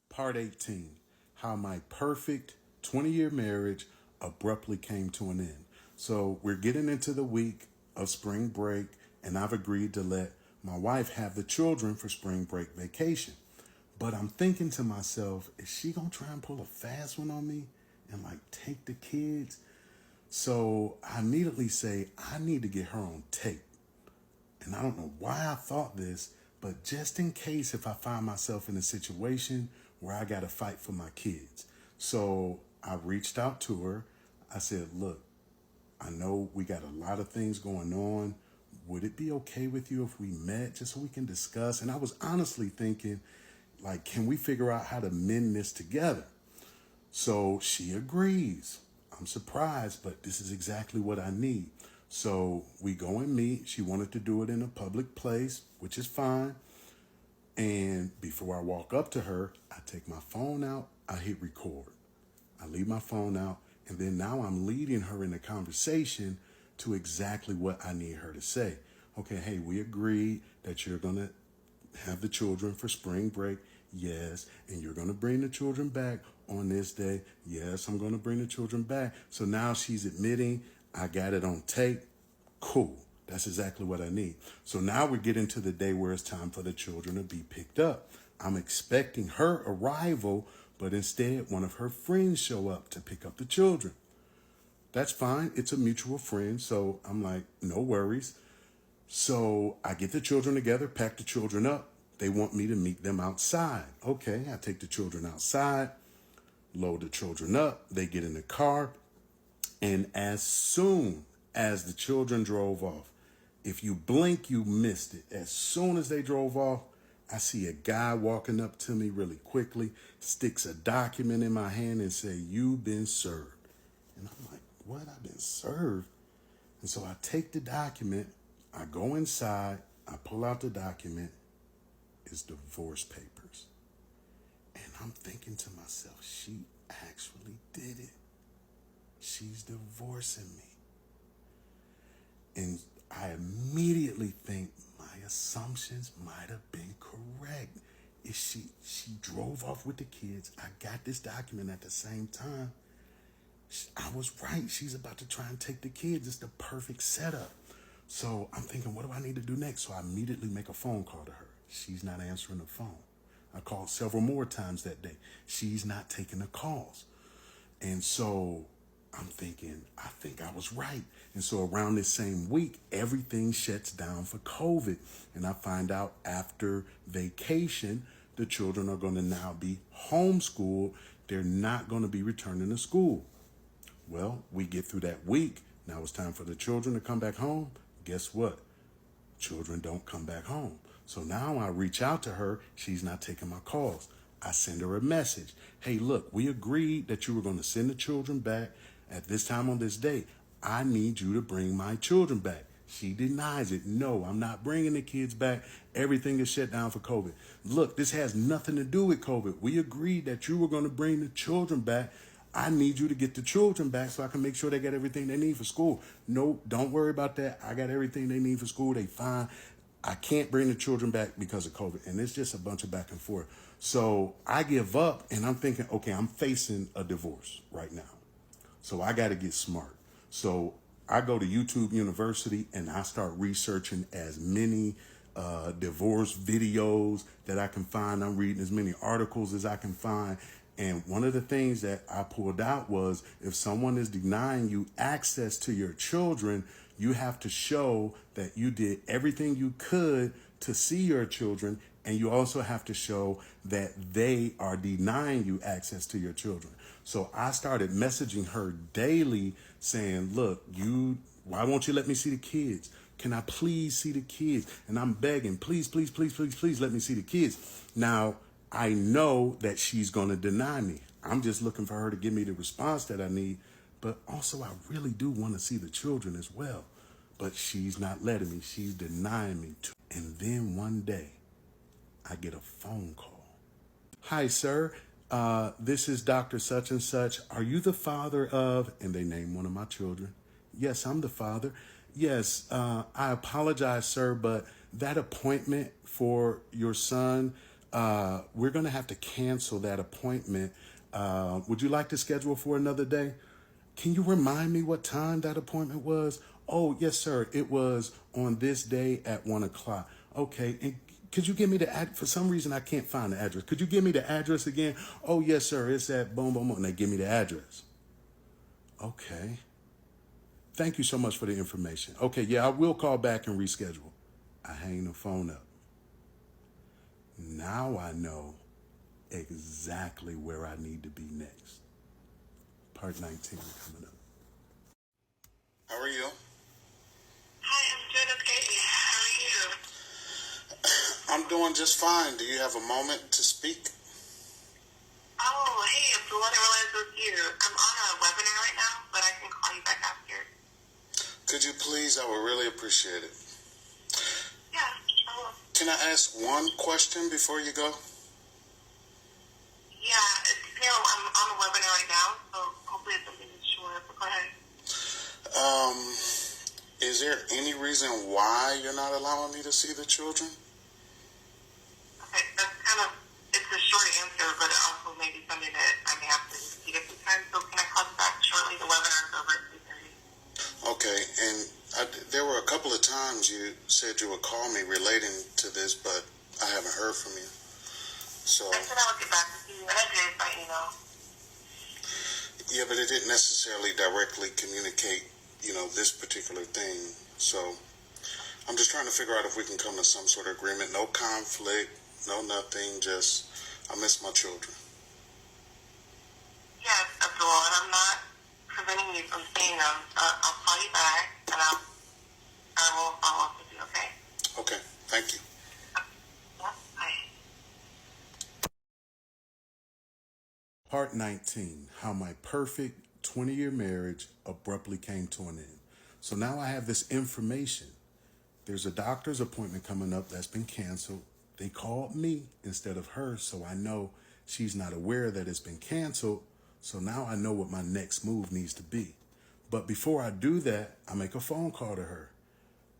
Part 18, how my perfect 20-year marriage abruptly came to an end. So we're getting into the week of spring break, and I've agreed to let my wife have the children for spring break vacation. But I'm thinking to myself, is she gonna try and pull a fast one on me and like take the kids? So I immediately say, I need to get her on tape. And I don't know why I thought this, but just in case if I find myself in a situation where I got to fight for my kids. So I reached out to her. I said, look, I know we got a lot of things going on. Would it be okay with you if we met just so we can discuss? And I was honestly thinking, like, can we figure out how to mend this together? So she agrees. I'm surprised, but this is exactly what I need. So we go and meet. She wanted to do it in a public place, which is fine. And before I walk up to her, I take my phone out, I hit record. I leave my phone out, and then now I'm leading her in the conversation to exactly what I need her to say. Okay, hey, we agreed that you're going to have the children for spring break. Yes. And you're going to bring the children back on this day. Yes, I'm going to bring the children back. So now she's admitting I got it on tape. Cool. That's exactly what I need. So now we're getting to the day where it's time for the children to be picked up. I'm expecting her arrival, but instead one of her friends show up to pick up the children. That's fine. It's a mutual friend. So I'm like, no worries. So I get the children together, pack the children up. They want me to meet them outside. Okay, I take the children outside, load the children up. They get in the car. And as soon as the children drove off, if you blink, you missed it. As soon as they drove off, I see a guy walking up to me really quickly, sticks a document in my hand and say, "You've been served." And I'm like, what? I've been served? And so I take the document, I go inside, I pull out the document. It's divorce papers. And I'm thinking to myself, she actually did it. She's divorcing me. And I immediately think my assumptions might have been correct. If she drove off with the kids, I got this document at the same time. I was right. She's about to try and take the kids. It's the perfect setup. So I'm thinking, what do I need to do next? So I immediately make a phone call to her. She's not answering the phone. I called several more times that day. She's not taking the calls. And so I'm thinking, I think I was right. And so around this same week, everything shuts down for COVID. And I find out after vacation, the children are going to now be homeschooled. They're not going to be returning to school. Well, we get through that week. Now it's time for the children to come back home. Guess what? Children don't come back home. So now I reach out to her. She's not taking my calls. I send her a message. Hey, look, we agreed that you were going to send the children back at this time on this date. I need you to bring my children back. She denies it. No, I'm not bringing the kids back. Everything is shut down for COVID. Look, this has nothing to do with COVID. We agreed that you were going to bring the children back. I need you to get the children back so I can make sure they got everything they need for school. No, don't worry about that. I got everything they need for school. They fine. I can't bring the children back because of COVID. And it's just a bunch of back and forth. So I give up and I'm thinking, okay, I'm facing a divorce right now. So I got to get smart. So I go to YouTube University and I start researching as many divorce videos that I can find. I'm reading as many articles as I can find. And one of the things that I pulled out was if someone is denying you access to your children, you have to show that you did everything you could to see your children. And you also have to show that they are denying you access to your children. So I started messaging her daily saying, look, why won't you let me see the kids? Can I please see the kids? And I'm begging, please, please, please, please, please let me see the kids. Now, I know that she's going to deny me. I'm just looking for her to give me the response that I need. But also, I really do want to see the children as well. But she's not letting me. She's denying me. And then one day, I get a phone call. Hi, sir. This is Dr. Such and Such. Are you the father of, and they name one of my children. Yes, I'm the father. Yes, I apologize, sir, but that appointment for your son, we're going to have to cancel that appointment. Would you like to schedule for another day? Can you remind me what time that appointment was? Oh, yes, sir. It was on this day at 1 o'clock. Okay. And could you give me the address? For some reason, I can't find the address. Could you give me the address again? Oh, yes, sir. It's at boom, boom, boom. And they give me the address. Okay. Thank you so much for the information. Okay. Yeah, I will call back and reschedule. I hang the phone up. Now I know exactly where I need to be next. Part 19 coming up. How are you? Hi, I'm doing okay. How are you? I'm doing just fine. Do you have a moment to speak? Oh, hey, I'm the one that realized it was you. I'm on a webinar right now, but I can call you back after. Could you please? I would really appreciate it. Yeah, I will. Can I ask one question before you go? Yeah, I'm on a webinar right now, so hopefully it's something short, but go ahead. Is there any reason why you're not allowing me to see the children? Okay, that's kind of, it's a short answer, but it also may be something that I may have to repeat a few times, so can I call you back shortly? The webinar's over at 3:30. Okay, and there were a couple of times you said you would call me relating to this, but I haven't heard from you. So I said I would get back with you, and I did by email. yeah, but it didn't necessarily directly communicate, this particular thing. So I'm just trying to figure out if we can come to some sort of agreement. No conflict, no nothing, just I miss my children. Yes, Abdul, and I'm not preventing you from seeing them. I'll call you back, and I will follow up with you, okay? Okay, thank you. Yeah, bye. Part 19, how my perfect 20-year marriage abruptly came to an end. So now I have this information. There's a doctor's appointment coming up that's been canceled. They called me instead of her, so I know she's not aware that it's been canceled. So now I know what my next move needs to be. But before I do that, I make a phone call to her.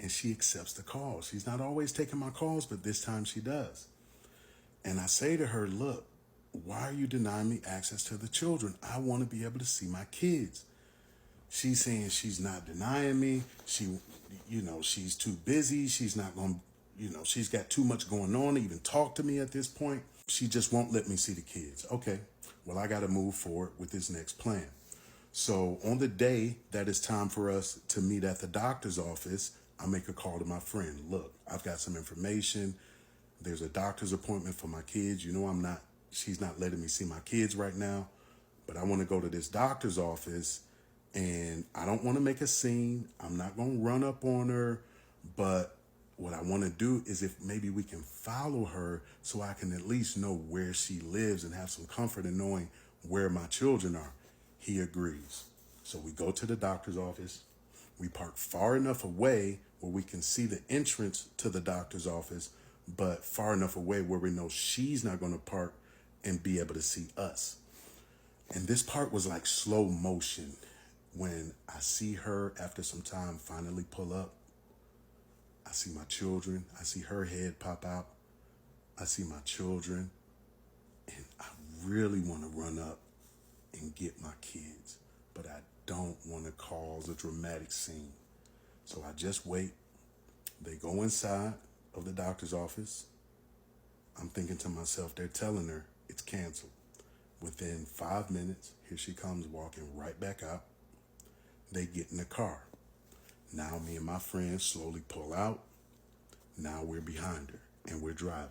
and she accepts the call. She's not always taking my calls, but this time she does. And I say to her, look, why are you denying me access to the children? I want to be able to see my kids. She's saying she's not denying me. She's too busy. She's not going to, she's got too much going on to even talk to me at this point. She just won't let me see the kids. Okay, well, I got to move forward with this next plan. So on the day that it's time for us to meet at the doctor's office, I make a call to my friend. Look, I've got some information. There's a doctor's appointment for my kids. She's not letting me see my kids right now, but I want to go to this doctor's office and I don't want to make a scene. I'm not going to run up on her, but what I want to do is if maybe we can follow her so I can at least know where she lives and have some comfort in knowing where my children are. He agrees. So we go to the doctor's office. We park far enough away where we can see the entrance to the doctor's office, but far enough away where we know she's not going to park and be able to see us. And this part was like slow motion. When I see her after some time finally pull up, I see my children. I see her head pop out. I see my children. And I really want to run up and get my kids, but I don't want to cause a dramatic scene. So I just wait. They go inside of the doctor's office. I'm thinking to myself, they're telling her it's canceled. Within 5 minutes, here she comes walking right back out. They get in the car. Now me and my friend slowly pull out. Now we're behind her and we're driving.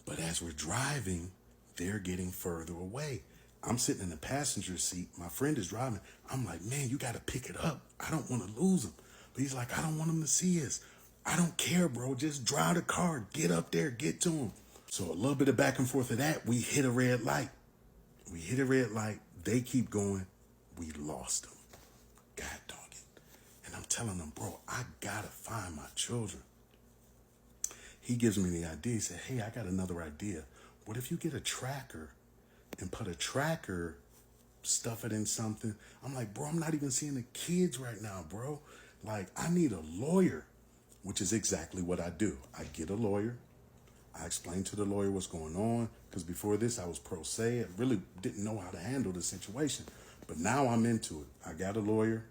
But as we're driving, they're getting further away. I'm sitting in the passenger seat. My friend is driving. I'm like, man, you got to pick it up. I don't want to lose him. But he's like, I don't want him to see us. I don't care, bro. Just drive the car. Get up there. Get to him. So a little bit of back and forth of that. We hit a red light. They keep going. We lost them. God dog it. And I'm telling them, bro, I got to find my children. He gives me the idea. He said, hey, I got another idea. What if you get a tracker and put a tracker, stuff it in something? I'm like, bro, I'm not even seeing the kids right now, bro. Like, I need a lawyer, which is exactly what I do. I get a lawyer. I explain to the lawyer what's going on, because before this, I was pro se. I really didn't know how to handle the situation. But now I'm into it. I got a lawyer.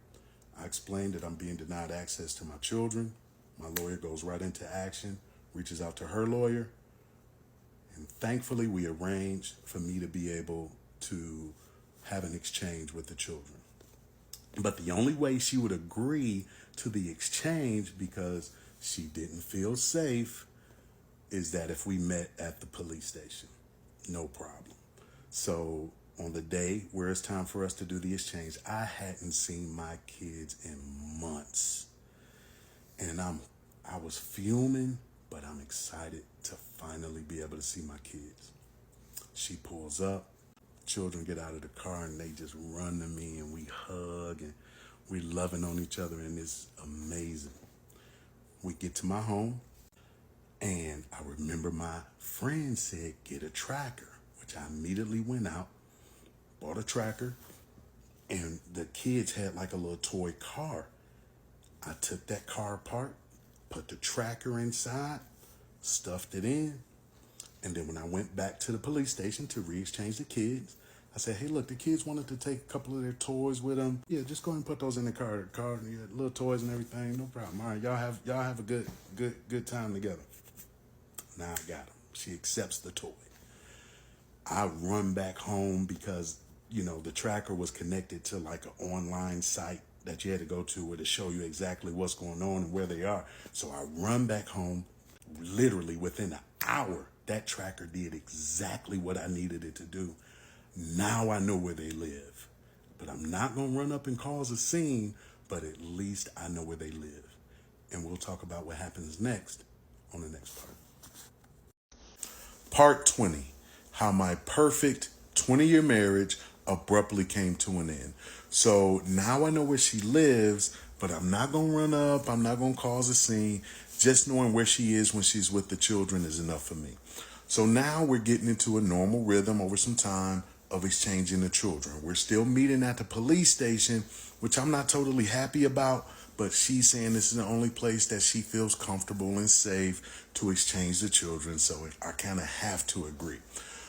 I explained that I'm being denied access to my children. My lawyer goes right into action, reaches out to her lawyer. And thankfully, we arranged for me to be able to have an exchange with the children. But the only way she would agree to the exchange, because she didn't feel safe, is that if we met at the police station. No problem. So on the day where it's time for us to do the exchange, I hadn't seen my kids in months. And I was fuming, but I'm excited to finally be able to see my kids. She pulls up, children get out of the car, and they just run to me, and we hug, and we're loving on each other, and it's amazing. We get to my home, and I remember my friend said, get a tracker, which I immediately went out, bought a tracker, and the kids had like a little toy car. I took that car apart, put the tracker inside, stuffed it in, and then when I went back to the police station to re-exchange the kids, I said, hey, look, the kids wanted to take a couple of their toys with them. Yeah, just go ahead and put those in the car. Yeah, little toys and everything, no problem. All right, y'all have a good time together. Now I got them. She accepts the toy. I run back home because, the tracker was connected to like an online site that you had to go to where to show you exactly what's going on and where they are. So I run back home. Literally within an hour, that tracker did exactly what I needed it to do. Now I know where they live. But I'm not going to run up and cause a scene, but at least I know where they live. And we'll talk about what happens next on the next part. Part 20, how my perfect 20-year marriage abruptly came to an end. So now I know where she lives, but I'm not going to run up. I'm not going to cause a scene. Just knowing where she is when she's with the children is enough for me. So now we're getting into a normal rhythm over some time of exchanging the children. We're still meeting at the police station, which I'm not totally happy about, but she's saying this is the only place that she feels comfortable and safe to exchange the children. So I kind of have to agree.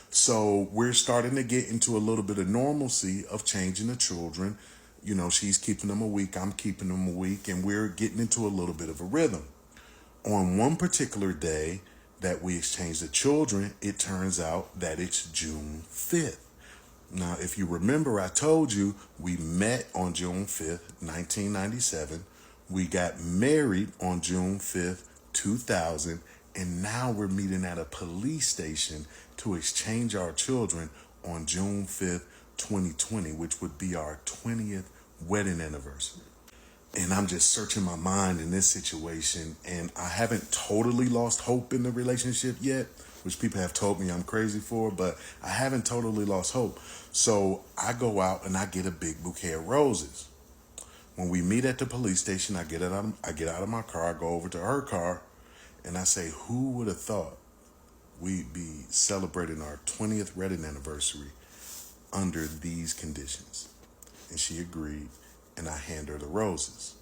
So we're starting to get into a little bit of normalcy of changing the children. You know, she's keeping them a week, I'm keeping them a week, and we're getting into a little bit of a rhythm. On one particular day that we exchange the children, it turns out that it's June 5th. Now, if you remember, I told you we met on June 5th, 1997. We got married on June 5th, 2000. And now we're meeting at a police station to exchange our children on June 5th, 2020, which would be our 20th wedding anniversary. And I'm just searching my mind in this situation, and I haven't totally lost hope in the relationship yet, which people have told me I'm crazy for, but I haven't totally lost hope. So I go out and I get a big bouquet of roses. When we meet at the police station, I get out of my car, I go over to her car, and I say, who would have thought we'd be celebrating our 20th wedding anniversary under these conditions? And she agreed, and I hand her the roses.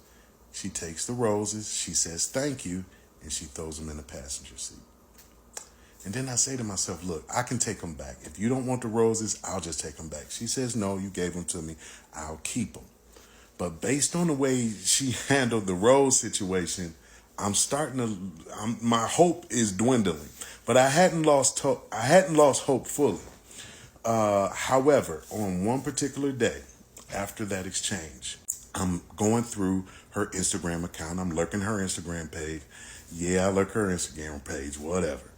She takes the roses, she says thank you, and she throws them in the passenger seat. And then I say to myself, look, I can take them back. If you don't want the roses, I'll just take them back. She says, no, you gave them to me, I'll keep them. But based on the way she handled the rose situation, my hope is dwindling, but I hadn't lost hope fully. However, on one particular day after that exchange, I'm going through her Instagram account. I'm lurking her Instagram page. Yeah, I lurk her Instagram page, whatever.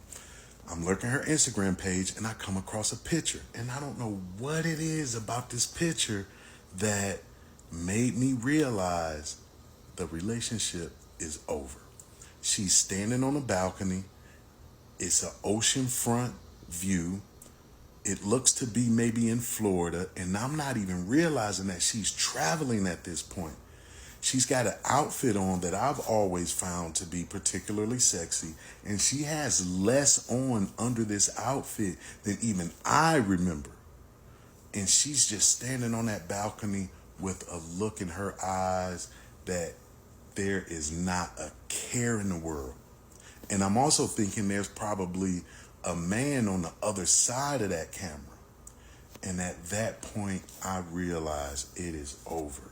I'm lurking her Instagram page, and I come across a picture, and I don't know what it is about this picture that made me realize the relationship is over. She's standing on a balcony. It's an oceanfront view. It looks to be maybe in Florida, and I'm not even realizing that she's traveling at this point. She's got an outfit on that I've always found to be particularly sexy, and she has less on under this outfit than even I remember. And she's just standing on that balcony with a look in her eyes that there is not a care in the world. And I'm also thinking there's probably a man on the other side of that camera. And at that point, I realized it is over.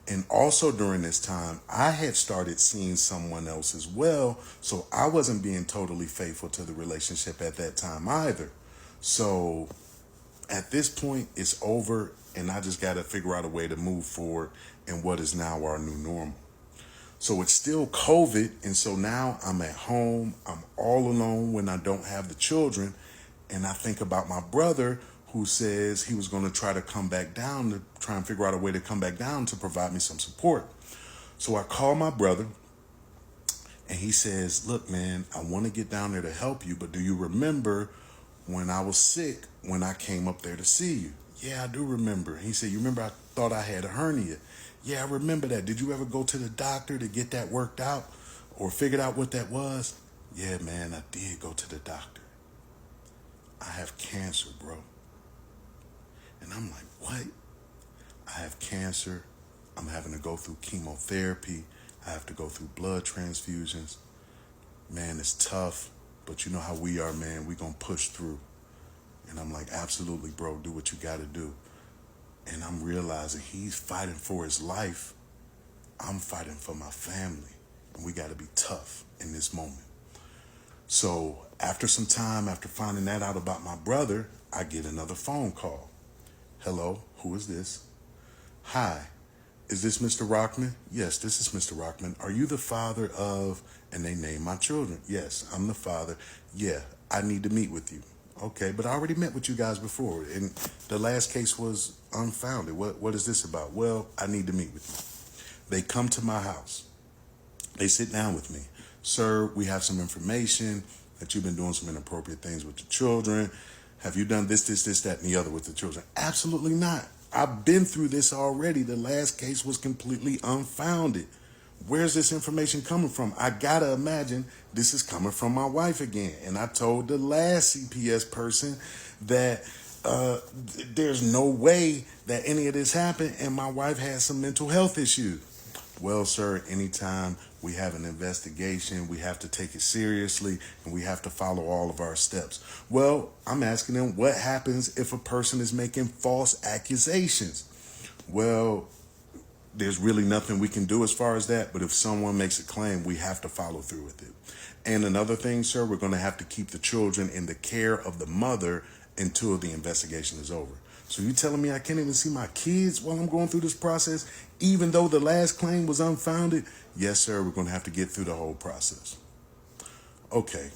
And also during this time, I had started seeing someone else as well. So I wasn't being totally faithful to the relationship at that time either. So at this point, it's over. And I just got to figure out a way to move forward in what is now our new normal. So it's still COVID, and so now I'm at home. I'm all alone when I don't have the children, and I think about my brother who says he was going to try to come back down to try and figure out a way to come back down to provide me some support. So I call my brother, and he says, look, man, I want to get down there to help you, but do you remember when I was sick, when I came up there to see you? Yeah, I do remember. He said, you remember I thought I had a hernia? Yeah, I remember that. Did you ever go to the doctor to get that worked out or figured out what that was? Yeah, man, I did go to the doctor. I have cancer, bro. And I'm like, what? I have cancer. I'm having to go through chemotherapy. I have to go through blood transfusions. Man, it's tough, but you know how we are, man. We're going to push through. And I'm like, absolutely, bro, do what you got to do. And I'm realizing he's fighting for his life. I'm fighting for my family. And we got to be tough in this moment. So after some time, after finding that out about my brother, I get another phone call. Hello, who is this? Hi, is this Mr. Rockman? Yes, this is Mr. Rockman. Are you the father of, and they name my children? Yes, I'm the father. Yeah, I need to meet with you. Okay, but I already met with you guys before, and the last case was unfounded. What is this about? Well, I need to meet with you. They come to my house. They sit down with me. Sir, we have some information that you've been doing some inappropriate things with the children. Have you done this, that, and the other with the children? Absolutely not. I've been through this already. The last case was completely unfounded. Where's this information coming from? I gotta imagine this is coming from my wife again. And I told the last CPS person that there's no way that any of this happened, and my wife has some mental health issues. Well, sir, anytime we have an investigation, we have to take it seriously and we have to follow all of our steps. Well, I'm asking them, what happens if a person is making false accusations? Well, there's really nothing we can do as far as that, but if someone makes a claim, we have to follow through with it. And another thing, sir, we're going to have to keep the children in the care of the mother until the investigation is over. So you telling me I can't even see my kids while I'm going through this process, even though the last claim was unfounded? Yes, sir, we're going to have to get through the whole process. Okay,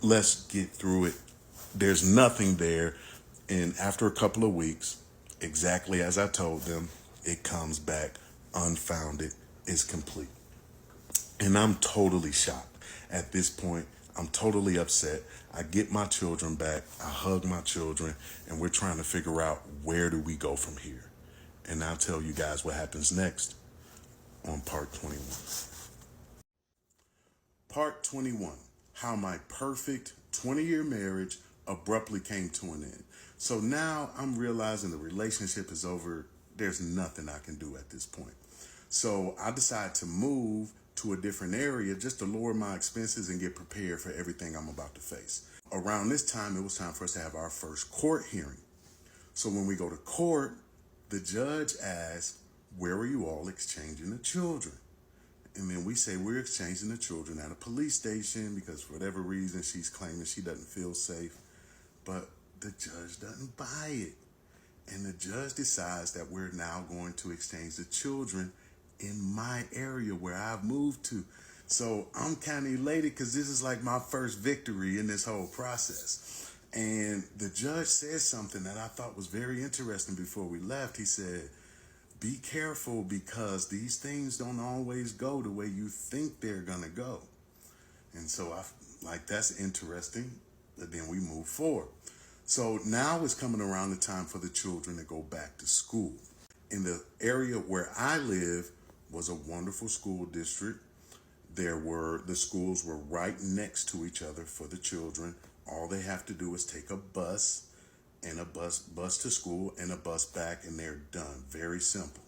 let's get through it. There's nothing there. And after a couple of weeks, exactly as I told them, it comes back unfounded, is complete. And I'm totally shocked. At this point, I'm totally upset. I get my children back, I hug my children, and we're trying to figure out where do we go from here. And I'll tell you guys what happens next on part 21. Part 21, how my perfect 20-year marriage abruptly came to an end. So now I'm realizing the relationship is over. There's nothing I can do at this point. So I decided to move to a different area just to lower my expenses and get prepared for everything I'm about to face. Around this time, it was time for us to have our first court hearing. So when we go to court, the judge asks, where are you all exchanging the children? And then we say we're exchanging the children at a police station because for whatever reason she's claiming she doesn't feel safe. But the judge doesn't buy it. And the judge decides that we're now going to exchange the children in my area where I've moved to. So I'm kind of elated because this is like my first victory in this whole process. And the judge said something that I thought was very interesting before we left. He said, be careful because these things don't always go the way you think they're going to go. And so that's interesting. But then we move forward. So now it's coming around the time for the children to go back to school. In the area where I live was a wonderful school district. The schools were right next to each other for the children. All they have to do is take a bus and a bus to school and a bus back, and they're done. Very simple.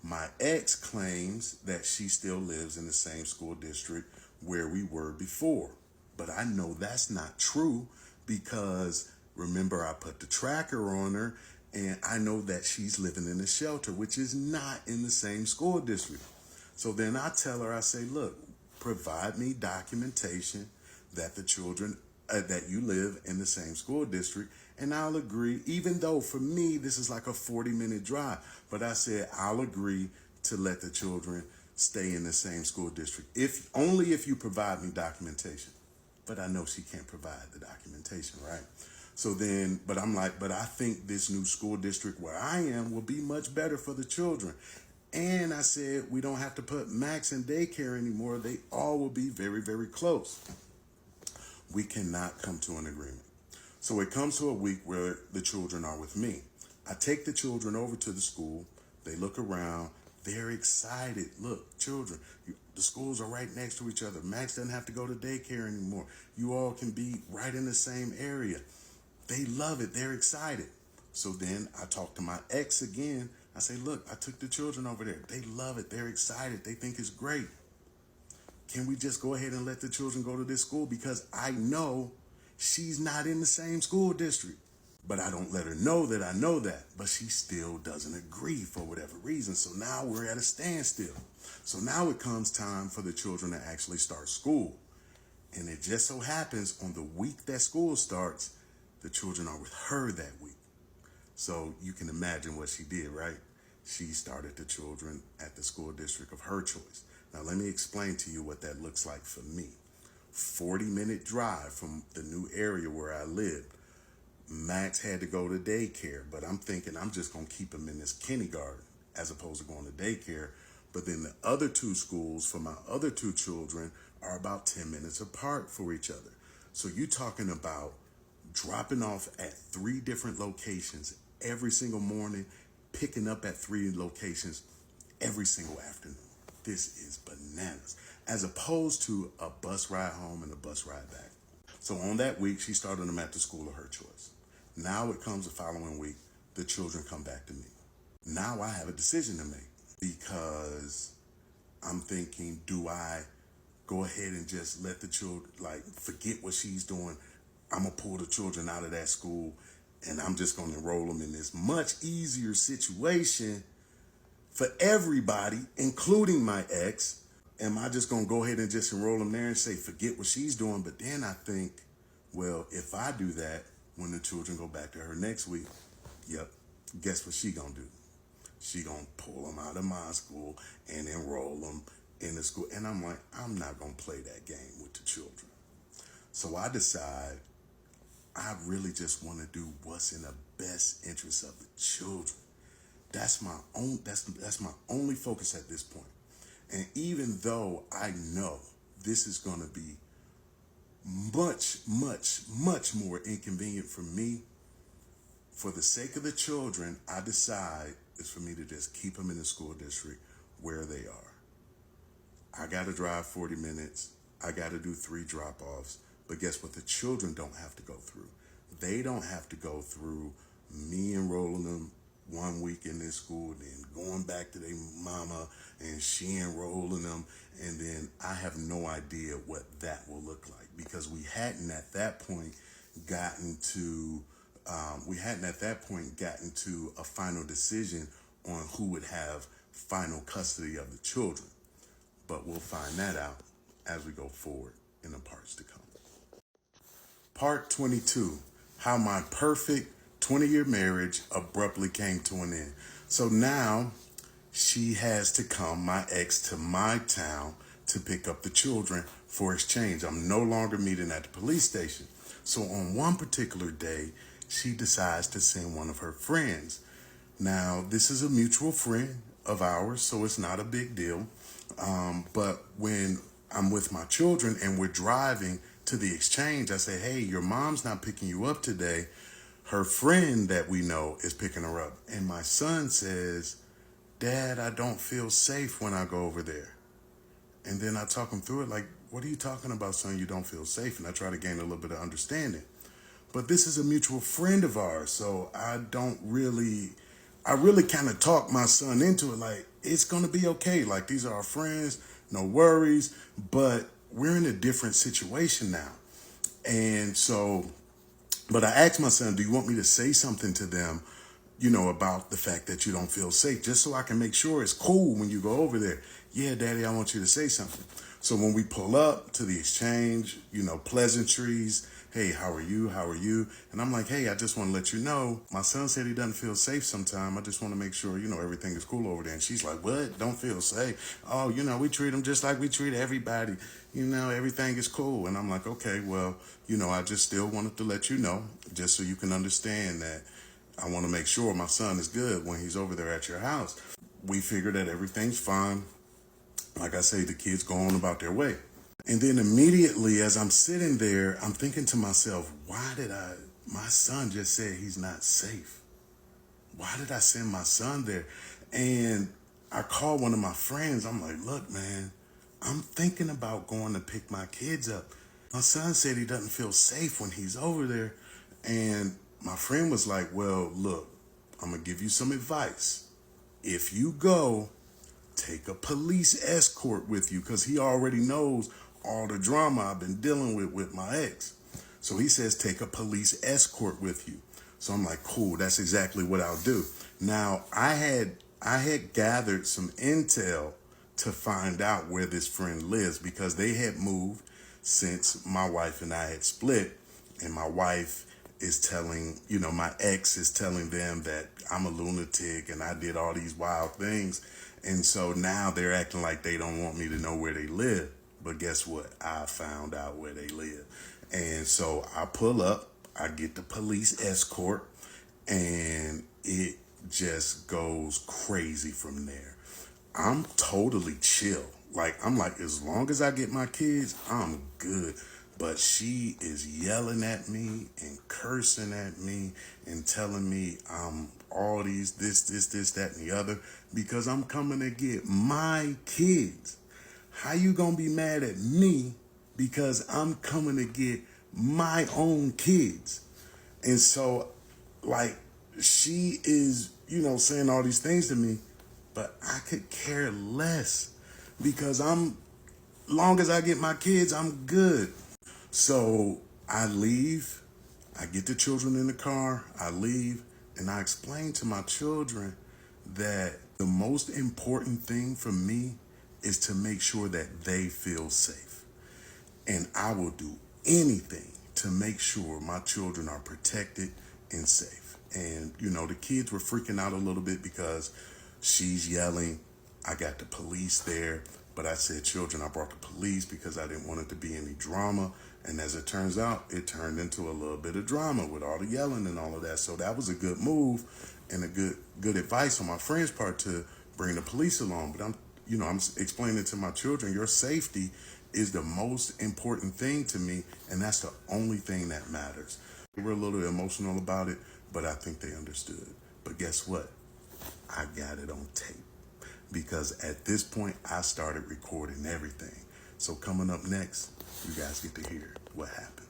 My ex claims that she still lives in the same school district where we were before. But I know that's not true because remember, I put the tracker on her, and I know that she's living in a shelter, which is not in the same school district. So then I tell her, I say, look, provide me documentation that the children, that you live in the same school district, and I'll agree, even though for me, this is like a 40-minute drive. But I said, I'll agree to let the children stay in the same school district, only if you provide me documentation. But I know she can't provide the documentation, right? So then, but I'm like, but I think this new school district where I am will be much better for the children. And I said, we don't have to put Max in daycare anymore. They all will be very, very close. We cannot come to an agreement. So it comes to a week where the children are with me. I take the children over to the school. They look around. They're excited. Look, children, the schools are right next to each other. Max doesn't have to go to daycare anymore. You all can be right in the same area. They love it. They're excited. So then I talk to my ex again. I say, look, I took the children over there. They love it. They're excited. They think it's great. Can we just go ahead and let the children go to this school? Because I know she's not in the same school district. But I don't let her know that I know that. But she still doesn't agree for whatever reason. So now we're at a standstill. So now it comes time for the children to actually start school. And it just so happens on the week that school starts, the children are with her that week. So you can imagine what she did, right? She started the children at the school district of her choice. Now, let me explain to you what that looks like for me. 40-minute drive from the new area where I lived. Max had to go to daycare, but I'm thinking I'm just going to keep him in this kindergarten as opposed to going to daycare. But then the other two schools for my other two children are about 10 minutes apart for each other. So you're talking about dropping off at 3 different locations every single morning, picking up at 3 locations every single afternoon. This is bananas. As opposed to a bus ride home and a bus ride back. So on that week, she started them at the school of her choice. Now it comes the following week, the children come back to me. Now I have a decision to make because I'm thinking, do I go ahead and just let the children, like, forget what she's doing? I'm going to pull the children out of that school and I'm just going to enroll them in this much easier situation for everybody, including my ex. Am I just going to go ahead and just enroll them there and say, forget what she's doing? But then I think, well, if I do that, when the children go back to her next week, yep, guess what she going to do? She going to pull them out of my school and enroll them in the school. And I'm like, I'm not going to play that game with the children. So I decide I really just want to do what's in the best interest of the children. That's my my only focus at this point. And even though I know this is going to be much, much, much more inconvenient for me, for the sake of the children, I decide it's for me to just keep them in the school district where they are. I got to drive 40 minutes. I got to do 3 drop-offs. But guess what? The children don't have to go through. They don't have to go through me enrolling them 1 week in this school, then going back to their mama and she enrolling them. And then I have no idea what that will look like, because we hadn't at that point gotten to a final decision on who would have final custody of the children. But we'll find that out as we go forward in the parts to come. Part 22, how my perfect 20-year marriage abruptly came to an end. So now she has to come, my ex, to my town to pick up the children for exchange. I'm no longer meeting at the police station. So on one particular day, she decides to send one of her friends. Now, this is a mutual friend of ours, so it's not a big deal. But when I'm with my children and we're driving to the exchange, I say, hey, your mom's not picking you up today. Her friend that we know is picking her up. And my son says, Dad, I don't feel safe when I go over there. And then I talk him through it, like, what are you talking about, son? You don't feel safe? And I try to gain a little bit of understanding. But this is a mutual friend of ours, so I really kind of talk my son into it, like, it's going to be okay. Like, these are our friends, no worries, but we're in a different situation now. And so, but I asked my son, do you want me to say something to them, about the fact that you don't feel safe, just so I can make sure it's cool when you go over there? Yeah, Daddy, I want you to say something. So when we pull up to the exchange, pleasantries, hey, how are you? How are you? And I'm like, hey, I just want to let you know, my son said he doesn't feel safe sometime. I just want to make sure, everything is cool over there. And she's like, what? Don't feel safe? Oh, we treat him just like we treat everybody. Everything is cool. And I'm like, okay, well, I just still wanted to let you know, just so you can understand that I want to make sure my son is good when he's over there at your house. We figure that everything's fine. Like I say, the kids go on about their way. And then immediately as I'm sitting there, I'm thinking to myself, my son just said he's not safe. Why did I send my son there? And I called one of my friends. I'm like, look, man, I'm thinking about going to pick my kids up. My son said he doesn't feel safe when he's over there. And my friend was like, well, look, I'm going to give you some advice. If you go, take a police escort with you, because he already knows all the drama I've been dealing with my ex. So he says, take a police escort with you. So I'm like, cool, that's exactly what I'll do. Now, I had gathered some intel to find out where this friend lives, because they had moved since my wife and I had split. And my wife is telling, my ex is telling them that I'm a lunatic and I did all these wild things. And so now they're acting like they don't want me to know where they live. But guess what? I found out where they live. And so I pull up, I get the police escort, and it just goes crazy from there. I'm totally chill. I'm like, as long as I get my kids, I'm good. But she is yelling at me and cursing at me and telling me I'm all these, this, that, and the other, because I'm coming to get my kids. How you gonna be mad at me because I'm coming to get my own kids? And so, she is, saying all these things to me, but I could care less, because long as I get my kids, I'm good. So I leave, I get the children in the car, I leave, and I explain to my children that the most important thing for me is to make sure that they feel safe. And I will do anything to make sure my children are protected and safe. And, the kids were freaking out a little bit because she's yelling. I got the police there, but I said, children, I brought the police because I didn't want it to be any drama. And as it turns out, it turned into a little bit of drama with all the yelling and all of that. So that was a good move and a good advice on my friend's part to bring the police along. But I'm explaining to my children, your safety is the most important thing to me, and that's the only thing that matters. We were a little emotional about it, but I think they understood. But guess what? I got it on tape, because at this point, I started recording everything. So coming up next, you guys get to hear what happened.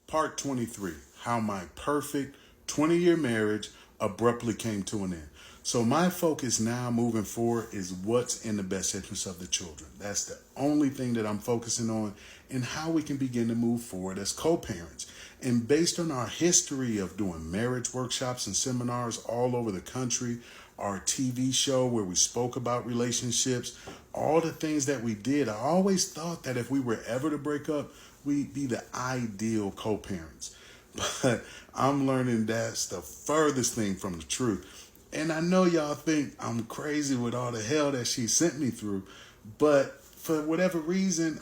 Part 23, how my perfect 20-year marriage abruptly came to an end. So my focus now moving forward is what's in the best interest of the children. That's the only thing that I'm focusing on, and how we can begin to move forward as co-parents. And based on our history of doing marriage workshops and seminars all over the country, our TV show where we spoke about relationships, all the things that we did, I always thought that if we were ever to break up, we'd be the ideal co-parents. But I'm learning that's the furthest thing from the truth. And I know y'all think I'm crazy with all the hell that she sent me through, but for whatever reason,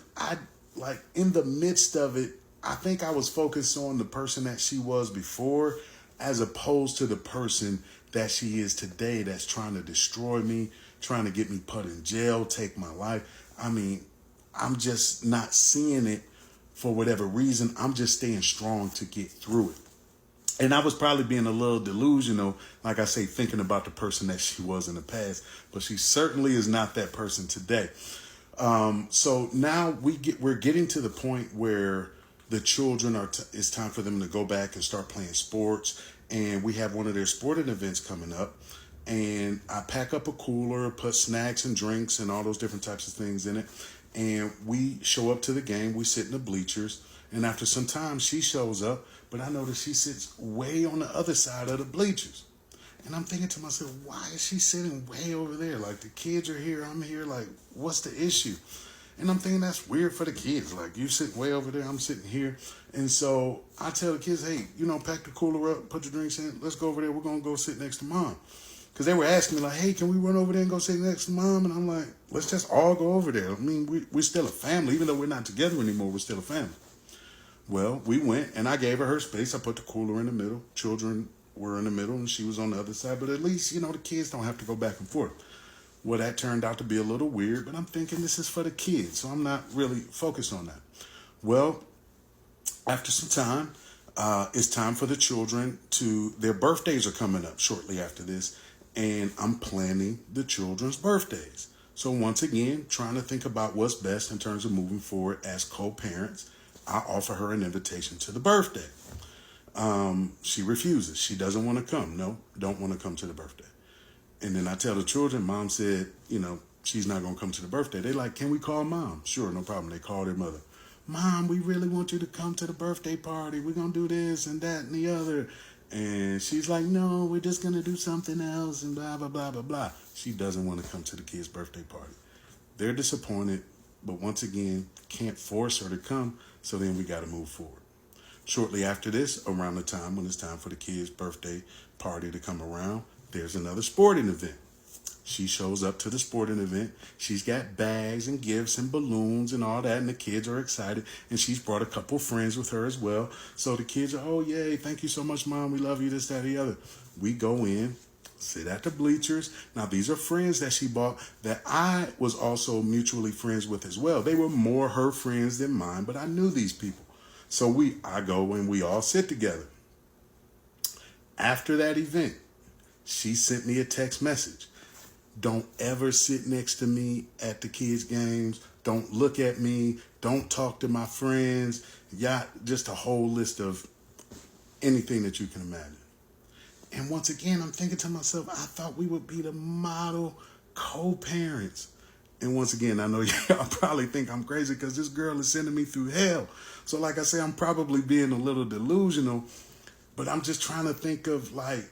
in the midst of it, I think I was focused on the person that she was before, as opposed to the person that she is today, that's trying to destroy me, trying to get me put in jail, take my life. I mean, I'm just not seeing it for whatever reason. I'm just staying strong to get through it. And I was probably being a little delusional, like I say, thinking about the person that she was in the past, but she certainly is not that person today. So now we're getting to the point where the children it's time for them to go back and start playing sports. And we have one of their sporting events coming up. And I pack up a cooler, put snacks and drinks and all those different types of things in it. And we show up to the game. We sit in the bleachers. And after some time, she shows up. But I notice she sits way on the other side of the bleachers. And I'm thinking to myself, why is she sitting way over there? Like, the kids are here, I'm here. Like, what's the issue? And I'm thinking that's weird for the kids. Like, you sitting way over there, I'm sitting here. And so I tell the kids, hey, pack the cooler up, put your drinks in. Let's go over there. We're going to go sit next to mom. Because they were asking me, like, hey, can we run over there and go sit next to mom? And I'm like, let's just all go over there. I mean, we're still a family. Even though we're not together anymore, we're still a family. Well, we went, and I gave her space. I put the cooler in the middle. Children were in the middle, and she was on the other side. But at least, the kids don't have to go back and forth. Well, that turned out to be a little weird, but I'm thinking this is for the kids, so I'm not really focused on that. Well, after some time, it's time for the children their birthdays are coming up shortly after this, and I'm planning the children's birthdays. So once again, trying to think about what's best in terms of moving forward as co-parents, I offer her an invitation to the birthday. She refuses. She doesn't want to come. No, don't want to come to the birthday. And then I tell the children, mom said, she's not going to come to the birthday. They're like, can we call mom? Sure, no problem. They call their mother. Mom, we really want you to come to the birthday party. We're going to do this and that and the other. And she's like, no, we're just going to do something else and blah, blah, blah, blah, blah. She doesn't want to come to the kids' birthday party. They're disappointed, but once again, can't force her to come. So then we got to move forward. Shortly after this, around the time when it's time for the kids' birthday party to come around, there's another sporting event. She shows up to the sporting event. She's got bags and gifts and balloons and all that, and the kids are excited. And she's brought a couple friends with her as well. So the kids are, oh, yay, thank you so much, Mom. We love you, this, that, the other. We go in, sit at the bleachers. Now, these are friends that she bought that I was also mutually friends with as well. They were more her friends than mine, but I knew these people. So I go and we all sit together. After that event, she sent me a text message. Don't ever sit next to me at the kids' games. Don't look at me. Don't talk to my friends. Yeah, just a whole list of anything that you can imagine. And once again, I'm thinking to myself, I thought we would be the model co-parents. And once again, I know y'all probably think I'm crazy because this girl is sending me through hell. So like I say, I'm probably being a little delusional, but I'm just trying to think of like,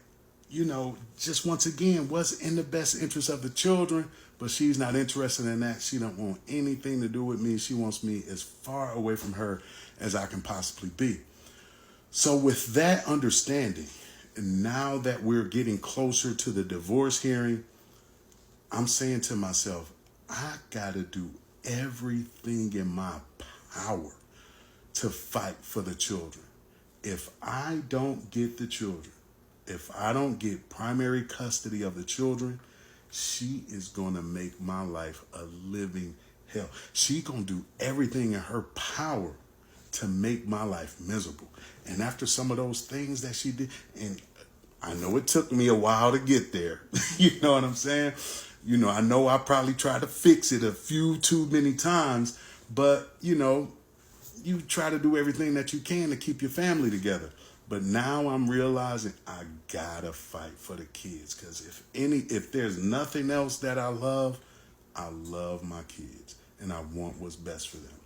just once again, what's in the best interest of the children. But she's not interested in that. She don't want anything to do with me. She wants me as far away from her as I can possibly be. So with that understanding, and now that we're getting closer to the divorce hearing, I'm saying to myself, I got to do everything in my power to fight for the children. If I don't get the children, if I don't get primary custody of the children, she is going to make my life a living hell. She going to do everything in her power to make my life miserable. And after some of those things that she did, and I know it took me a while to get there. You know what I'm saying? I know I probably tried to fix it a few too many times, but you try to do everything that you can to keep your family together. But now I'm realizing I gotta fight for the kids, because if there's nothing else that I love my kids and I want what's best for them.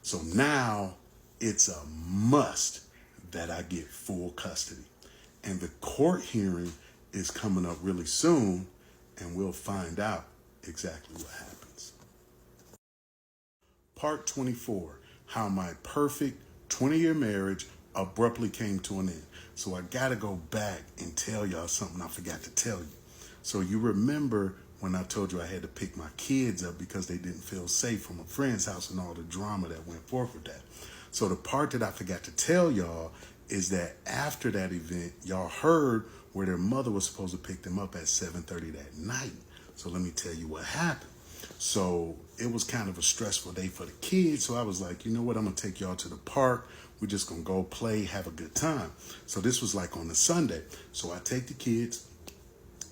So now it's a must that I get full custody. And the court hearing is coming up really soon, and we'll find out exactly what happens. Part 24, how my perfect 20-year marriage abruptly came to an end. So I gotta go back and tell y'all something I forgot to tell you. So you remember when I told you I had to pick my kids up because they didn't feel safe from a friend's house and all the drama that went forth with that. So the part that I forgot to tell y'all is that after that event, y'all heard where their mother was supposed to pick them up at 7:30 that night. So let me tell you what happened. So it was kind of a stressful day for the kids. So I was like, you know what? I'm going to take y'all to the park. We're just going to go play, have a good time. So this was like on a Sunday. So I take the kids.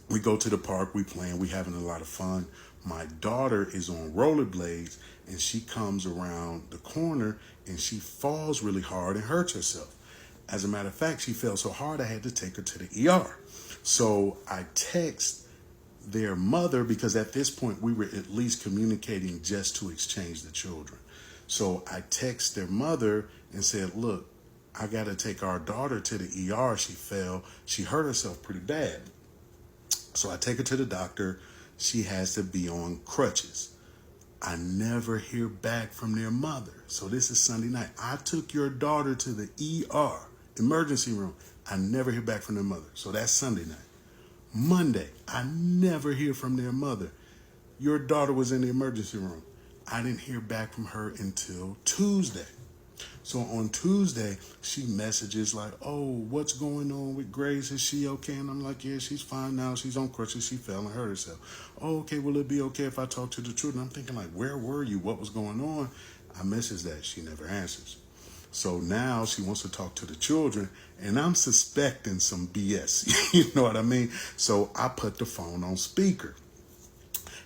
We go to the park. We playing. We having a lot of fun. My daughter is on rollerblades, and she comes around the corner, and she falls really hard and hurts herself. As a matter of fact, she fell so hard I had to take her to the ER. So I text their mother, because at this point we were at least communicating just to exchange the children. So I text their mother and said, look, I got to take our daughter to the ER. She fell. She hurt herself pretty bad. So I take her to the doctor. She has to be on crutches. I never hear back from their mother. So this is Sunday night. I took your daughter to the ER, emergency room. I never hear back from their mother. So that's Sunday night. Monday, I never hear from their mother. Your daughter was in the emergency room. I didn't hear back from her until Tuesday. So on Tuesday, she messages like, oh, what's going on with Grace? Is she okay? And I'm like, yeah, she's fine now. She's on crutches. She fell and hurt herself. Oh, okay, will it be okay if I talk to the children? I'm thinking like, where were you? What was going on? I message that. She never answers. So now she wants to talk to the children, and I'm suspecting some BS. You know what I mean? So I put the phone on speaker.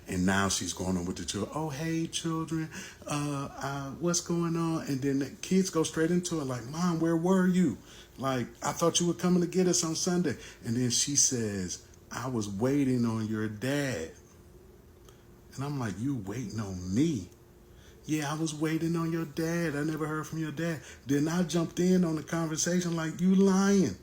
And now she's going on with the children. Oh, hey, children, what's going on? And then the kids go straight into it like, Mom, where were you? Like, I thought you were coming to get us on Sunday. And then she says, I was waiting on your dad. And I'm like, you waiting on me? Yeah, I was waiting on your dad. I never heard from your dad. Then I jumped in on the conversation like, you lying.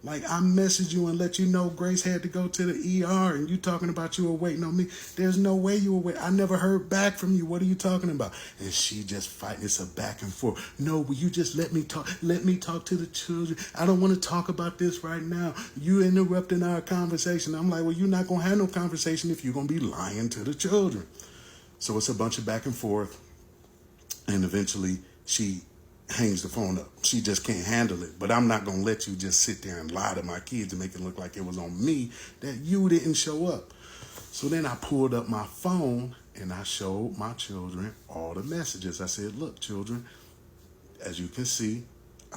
Like, I messaged you and let you know Grace had to go to the ER, and you talking about you were waiting on me. There's no way you were waiting. I never heard back from you. What are you talking about? And she just fighting. It's a back and forth. No, will you just let me talk? Let me talk to the children. I don't want to talk about this right now. You interrupting our conversation. I'm like, well, you're not going to have no conversation if you're going to be lying to the children. So it's a bunch of back and forth. And eventually she hangs the phone up. She just can't handle it. But I'm not going to let you just sit there and lie to my kids and make it look like it was on me that you didn't show up. So then I pulled up my phone and I showed my children all the messages. I said, look, children, as you can see,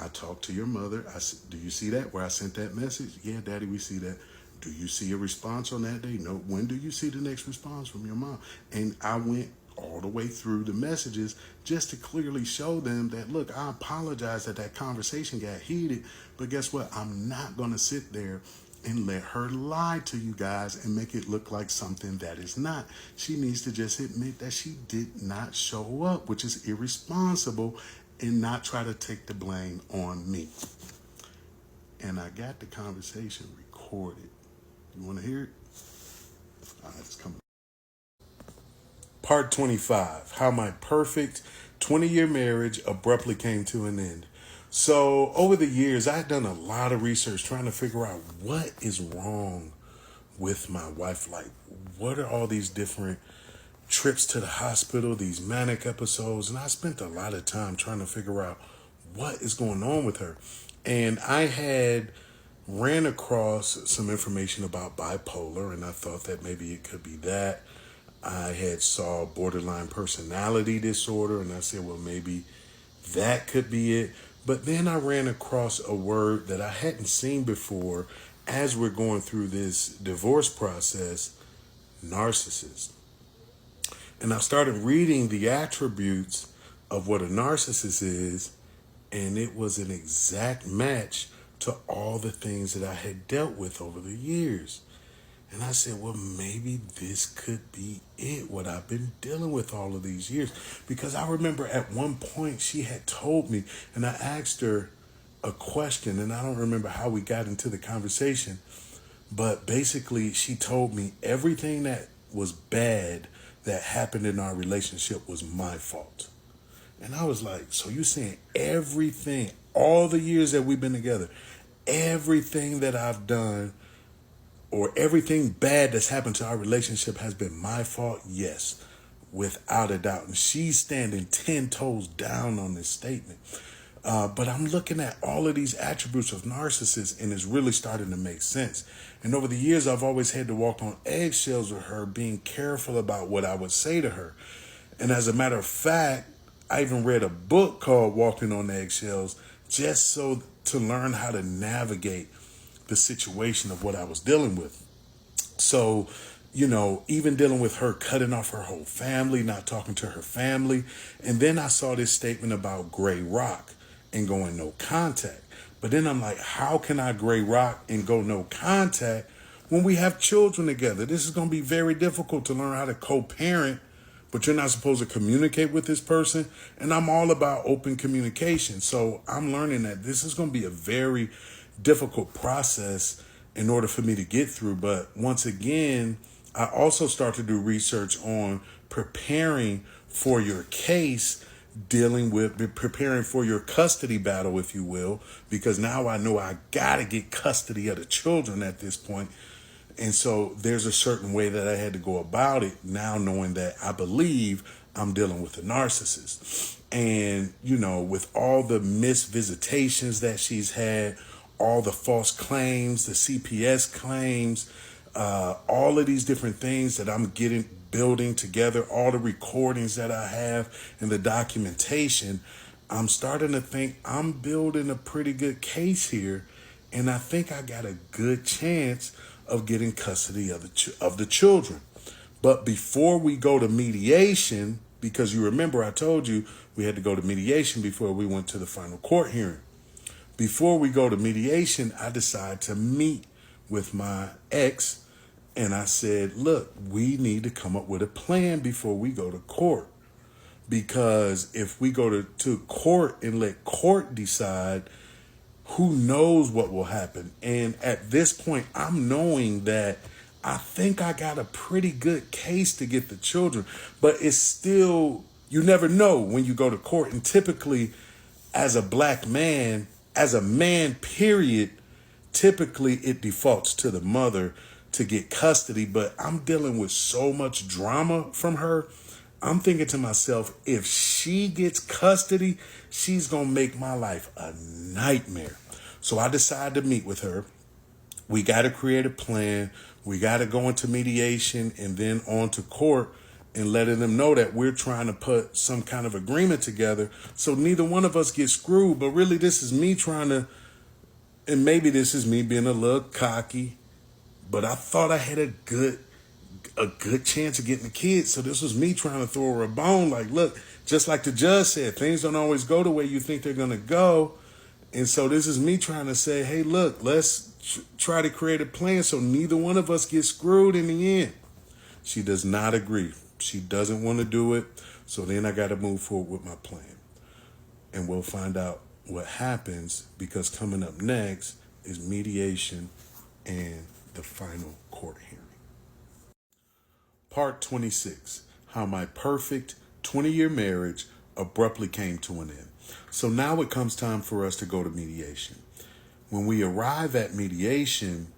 I talked to your mother. I said, do you see that where I sent that message? Yeah, Daddy, we see that. Do you see a response on that day? No. When do you see the next response from your mom? And I went all the way through the messages just to clearly show them that, look, I apologize that conversation got heated, but guess what? I'm not going to sit there and let her lie to you guys and make it look like something that is not. She needs to just admit that she did not show up, which is irresponsible, and not try to take the blame on me. And I got the conversation recorded. You want to hear it? All right, it's coming. Part 25, how my perfect 20-year marriage abruptly came to an end. So over the years, I've done a lot of research trying to figure out what is wrong with my wife. Like, what are all these different trips to the hospital, these manic episodes? And I spent a lot of time trying to figure out what is going on with her. And I had ran across some information about bipolar, and I thought that maybe it could be that. I had saw borderline personality disorder, and I said, well, maybe that could be it. But then I ran across a word that I hadn't seen before as we're going through this divorce process, narcissist. And I started reading the attributes of what a narcissist is, and it was an exact match to all the things that I had dealt with over the years. And I said, well, maybe this could be it, what I've been dealing with all of these years. Because I remember at one point she had told me, and I asked her a question, and I don't remember how we got into the conversation, but basically she told me everything that was bad that happened in our relationship was my fault. And I was like, so you're saying everything, all the years that we've been together, everything that I've done or everything bad that's happened to our relationship has been my fault? Yes, without a doubt. And she's standing 10 toes down on this statement. But I'm looking at all of these attributes of narcissists, and it's really starting to make sense. And over the years, I've always had to walk on eggshells with her, being careful about what I would say to her. And as a matter of fact, I even read a book called Walking on Eggshells just so to learn how to navigate the situation of what I was dealing with. So, you know, even dealing with her cutting off her whole family, not talking to her family. And then I saw this statement about gray rock and going no contact. But then I'm like, how can I gray rock and go no contact when we have children together? This is going to be very difficult to learn how to co-parent, but you're not supposed to communicate with this person. And I'm all about open communication. So I'm learning that this is going to be a very difficult process in order for me to get through. But once again, I also start to do research on preparing for your case, preparing for your custody battle, if you will, because now I know I got to get custody of the children at this point. And so there's a certain way that I had to go about it now, knowing that I believe I'm dealing with a narcissist. And, you know, with all the missed visitations that she's had, all the false claims, the CPS claims, all of these different things that I'm building together, all the recordings that I have and the documentation, I'm starting to think I'm building a pretty good case here. And I think I got a good chance of getting custody of the children. But before we go to mediation, because you remember I told you we had to go to mediation before we went to the final court hearing. Before we go to mediation, I decided to meet with my ex, and I said, look, we need to come up with a plan before we go to court. Because if we go to court and let court decide, who knows what will happen? And at this point, I'm knowing that I think I got a pretty good case to get the children. But it's still, you never know when you go to court. And typically, as a black man, as a man, period, typically it defaults to the mother to get custody. But I'm dealing with so much drama from her. I'm thinking to myself, if she gets custody, she's going to make my life a nightmare. So I decided to meet with her. We got to create a plan. We got to go into mediation and then on to court and letting them know that we're trying to put some kind of agreement together so neither one of us gets screwed. But really, this is me trying to, and maybe this is me being a little cocky, but I thought I had a good chance of getting the kids. So this was me trying to throw her a bone. Like, look, just like the judge said, things don't always go the way you think they're going to go. And so this is me trying to say, hey, look, let's try to create a plan so neither one of us gets screwed in the end. She does not agree. She doesn't want to do it. So then I got to move forward with my plan. And we'll find out what happens, because coming up next is mediation and the final court hearing. Part 26, how my perfect 20-year marriage abruptly came to an end. So now it comes time for us to go to mediation. When we arrive at mediation,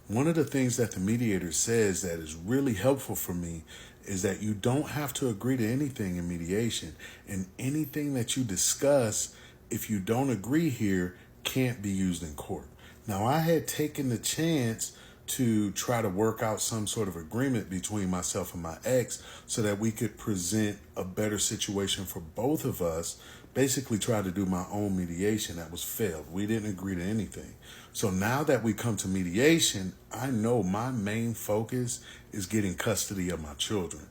one of the things that the mediator says that is really helpful for me is that you don't have to agree to anything in mediation, and anything that you discuss, if you don't agree here, can't be used in court. Now, I had taken the chance to try to work out some sort of agreement between myself and my ex so that we could present a better situation for both of us. Basically try to do my own mediation. That was failed. We didn't agree to anything. So now that we come to mediation, I know my main focus is getting custody of my children.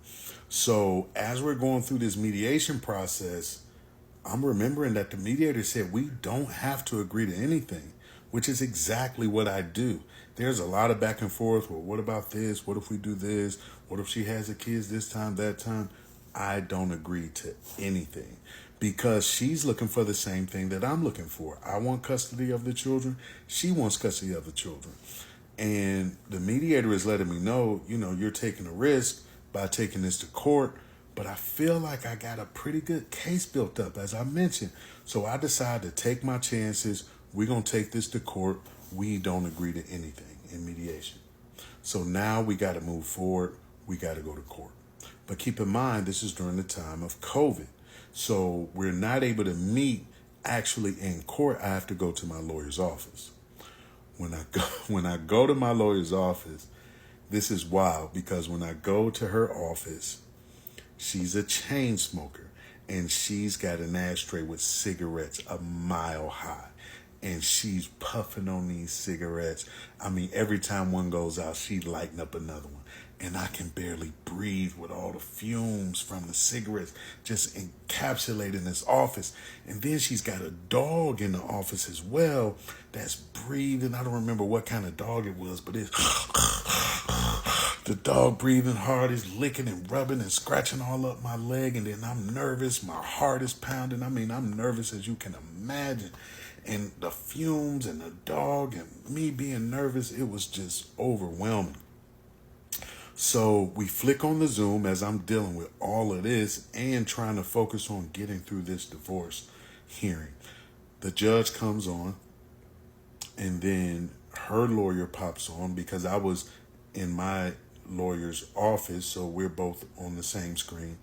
So as we're going through this mediation process, I'm remembering that the mediator said we don't have to agree to anything, which is exactly what I do. There's a lot of back and forth. Well, what about this? What if we do this? What if she has the kids this time, that time? I don't agree to anything, because she's looking for the same thing that I'm looking for. I want custody of the children. She wants custody of the children. And the mediator is letting me know, you're taking a risk by taking this to court, but I feel like I got a pretty good case built up, as I mentioned. So I decided to take my chances. We're going to take this to court. We don't agree to anything in mediation. So now we got to move forward. We got to go to court. But keep in mind, this is during the time of COVID. So we're not able to meet actually in court. I have to go to my lawyer's office. When I go to my lawyer's office, this is wild, because when I go to her office, she's a chain smoker, and she's got an ashtray with cigarettes a mile high. And she's puffing on these cigarettes. I mean, every time one goes out, she's lighting up another one. And I can barely breathe with all the fumes from the cigarettes just encapsulating this office. And then she's got a dog in the office as well that's breathing. I don't remember what kind of dog it was, but it's the dog breathing hard, is licking and rubbing and scratching all up my leg. And then I'm nervous. My heart is pounding. I mean, I'm nervous as you can imagine. And the fumes and the dog and me being nervous, it was just overwhelming. So we flick on the Zoom as I'm dealing with all of this and trying to focus on getting through this divorce hearing. The judge comes on, and then her lawyer pops on, because I was in my lawyer's office, so we're both on the same screen.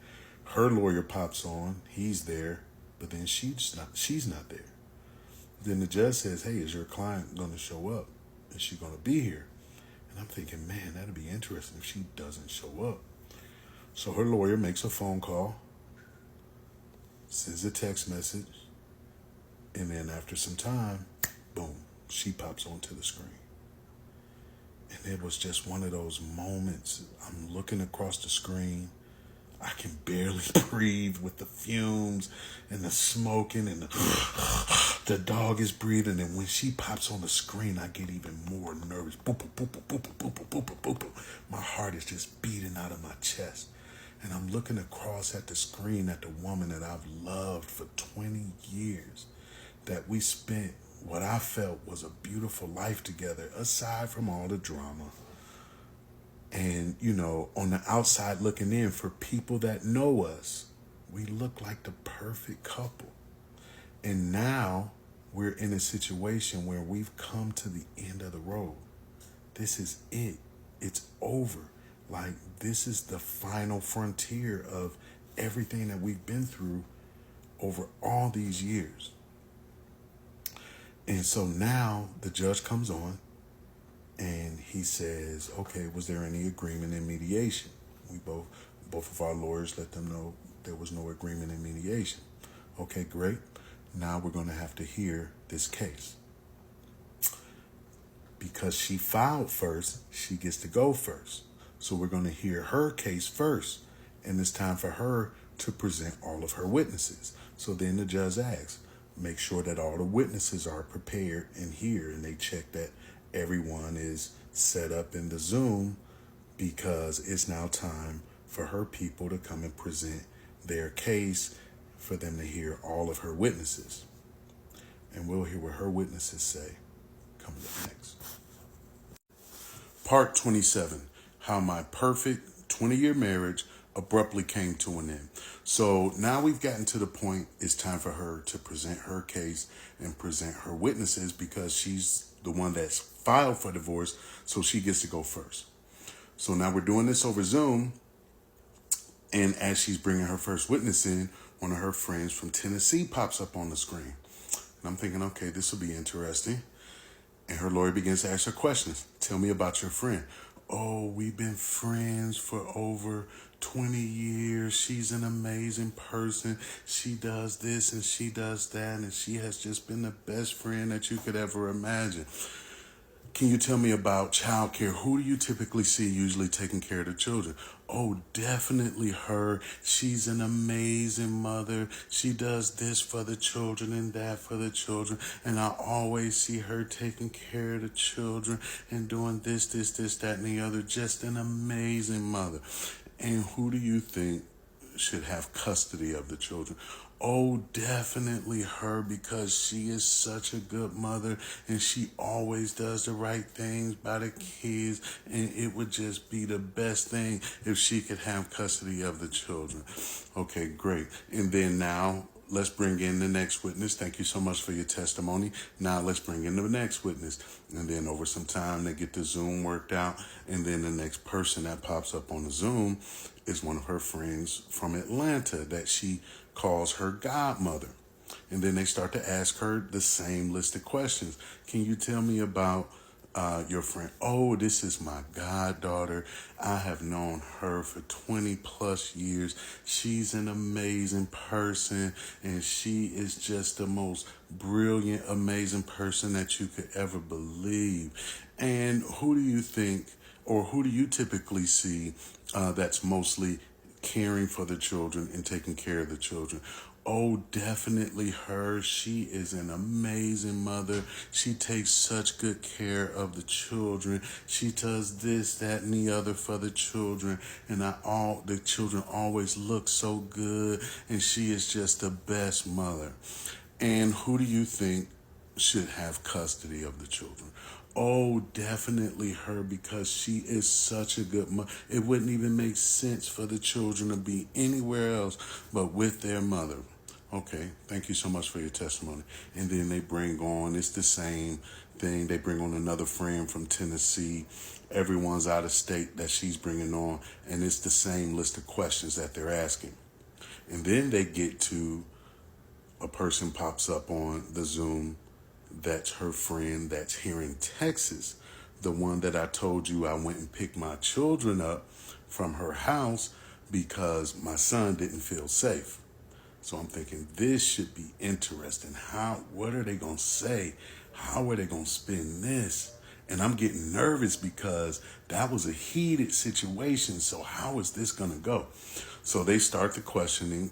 Her lawyer pops on, he's there, but then she's not there. Then the judge says, hey, is your client going to show up? Is she going to be here? And I'm thinking, man, that'd be interesting if she doesn't show up. So her lawyer makes a phone call, sends a text message, and then after some time, boom, she pops onto the screen. And it was just one of those moments. I'm looking across the screen. I can barely breathe with the fumes and the smoking, and the dog is breathing. And when she pops on the screen, I get even more nervous. Boop, boop, boop, boop, boop, boop, boop, boop, boop. My heart is just beating out of my chest. And I'm looking across at the screen at the woman that I've loved for 20 years, that we spent what I felt was a beautiful life together, aside from all the drama. And, on the outside looking in, for people that know us, we look like the perfect couple. And now we're in a situation where we've come to the end of the road. This is it. It's over. Like, this is the final frontier of everything that we've been through over all these years. And so now the judge comes on, and he says, okay, was there any agreement in mediation? We both of our lawyers let them know there was no agreement in mediation. Okay, great. Now we're going to have to hear this case. Because she filed first, she gets to go first. So we're going to hear her case first. And it's time for her to present all of her witnesses. So then the judge asks, make sure that all the witnesses are prepared and here, and they check that everyone is set up in the Zoom, because it's now time for her people to come and present their case, for them to hear all of her witnesses. And we'll hear what her witnesses say coming up next. Part 27, how my perfect 20-year marriage abruptly came to an end. So now we've gotten to the point, it's time for her to present her case and present her witnesses, because she's the one that's filed for divorce, so she gets to go first. So now we're doing this over Zoom, and as she's bringing her first witness in, one of her friends from Tennessee pops up on the screen. And I'm thinking, okay, this will be interesting. And her lawyer begins to ask her questions. Tell me about your friend. Oh, we've been friends for over 20 years. She's an amazing person. She does this and she does that, and she has just been the best friend that you could ever imagine. Can you tell me about childcare? Who do you typically see usually taking care of the children? Oh, definitely her. She's an amazing mother. She does this for the children and that for the children. And I always see her taking care of the children and doing this, that, and the other. Just an amazing mother. And who do you think should have custody of the children? Oh, definitely her, because she is such a good mother and she always does the right things by the kids, and it would just be the best thing if she could have custody of the children. Okay, great. And then now let's bring in the next witness. Thank you so much for your testimony. Now let's bring in the next witness. And then over some time they get the Zoom worked out, and then the next person that pops up on the Zoom is one of her friends from Atlanta that she calls her godmother. And then they start to ask her the same list of questions. Can you tell me about your friend? Oh, this is my goddaughter. I have known her for 20 plus years. She's an amazing person, and she is just the most brilliant, amazing person that you could ever believe. And who do you think, or who do you typically see that's mostly caring for the children and taking care of the children? Oh, definitely her. She is an amazing mother. She takes such good care of the children. She does this, that, and the other for the children. And the children always look so good. And she is just the best mother. And who do you think should have custody of the children? Oh, definitely her, because she is such a good mother. It wouldn't even make sense for the children to be anywhere else but with their mother. Okay, thank you so much for your testimony. And then they bring on, it's the same thing. They bring on another friend from Tennessee. Everyone's out of state that she's bringing on, and it's the same list of questions that they're asking. And then they get to a person pops up on the Zoom. That's her friend that's here in Texas, the one that I told you I went and picked my children up from her house because my son didn't feel safe. So I'm thinking this should be interesting. What are they going to say? How are they going to spin this? And I'm getting nervous because that was a heated situation. So how is this going to go? So they start the questioning,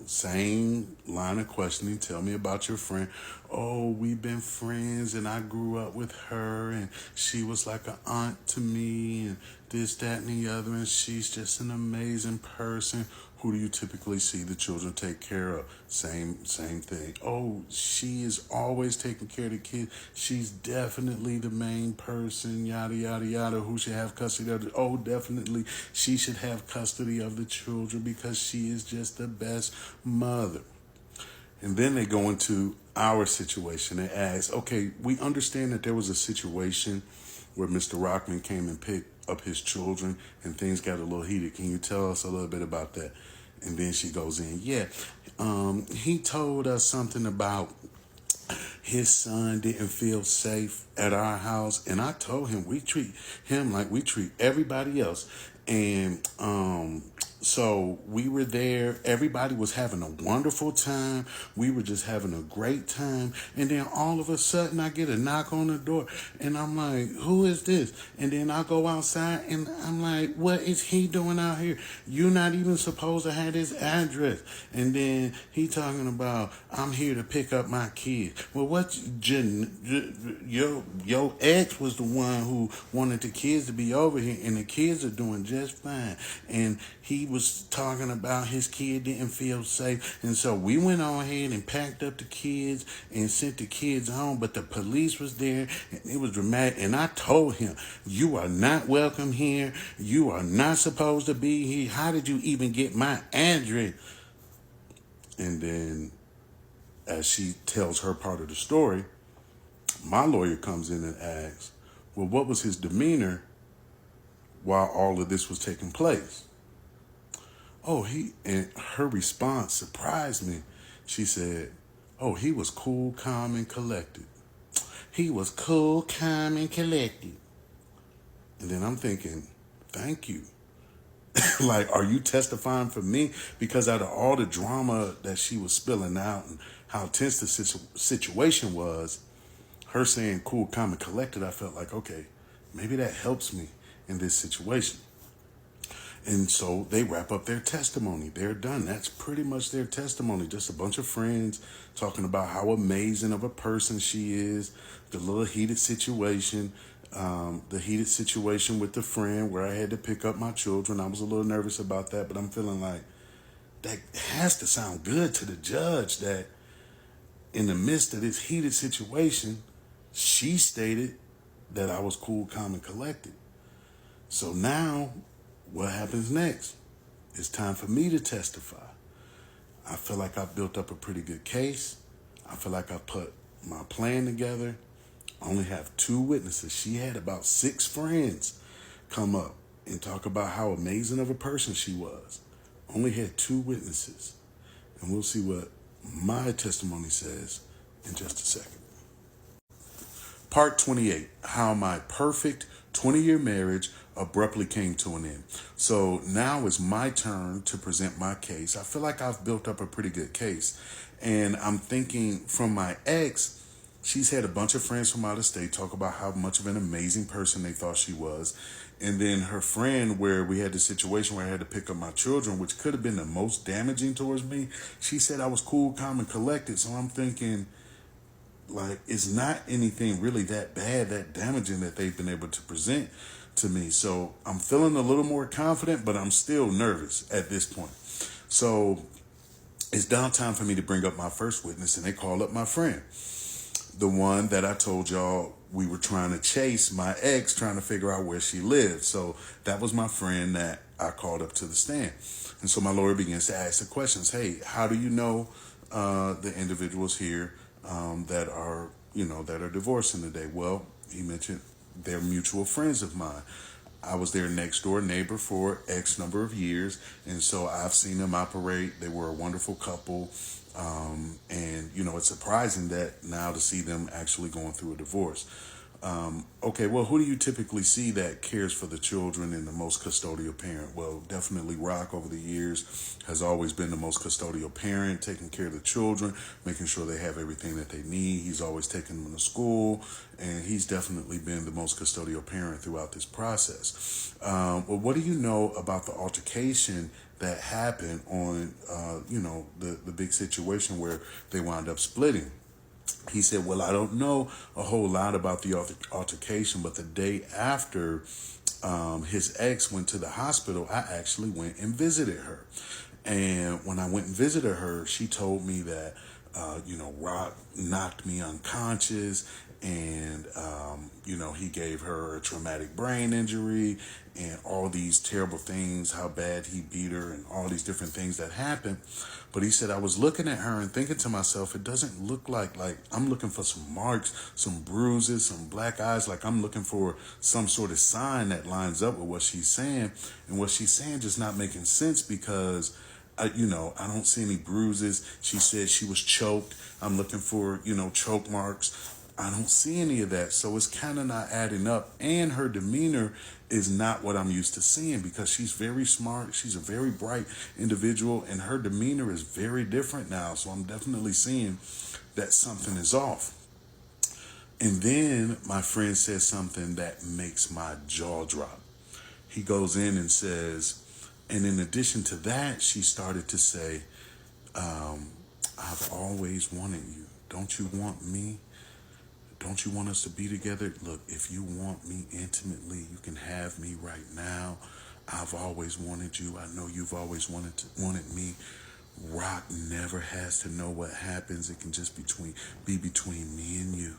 same line of questioning. Tell me about your friend. Oh, we've been friends and I grew up with her and she was like an aunt to me and this, that, and the other. And she's just an amazing person. Who do you typically see the children take care of? Same thing. Oh, she is always taking care of the kids. She's definitely the main person, yada, yada, yada. Who should have custody of Oh, definitely she should have custody of the children because she is just the best mother. And then they go into our situation. They ask, okay, we understand that there was a situation where Mr. Rockman came and picked up his children and things got a little heated. Can you tell us a little bit about that? And then she goes in, he told us something about his son didn't feel safe at our house. And I told him we treat him like we treat everybody else. And So we were there. Everybody was having a wonderful time. We were just having a great time. And then all of a sudden I get a knock on the door and I'm like, who is this? And then I go outside and I'm like, what is he doing out here? You're not even supposed to have his address. And then he talking about, I'm here to pick up my kids. Well, your ex was the one who wanted the kids to be over here, and the kids are doing just fine. And he was talking about his kid didn't feel safe. And so we went on ahead and packed up the kids and sent the kids home. But the police was there and it was dramatic. And I told him, you are not welcome here. You are not supposed to be here. How did you even get my address? And then as she tells her part of the story, my lawyer comes in and asks, well, what was his demeanor while all of this was taking place? And her response surprised me. She said, he was cool, calm, and collected. He was cool, calm, and collected. And then I'm thinking, thank you. Like, are you testifying for me? Because out of all the drama that she was spilling out and how tense the situation was, her saying cool, calm, and collected, I felt like, okay, maybe that helps me in this situation. And so they wrap up their testimony. They're done. That's pretty much their testimony. Just a bunch of friends talking about how amazing of a person she is, the little heated situation, with the friend where I had to pick up my children. I was a little nervous about that, but I'm feeling like that has to sound good to the judge that in the midst of this heated situation, she stated that I was cool, calm, and collected. So now, what happens next? It's time for me to testify. I feel like I built up a pretty good case. I feel like I put my plan together. I only have 2 witnesses. She had about 6 friends come up and talk about how amazing of a person she was. Only had 2 witnesses. And we'll see what my testimony says in just a second. Part 28, how my perfect 20-year marriage abruptly came to an end. So now it's my turn to present my case. I feel like I've built up a pretty good case. And I'm thinking from my ex, she's had a bunch of friends from out of state talk about how much of an amazing person they thought she was. And then her friend, where we had the situation where I had to pick up my children, which could have been the most damaging towards me, she said I was cool, calm, and collected. So I'm thinking, like, it's not anything really that bad, that damaging that they've been able to present to me. So I'm feeling a little more confident, but I'm still nervous at this point. So it's downtime for me to bring up my first witness, and they call up my friend, the one that I told y'all we were trying to chase, my ex, trying to figure out where she lived. So that was my friend that I called up to the stand. And so my lawyer begins to ask the questions. Hey, how do you know the individuals here that are divorcing today? Well, he mentioned they're mutual friends of mine. I was their next door neighbor for X number of years, and so I've seen them operate. They were a wonderful couple, and it's surprising that now to see them actually going through a divorce. Okay, well, who do you typically see that cares for the children and the most custodial parent? Well, definitely Rock over the years has always been the most custodial parent, taking care of the children, making sure they have everything that they need. He's always taken them to school, and he's definitely been the most custodial parent throughout this process. Well, what do you know about the altercation that happened on, the big situation where they wound up splitting? He said, well, I don't know a whole lot about the altercation, but the day after his ex went to the hospital, I actually went and visited her. And when I went and visited her, she told me that, Rock knocked me unconscious, and, he gave her a traumatic brain injury and all these terrible things, how bad he beat her and all these different things that happened. But he said, I was looking at her and thinking to myself, it doesn't look like I'm looking for some marks, some bruises, some black eyes, like I'm looking for some sort of sign that lines up with what she's saying. And what she's saying just not making sense because I don't see any bruises. She said she was choked. I'm looking for, choke marks. I don't see any of that. So it's kind of not adding up. And her demeanor is not what I'm used to seeing, because she's very smart. She's a very bright individual, and her demeanor is very different now. So I'm definitely seeing that something is off. And then my friend says something that makes my jaw drop. He goes in and says, and in addition to that, she started to say, I've always wanted you. Don't you want me? Don't you want us to be together? Look, if you want me intimately, you can have me right now. I've always wanted you. I know you've always wanted me. Rock never has to know what happens. It can just be between me and you.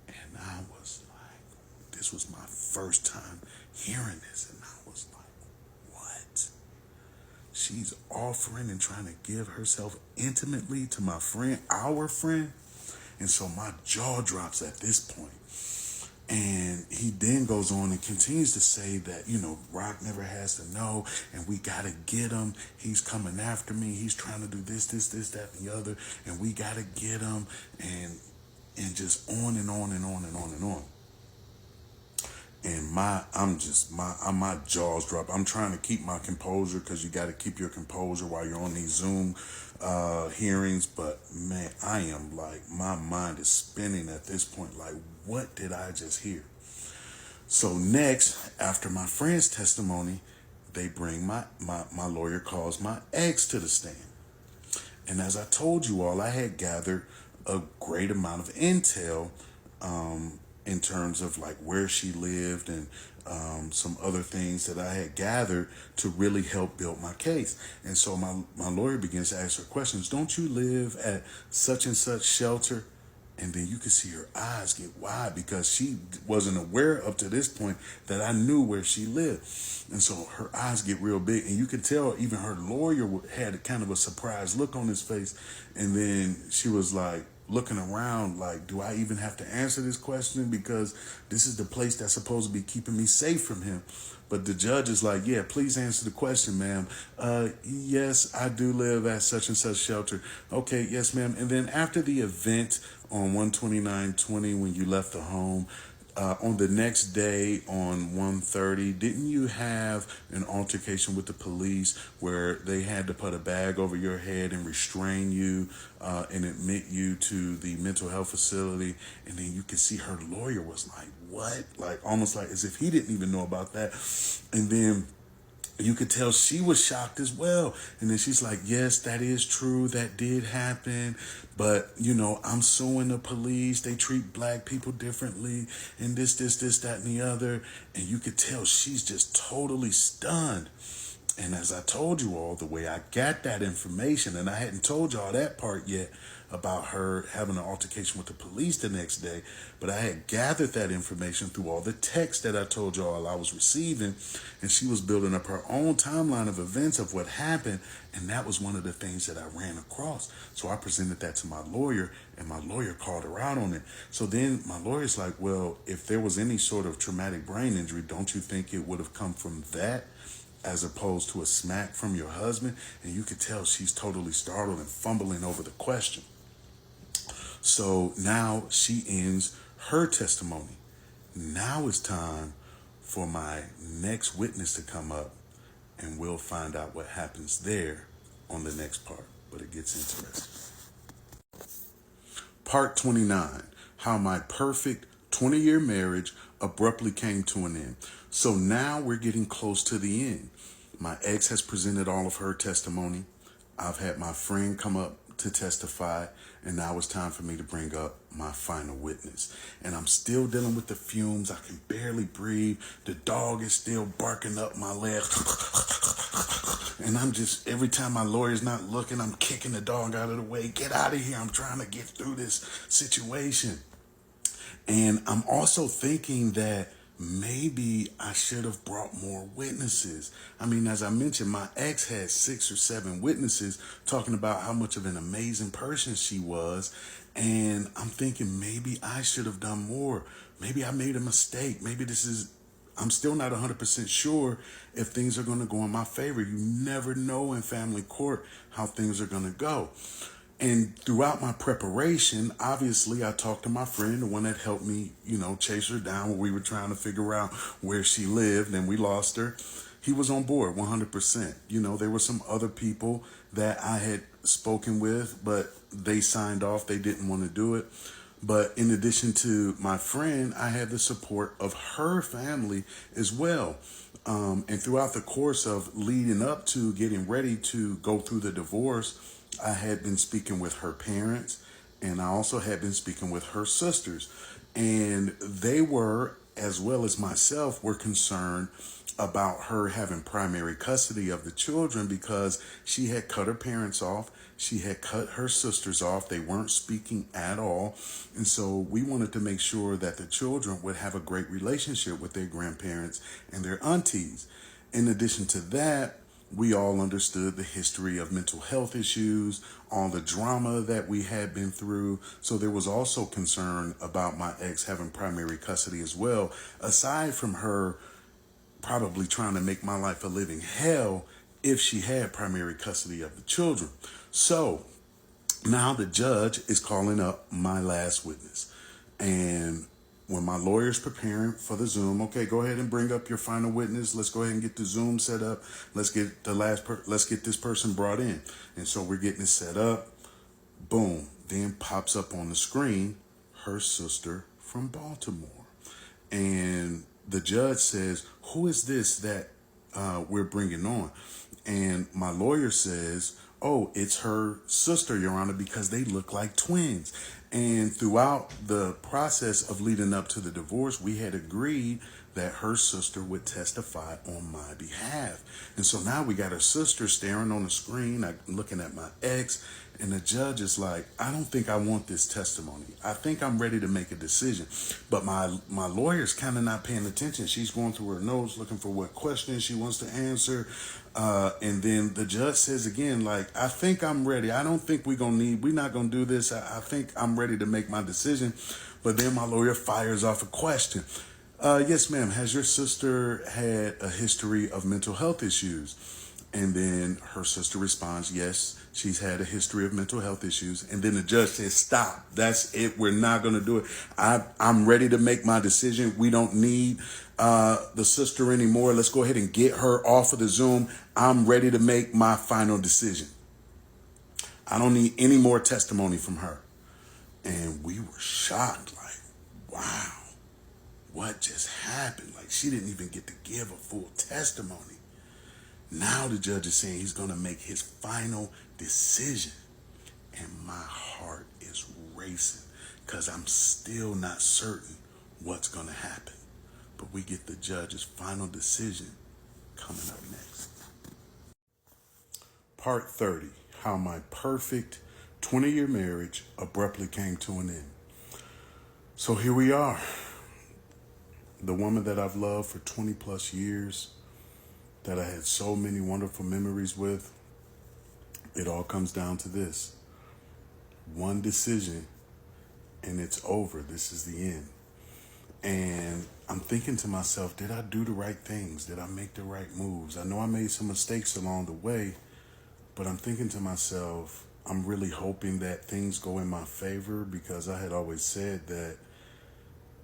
And I was like, this was my first time hearing this, and I was like, what? She's offering and trying to give herself intimately to my friend, our friend. And so my jaw drops at this point. And he then goes on and continues to say that, Rock never has to know, and we got to get him. He's coming after me. He's trying to do this, that, and the other, and we got to get him, and just on and on and on and on and on. And my jaws drop. I'm trying to keep my composure, because you got to keep your composure while you're on these Zoom hearings. But man, I am like, my mind is spinning at this point. Like, what did I just hear? So next, after my friend's testimony, they bring my lawyer calls my ex to the stand. And as I told you all, I had gathered a great amount of intel in terms of like where she lived and some other things that I had gathered to really help build my case. And so my lawyer begins to ask her questions. Don't you live at such and such shelter? And then you could see her eyes get wide, because she wasn't aware up to this point that I knew where she lived. And so her eyes get real big, and you could tell even her lawyer had kind of a surprised look on his face. And then she was like looking around like, do I even have to answer this question? Because this is the place that's supposed to be keeping me safe from him. But the judge is like, yeah, please answer the question, ma'am. Yes, I do live at such and such shelter. Okay, yes, ma'am. And then after the event on 129/20, when you left the home, on the next day on 1:30, didn't you have an altercation with the police where they had to put a bag over your head and restrain you and admit you to the mental health facility? And then you could see her lawyer was like, what? Like, almost like as if he didn't even know about that. And then you could tell she was shocked as well. And then she's like, yes, that is true. That did happen. But, I'm suing the police. They treat black people differently. And this, that, and the other. And you could tell she's just totally stunned. And as I told you all, the way I got that information, and I hadn't told y'all that part yet about her having an altercation with the police the next day, but I had gathered that information through all the texts that I told y'all I was receiving, and she was building up her own timeline of events of what happened, and that was one of the things that I ran across. So I presented that to my lawyer, and my lawyer called her out on it. So then my lawyer's like, well, if there was any sort of traumatic brain injury, don't you think it would have come from that, as opposed to a smack from your husband? And you could tell she's totally startled and fumbling over the question. So now she ends her testimony. Now it's time for my next witness to come up, and we'll find out what happens there on the next part. But it gets interesting. Part 29, how my perfect 20-year marriage abruptly came to an end. So now we're getting close to the end. My ex has presented all of her testimony. I've had my friend come up to testify, and now it's time for me to bring up my final witness. And I'm still dealing with the fumes. I can barely breathe. The dog is still barking up my leg. And I'm just, every time my lawyer's not looking, I'm kicking the dog out of the way. Get out of here. I'm trying to get through this situation. And I'm also thinking that maybe I should have brought more witnesses. I mean, as I mentioned, my ex had 6 or 7 witnesses talking about how much of an amazing person she was. And I'm thinking maybe I should have done more. Maybe I made a mistake. Maybe I'm still not 100% sure if things are going to go in my favor. You never know in family court how things are going to go. And throughout my preparation, obviously, I talked to my friend, the one that helped me, chase her down when we were trying to figure out where she lived and we lost her. He was on board 100%. There were some other people that I had spoken with, but they signed off. They didn't want to do it. But in addition to my friend, I had the support of her family as well. And throughout the course of leading up to getting ready to go through the divorce, I had been speaking with her parents, and I also had been speaking with her sisters. And they were, as well as myself, were concerned about her having primary custody of the children because she had cut her parents off. She had cut her sisters off. They weren't speaking at all. And so we wanted to make sure that the children would have a great relationship with their grandparents and their aunties. In addition to that, we all understood the history of mental health issues, all the drama that we had been through. So there was also concern about my ex having primary custody as well, aside from her probably trying to make my life a living hell if she had primary custody of the children. So now the judge is calling up my last witness. And when my lawyer's preparing for the Zoom, okay, go ahead and bring up your final witness. Let's go ahead and get the Zoom set up. Let's get let's get this person brought in. And so we're getting it set up. Boom. Then pops up on the screen her sister from Baltimore. And the judge says, who is this that we're bringing on? And my lawyer says, oh, it's her sister, Your Honor, because they look like twins. And throughout the process of leading up to the divorce, we had agreed that her sister would testify on my behalf. And so now we got her sister staring on the screen, looking at my ex, and the judge is like, I don't think I want this testimony. I think I'm ready to make a decision. But my lawyer's kind of not paying attention. She's going through her notes, looking for what questions she wants to answer. And then the judge says again, like, I think I'm ready. I don't think we're not going to do this. I think I'm ready to make my decision. But then my lawyer fires off a question. Yes, ma'am. Has your sister had a history of mental health issues? And then her sister responds, yes, she's had a history of mental health issues. And then the judge says, stop. That's it. We're not going to do it. I'm ready to make my decision. We don't need the sister anymore. Let's go ahead and get her off of the Zoom. I'm ready to make my final decision. I don't need any more testimony from her. And we were shocked, like, wow, what just happened? Like, she didn't even get to give a full testimony. Now the judge is saying he's going to make his final decision. And my heart is racing because I'm still not certain what's going to happen. But we get the judge's final decision coming up next. Part 30, how my perfect 20-year marriage abruptly came to an end. So here we are. The woman that I've loved for 20 plus years, that I had so many wonderful memories with, it all comes down to this. One decision and it's over. This is the end. And I'm thinking to myself, did I do the right things? Did I make the right moves? I know I made some mistakes along the way, but I'm thinking to myself, I'm really hoping that things go in my favor because I had always said that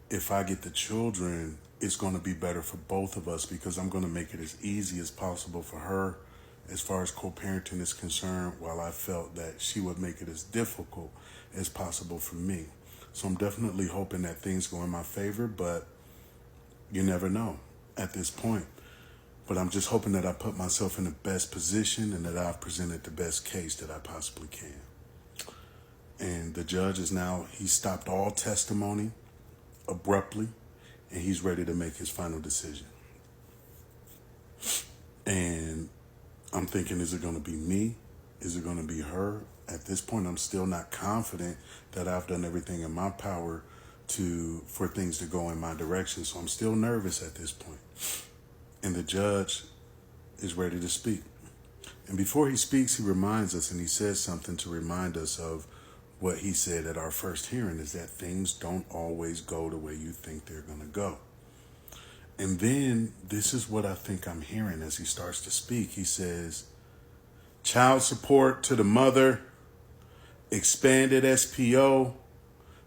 if I get the children, it's going to be better for both of us because I'm going to make it as easy as possible for her as far as co-parenting is concerned, while I felt that she would make it as difficult as possible for me. So I'm definitely hoping that things go in my favor, but you never know at this point. But I'm just hoping that I put myself in the best position and that I've presented the best case that I possibly can. And the judge is now, he stopped all testimony abruptly, and he's ready to make his final decision. And I'm thinking, is it going to be me? Is it going to be her? At this point, I'm still not confident that I've done everything in my power for things to go in my direction. So I'm still nervous at this point. And the judge is ready to speak. And before he speaks, he reminds us, and he says something to remind us of what he said at our first hearing, is that things don't always go the way you think they're going to go. And then this is what I think I'm hearing as he starts to speak. He says, child support to the mother expanded SPO.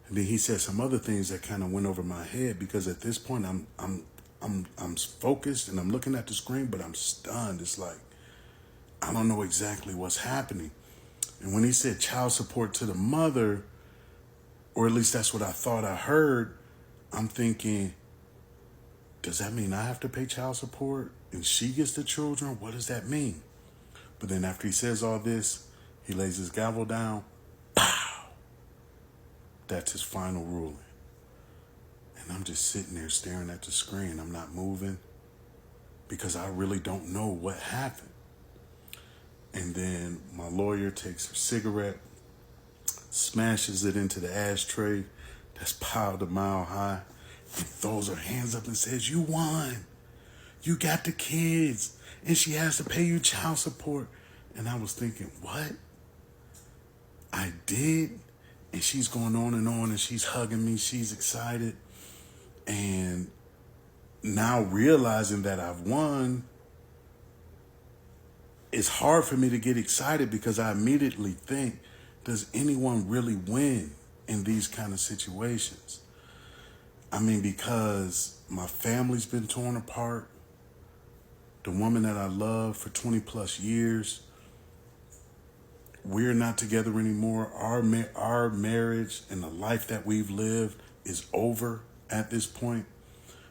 And then he said some other things that kind of went over my head, because at this point I'm focused and I'm looking at the screen, but I'm stunned. It's like, I don't know exactly what's happening. And when he said child support to the mother, or at least that's what I thought I heard, I'm thinking, does that mean I have to pay child support and she gets the children? What does that mean? But then after he says all this, he lays his gavel down. Pow! That's his final ruling. And I'm just sitting there staring at the screen. I'm not moving because I really don't know what happened. And then my lawyer takes her cigarette, smashes it into the ashtray that's piled a mile high, and throws her hands up and says, "You won. You got the kids, and she has to pay you child support." And I was thinking, what? I did? And she's going on, and she's hugging me. She's excited. And now realizing that I've won, it's hard for me to get excited because I immediately think, does anyone really win in these kind of situations? I mean, because my family's been torn apart. The woman that I love for 20 plus years, we're not together anymore. Our marriage and the life that we've lived is over at this point.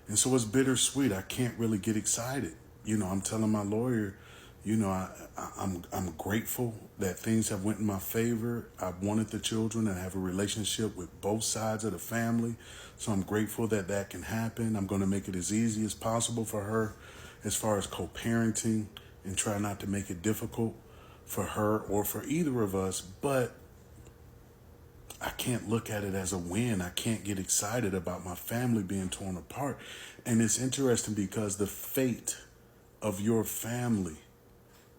And so it's bittersweet. I can't really get excited. You know, I'm telling my lawyer, you know, I'm grateful that things have went in my favor. I wanted the children and have a relationship with both sides of the family. So I'm grateful that that can happen. I'm going to make it as easy as possible for her as far as co-parenting, and try not to make it difficult for her or for either of us. But I can't look at it as a win. I can't get excited about my family being torn apart. And it's interesting because the fate of your family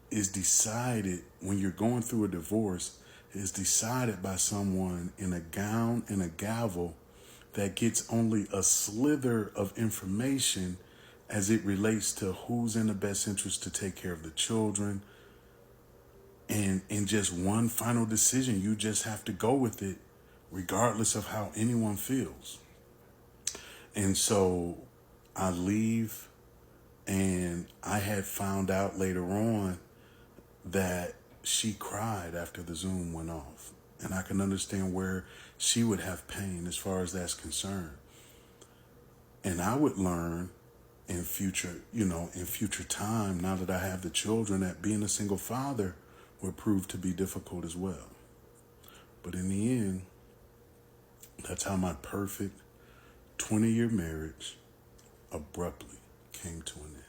is decided when you're going through a divorce, is decided by someone in a gown and a gavel that gets only a slither of information as it relates to who's in the best interest to take care of the children. And in just one final decision, you just have to go with it regardless of how anyone feels. And so I leave, and I had found out later on that she cried after the Zoom went off. And I can understand where she would have pain as far as that's concerned. And I would learn in future time, now that I have the children, that being a single father would prove to be difficult as well. But in the end, that's how my perfect 20-year marriage abruptly came to an end.